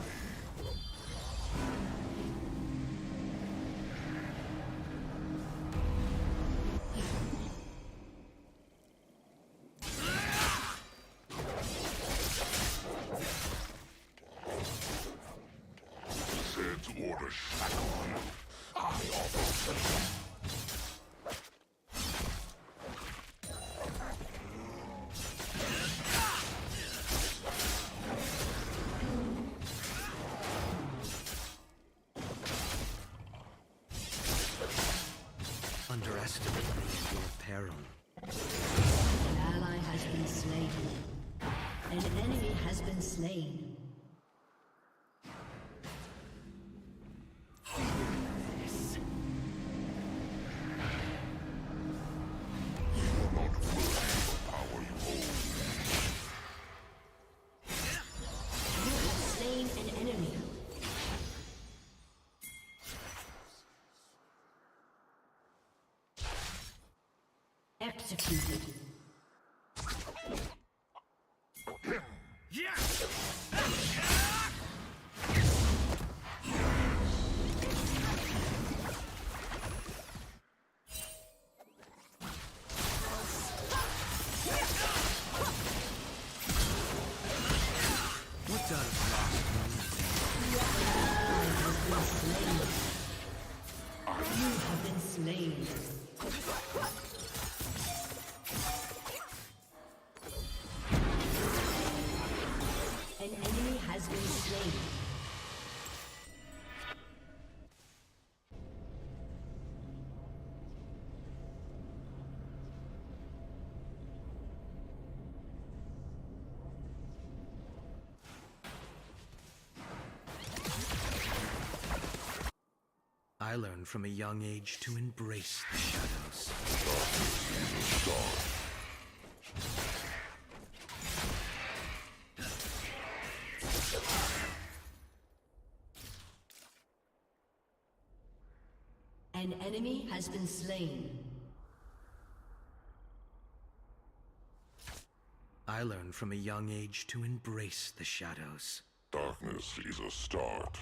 [SPEAKER 5] Zed's order shackle you. I offer
[SPEAKER 12] Underestimate your peril.
[SPEAKER 3] An ally has been slain. An enemy has been slain. Executed.
[SPEAKER 12] What does lost
[SPEAKER 3] You have been slain. An enemy has been slain.
[SPEAKER 12] I learned from a young age to embrace the shadows.
[SPEAKER 3] An enemy has been slain.
[SPEAKER 12] I learned from a young age to embrace the shadows.
[SPEAKER 5] Darkness is a start.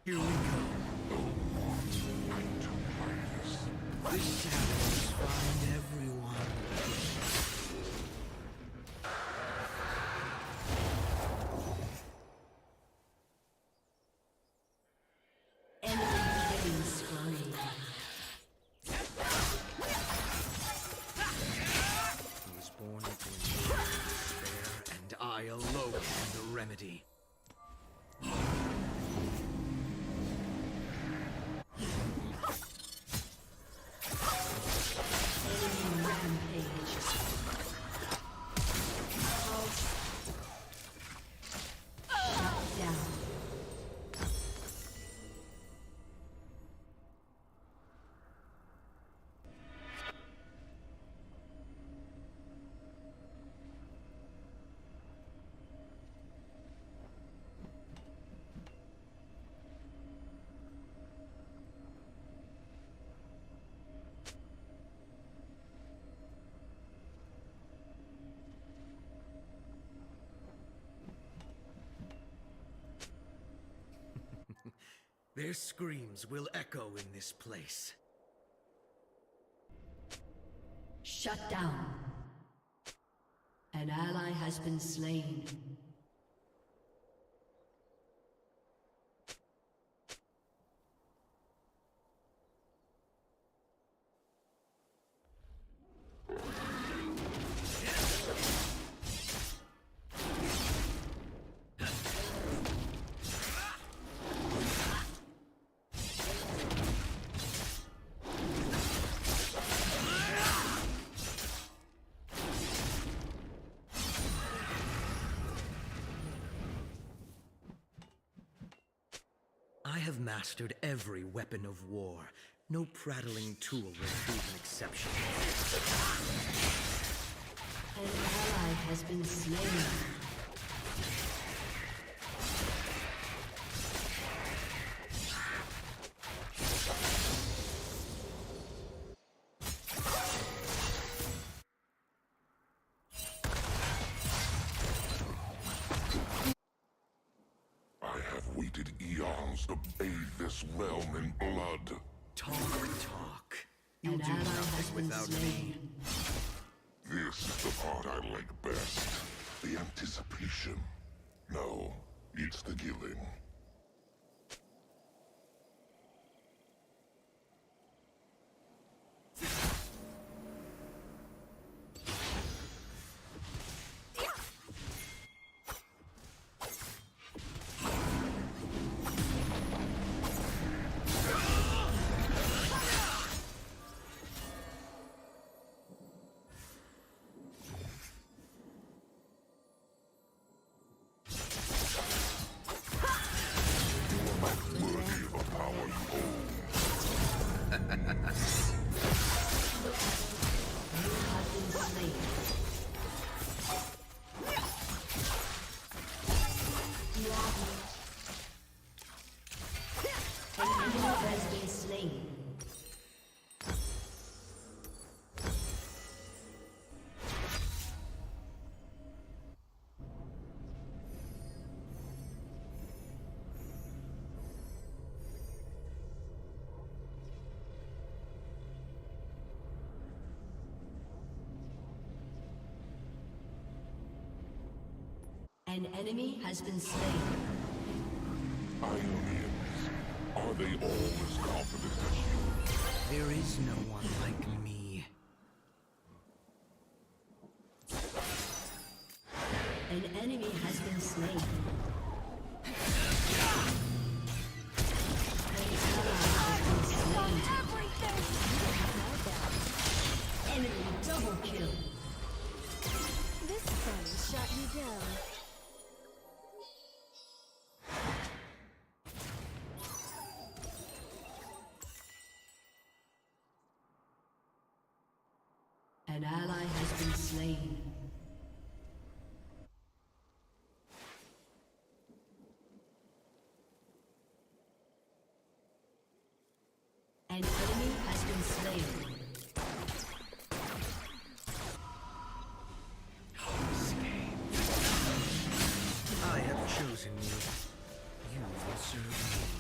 [SPEAKER 12] Here we go. The shadows find everyone.
[SPEAKER 3] Enemy killing spree.
[SPEAKER 12] He was born into a world of despair, and I alone am the remedy.
[SPEAKER 3] Rampage.
[SPEAKER 12] Their screams will echo in this place.
[SPEAKER 3] Shut down. An ally has been slain.
[SPEAKER 12] I have mastered every weapon of war. No prattling tool will prove an exception.
[SPEAKER 3] An ally has been slain.
[SPEAKER 5] Waited eons to bathe this realm in blood.
[SPEAKER 12] Talk. You'll do nothing without me.
[SPEAKER 5] This is the part I like best. The anticipation. No, it's the killing.
[SPEAKER 3] An enemy has been slain.
[SPEAKER 5] Ionians, are they all as confident as you?
[SPEAKER 12] There is no one like me.
[SPEAKER 3] An enemy has been slain. Enemy double kill.
[SPEAKER 14] This sun shot you down.
[SPEAKER 3] An ally has been slain. An enemy has been slain.
[SPEAKER 12] I have chosen you. You will serve me.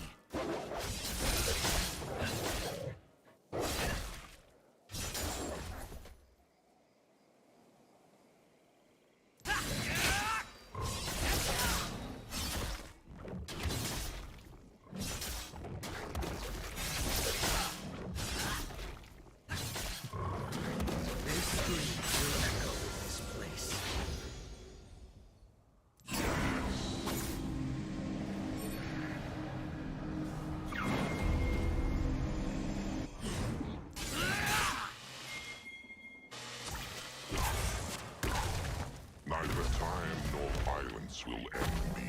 [SPEAKER 5] Neither time nor violence will end me.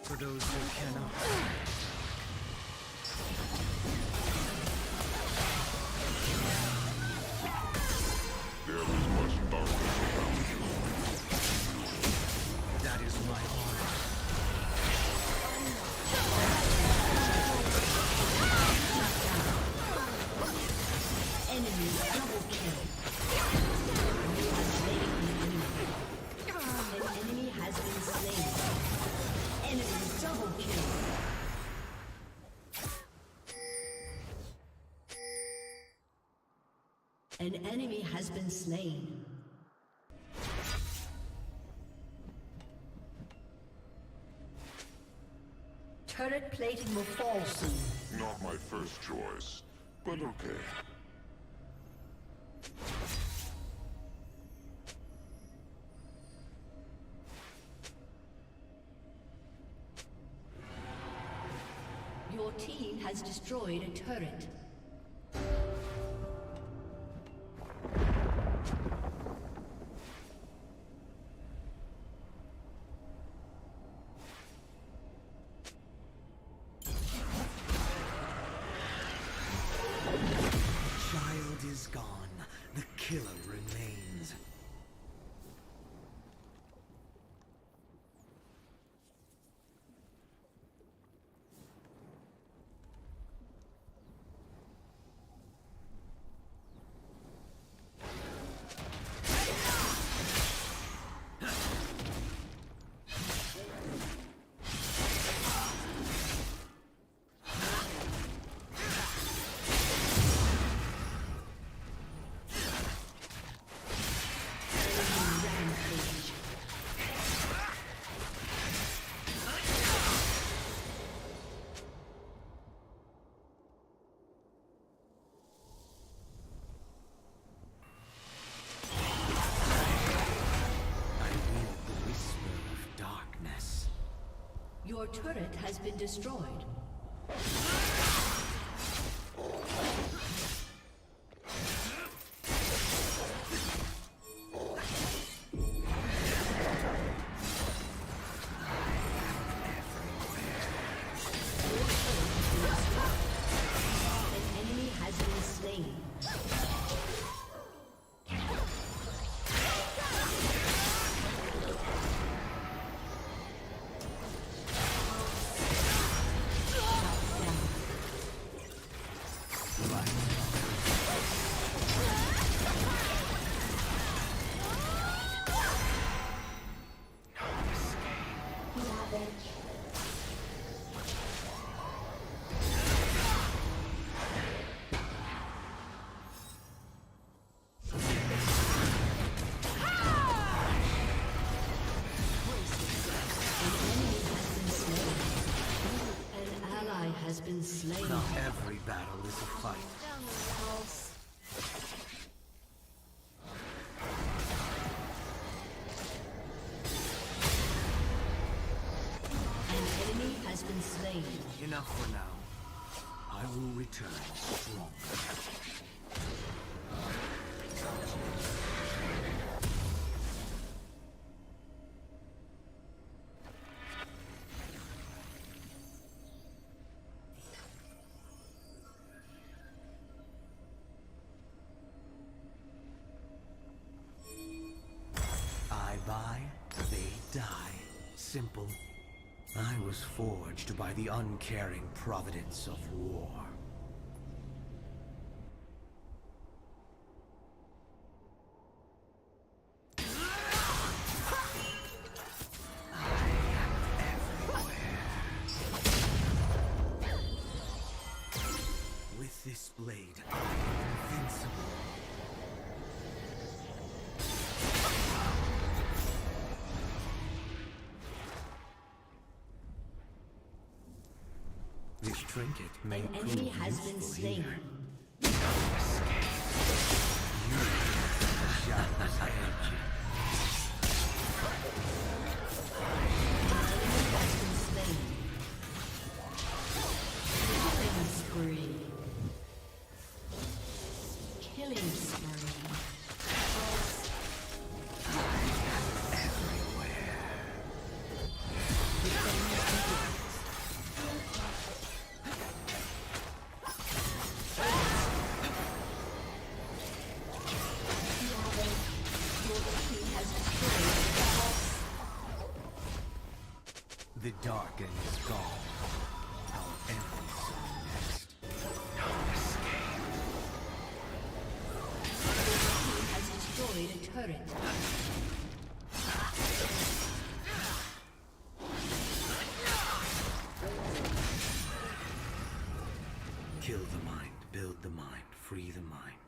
[SPEAKER 12] For those who cannot.
[SPEAKER 5] There is much darkness around you.
[SPEAKER 12] That is my honor.
[SPEAKER 3] Enemy double kill. You are slain an enemy. An enemy has been slain. Turret plating will fall soon.
[SPEAKER 5] Not my first choice, but okay.
[SPEAKER 3] Your team has destroyed a turret.
[SPEAKER 12] Child is gone. The killer remains.
[SPEAKER 3] Your turret has been destroyed. An enemy has been slain. Has been slain.
[SPEAKER 12] Not every battle is a fight.
[SPEAKER 3] An enemy has been slain.
[SPEAKER 12] Enough for now. I will return stronger. Simple. I was forged by the uncaring providence of war. I am everywhere. With this blade, I am invincible. This trinket may
[SPEAKER 3] An enemy has been slain. Killing spree. Killing spree.
[SPEAKER 12] The dark end is gone. Our enemies are next. No escape.
[SPEAKER 3] The team has destroyed a turret.
[SPEAKER 12] Kill the mind, build the mind, free the mind.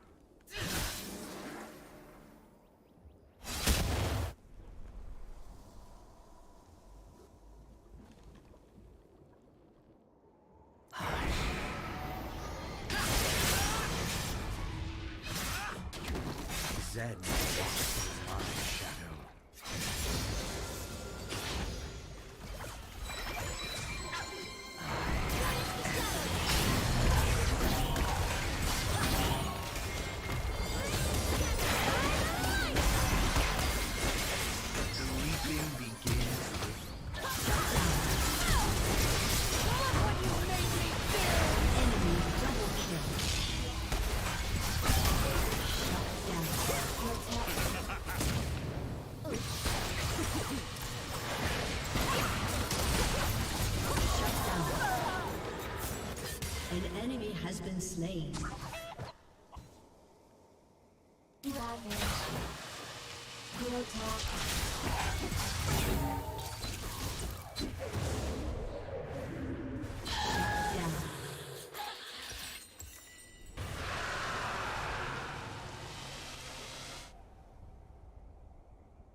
[SPEAKER 12] dead walks in my shadow.
[SPEAKER 3] An enemy has been slain.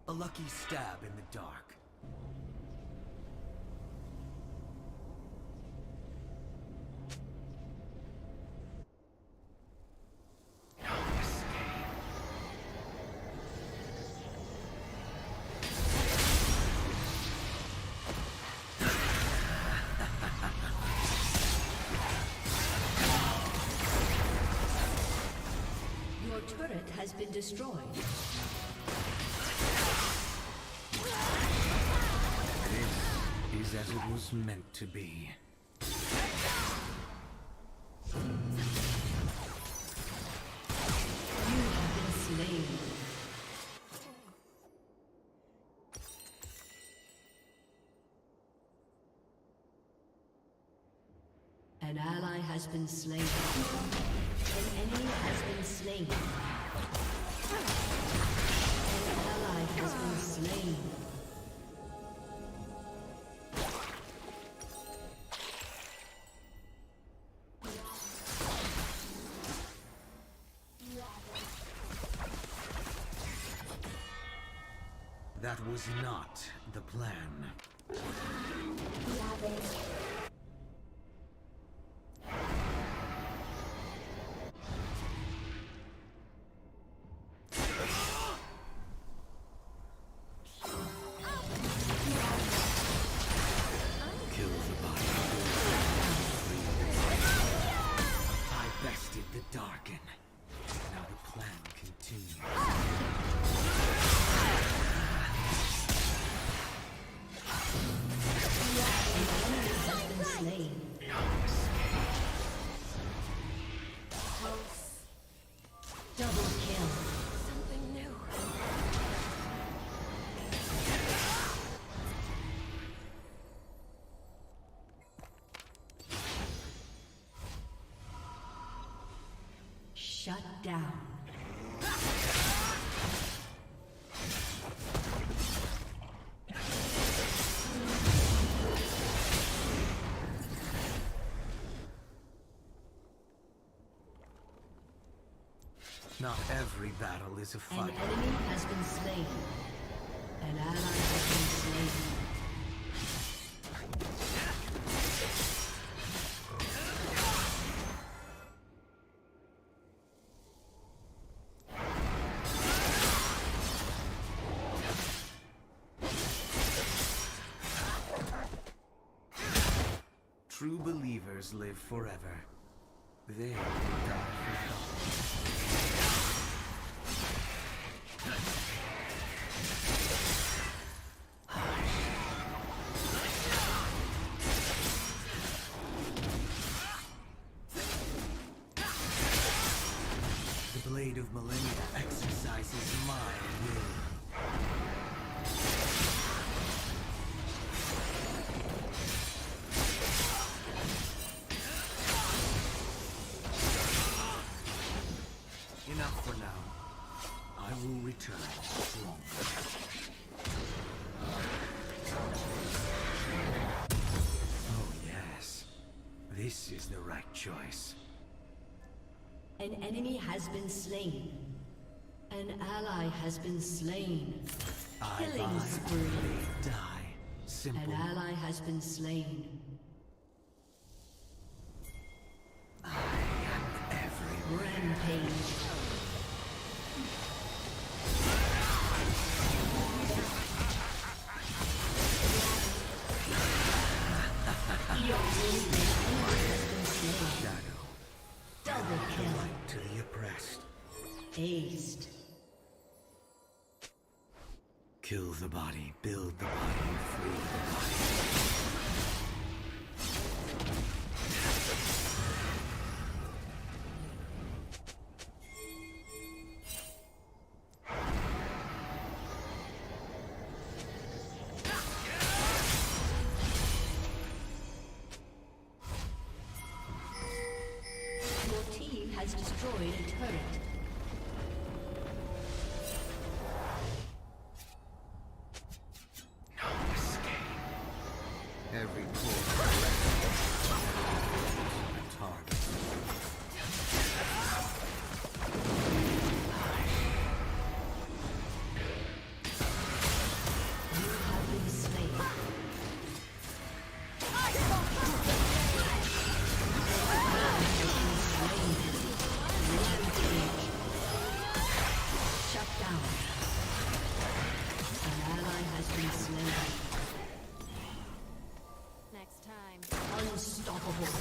[SPEAKER 12] A lucky stab in the dark.
[SPEAKER 3] Your turret has been destroyed.
[SPEAKER 12] This is as it was meant to be.
[SPEAKER 3] You have been slain. An ally has been slain. An enemy has been slain. An ally has been slain.
[SPEAKER 12] That was not the plan. Kill the body. I bested the Darkin. Now the plan continues.
[SPEAKER 3] Slain. Double kill.
[SPEAKER 14] Something new.
[SPEAKER 3] Shut down.
[SPEAKER 12] Not every battle is a
[SPEAKER 3] An
[SPEAKER 12] fight.
[SPEAKER 3] enemy has been slain. An ally has been slain.
[SPEAKER 12] True believers live forever. They will die forgotten. The Blade of Millennia exercises my will. Enough for now. I will return stronger. Oh yes, this is the right choice.
[SPEAKER 3] An enemy has been slain. An ally has been slain. Killing spree.
[SPEAKER 12] They die. Simple.
[SPEAKER 3] An ally has been slain.
[SPEAKER 12] I am everywhere.
[SPEAKER 3] Rampage.
[SPEAKER 12] last.
[SPEAKER 3] Aced.
[SPEAKER 12] Kill the body, build the body, free the body.
[SPEAKER 3] Your team has destroyed a turret.
[SPEAKER 12] Every core target.
[SPEAKER 3] You have been slain. Shut down. An ally has been slain.
[SPEAKER 14] Next time.
[SPEAKER 3] Unstoppable.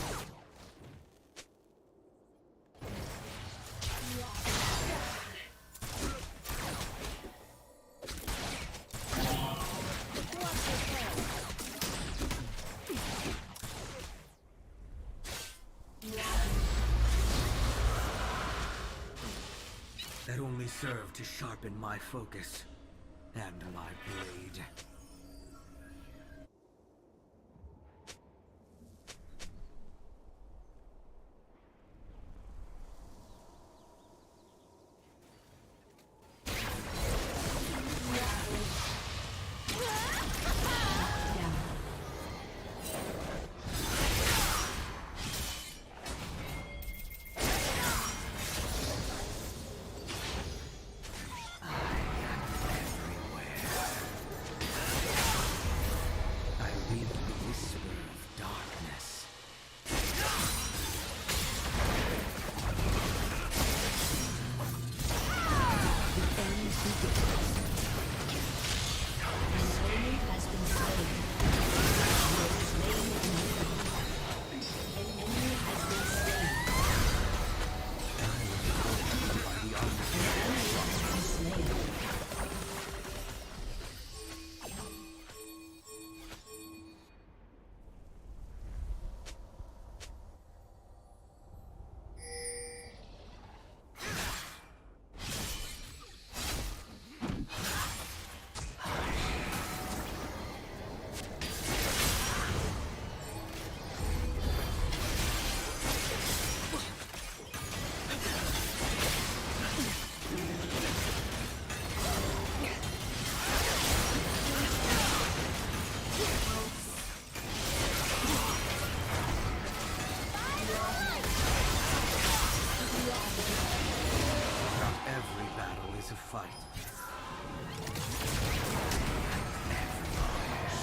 [SPEAKER 12] That only served to sharpen my focus and my blade.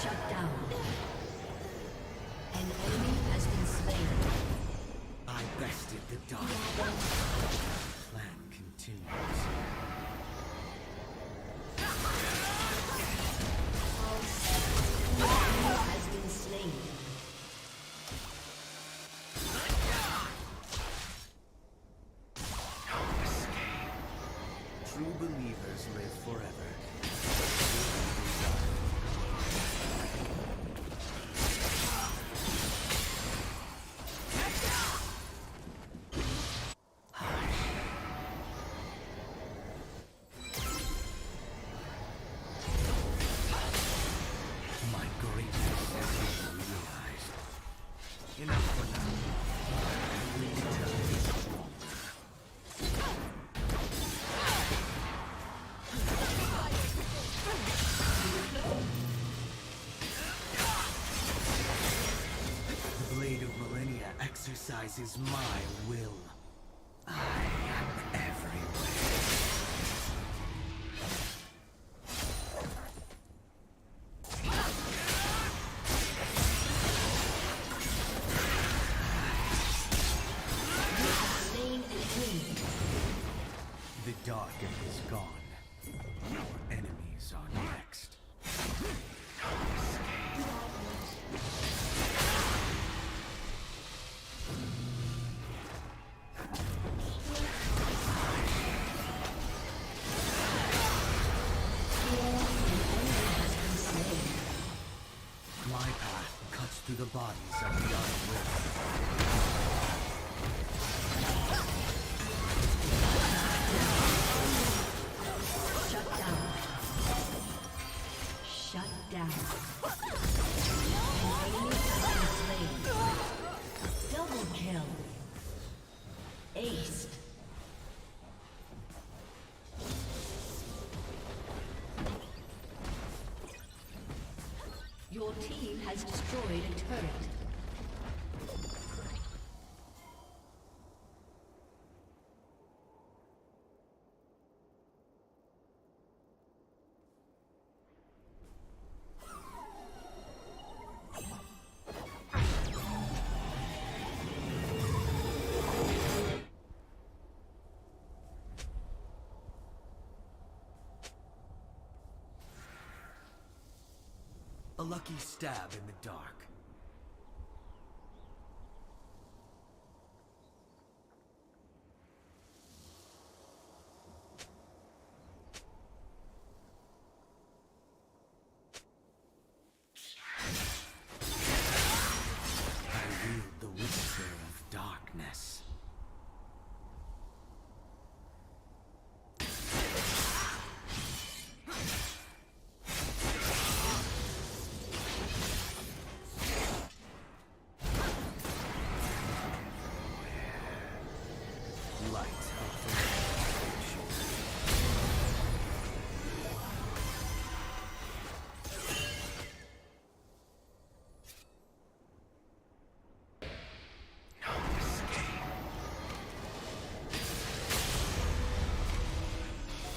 [SPEAKER 3] Shut down. An enemy has been slain.
[SPEAKER 12] I bested the dark. Plan continues.
[SPEAKER 3] An enemy has been slain.
[SPEAKER 12] True believers live forever. My greatness has been realized. Enough for now. We return stronger. The Blade of Millennia exercises my will. I am everywhere. The Dark is gone. Our enemies are next. bodies of the unwilling.
[SPEAKER 3] Shut down. Shut down. An enemy has been slain. Double kill. Aced. Your team has destroyed a turret.
[SPEAKER 12] A lucky stab in the dark. I wield the whisper of darkness.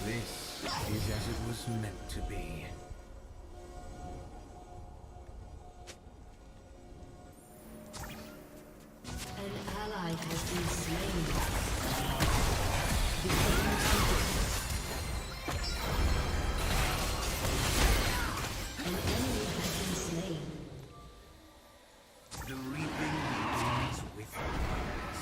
[SPEAKER 12] This is as it was meant to be.
[SPEAKER 3] An ally has been slain. An enemy has been slain.
[SPEAKER 12] The reaping begins with darkness.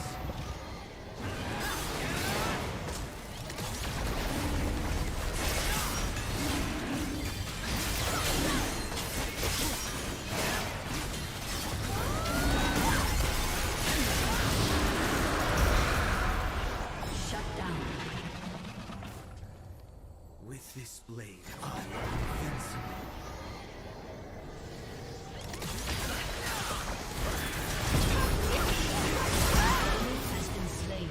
[SPEAKER 12] With this blade, I am invincible.
[SPEAKER 3] Enemy has been slain.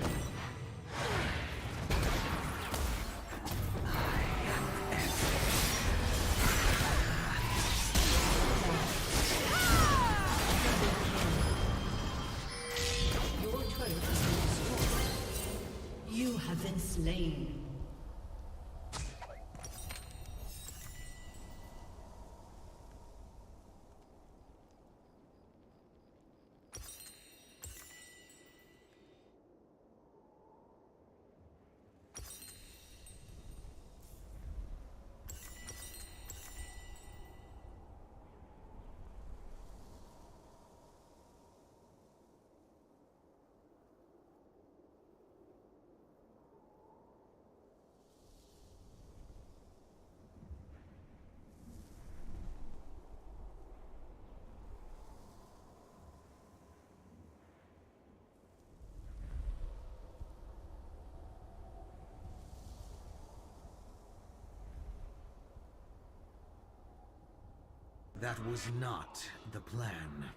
[SPEAKER 3] Your turret has been destroyed. You have been slain.
[SPEAKER 12] That was not the plan.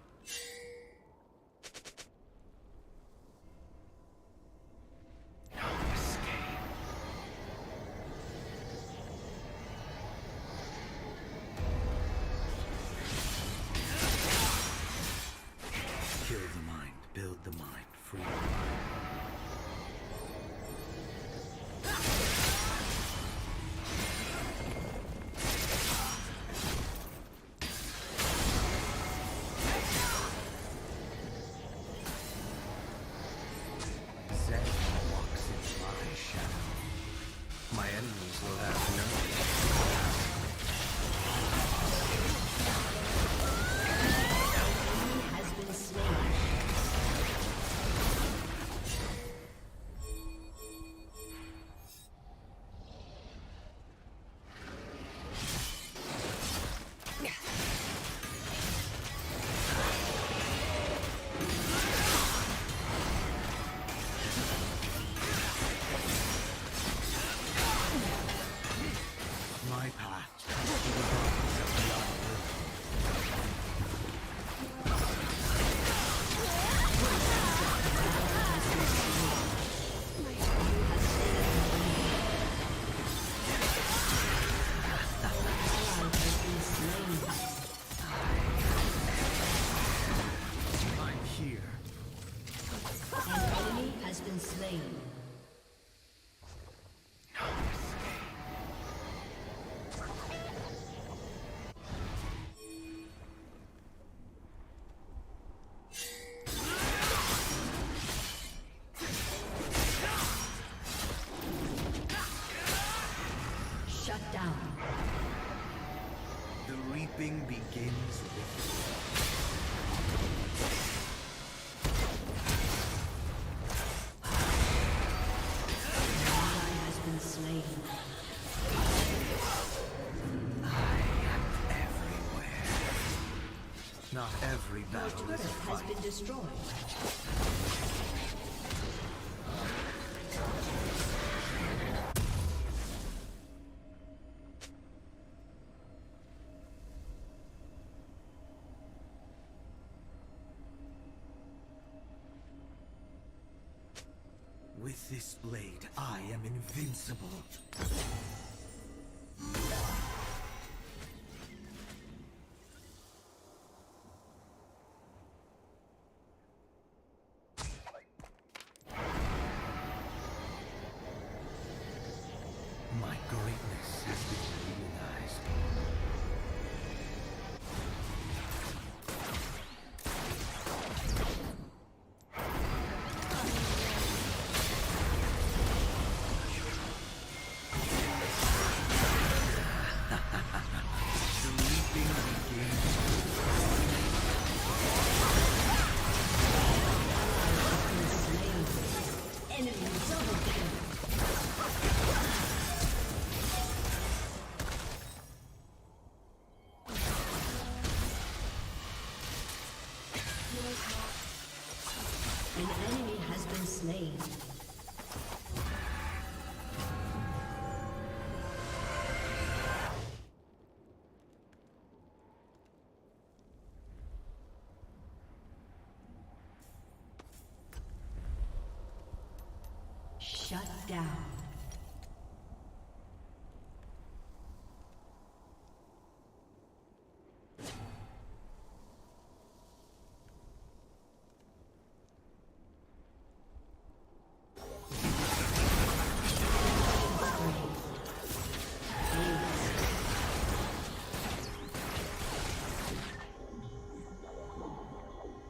[SPEAKER 12] Kill the mind, build the mind, free the mind. My path to the darkness of beyond. I'm here.
[SPEAKER 3] An enemy has been slain. Shut down.
[SPEAKER 12] The reaping begins with
[SPEAKER 3] Has been slain.
[SPEAKER 12] not every
[SPEAKER 3] Your
[SPEAKER 12] battle
[SPEAKER 3] turret
[SPEAKER 12] is a
[SPEAKER 3] has
[SPEAKER 12] fight.
[SPEAKER 3] been destroyed.
[SPEAKER 12] With this blade, I am invincible. My greatness has been realized. The reaping begins.
[SPEAKER 3] Enemy double kill. An enemy has been slain. Shut down.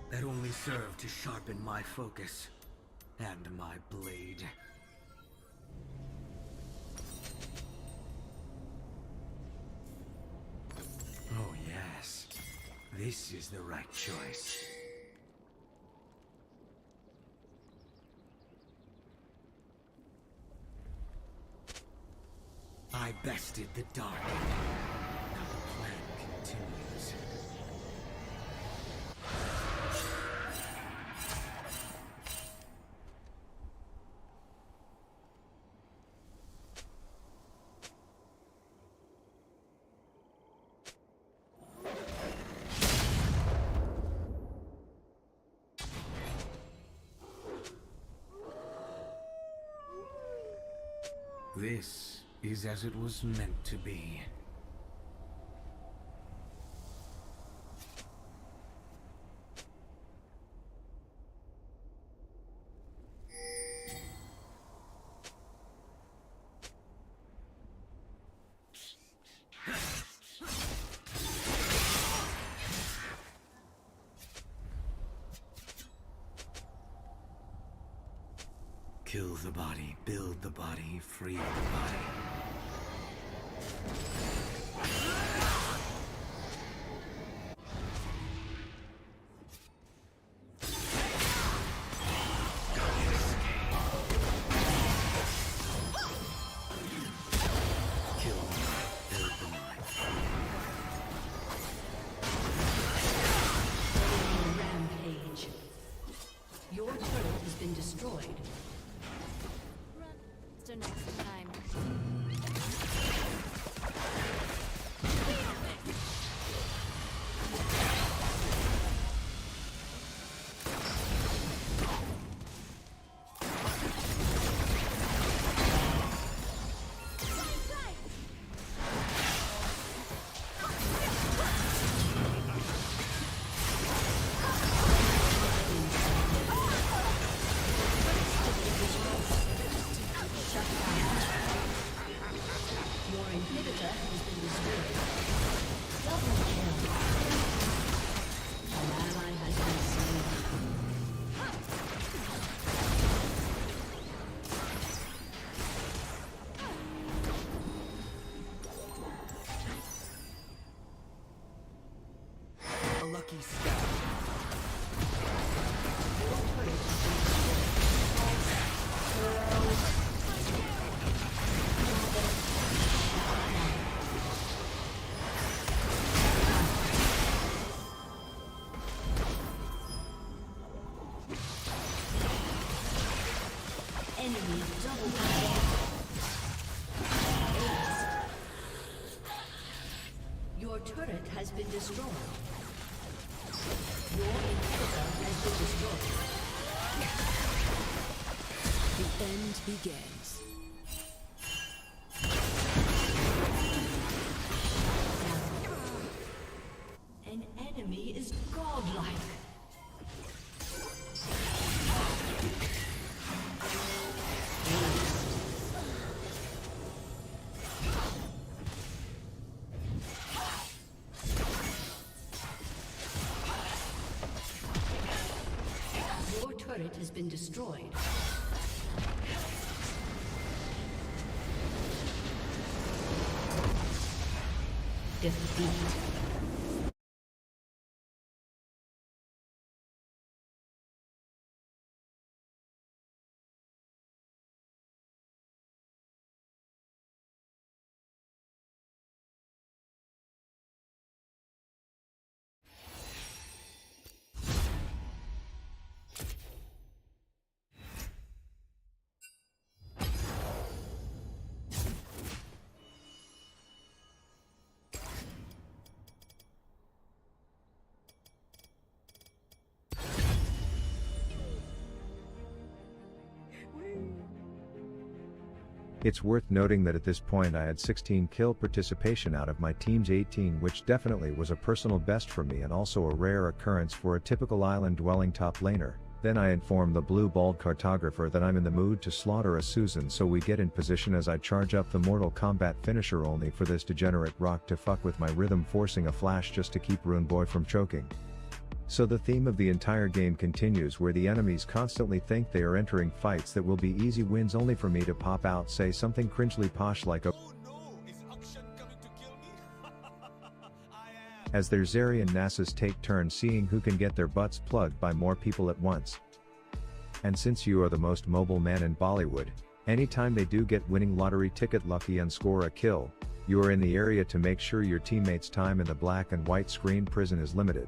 [SPEAKER 12] That only served to sharpen my focus and my blade. Oh yes, this is the right choice. I bested the dark. Now the plan continues. This is as it was meant to be. Kill the body, build the body, free the body. Kill the mind, build the mind.
[SPEAKER 3] Rampage. Your turret has been destroyed.
[SPEAKER 14] faster next time.
[SPEAKER 12] Lucky stab.
[SPEAKER 3] Enemy double kill. Your turret has been destroyed. Your inhibitor has been destroyed.
[SPEAKER 14] The end begins.
[SPEAKER 3] An enemy is godlike. Your turret has been destroyed. Defeat.
[SPEAKER 7] It's worth noting that at this point I had 16 kill participation out of my team's 18, which definitely was a personal best for me and also a rare occurrence for a typical island dwelling top laner. Then I inform the blue balled cartographer that I'm in the mood to slaughter a Susan, so we get in position as I charge up the Mortal Kombat finisher, only for this degenerate rock to fuck with my rhythm, forcing a flash just to keep Rune Boy from choking. So the theme of the entire game continues, where the enemies constantly think they are entering fights that will be easy wins, only for me to pop out, say something cringely posh like a as their Zeri and Nasus take turns seeing who can get their butts plugged by more people at once. And since you are the most mobile man in Bollywood, anytime they do get winning lottery ticket lucky and score a kill, you are in the area to make sure your teammates' time in the black and white screen prison is limited.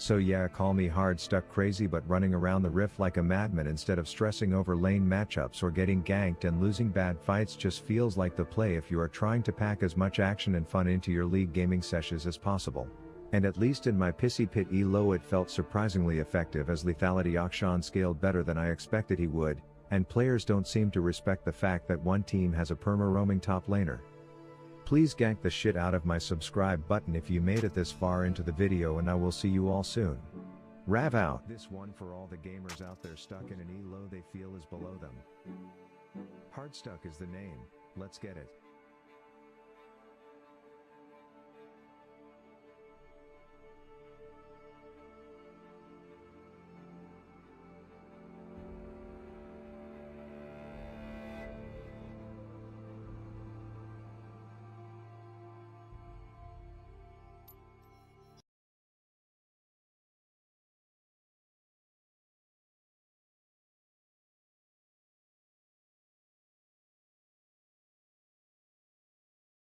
[SPEAKER 7] So yeah, call me hard stuck crazy, but running around the rift like a madman instead of stressing over lane matchups or getting ganked and losing bad fights just feels like the play if you are trying to pack as much action and fun into your league gaming sessions as possible. And at least in my Pissy Pit elo it felt surprisingly effective, as lethality Akshan scaled better than I expected he would, and players don't seem to respect the fact that one team has a perma roaming top laner. Please gank the shit out of my subscribe button if you made it this far into the video, and I will see you all soon. Rav out. This one for all the gamers out there stuck in an elo they feel is below them. Hardstuck is the name, let's get it.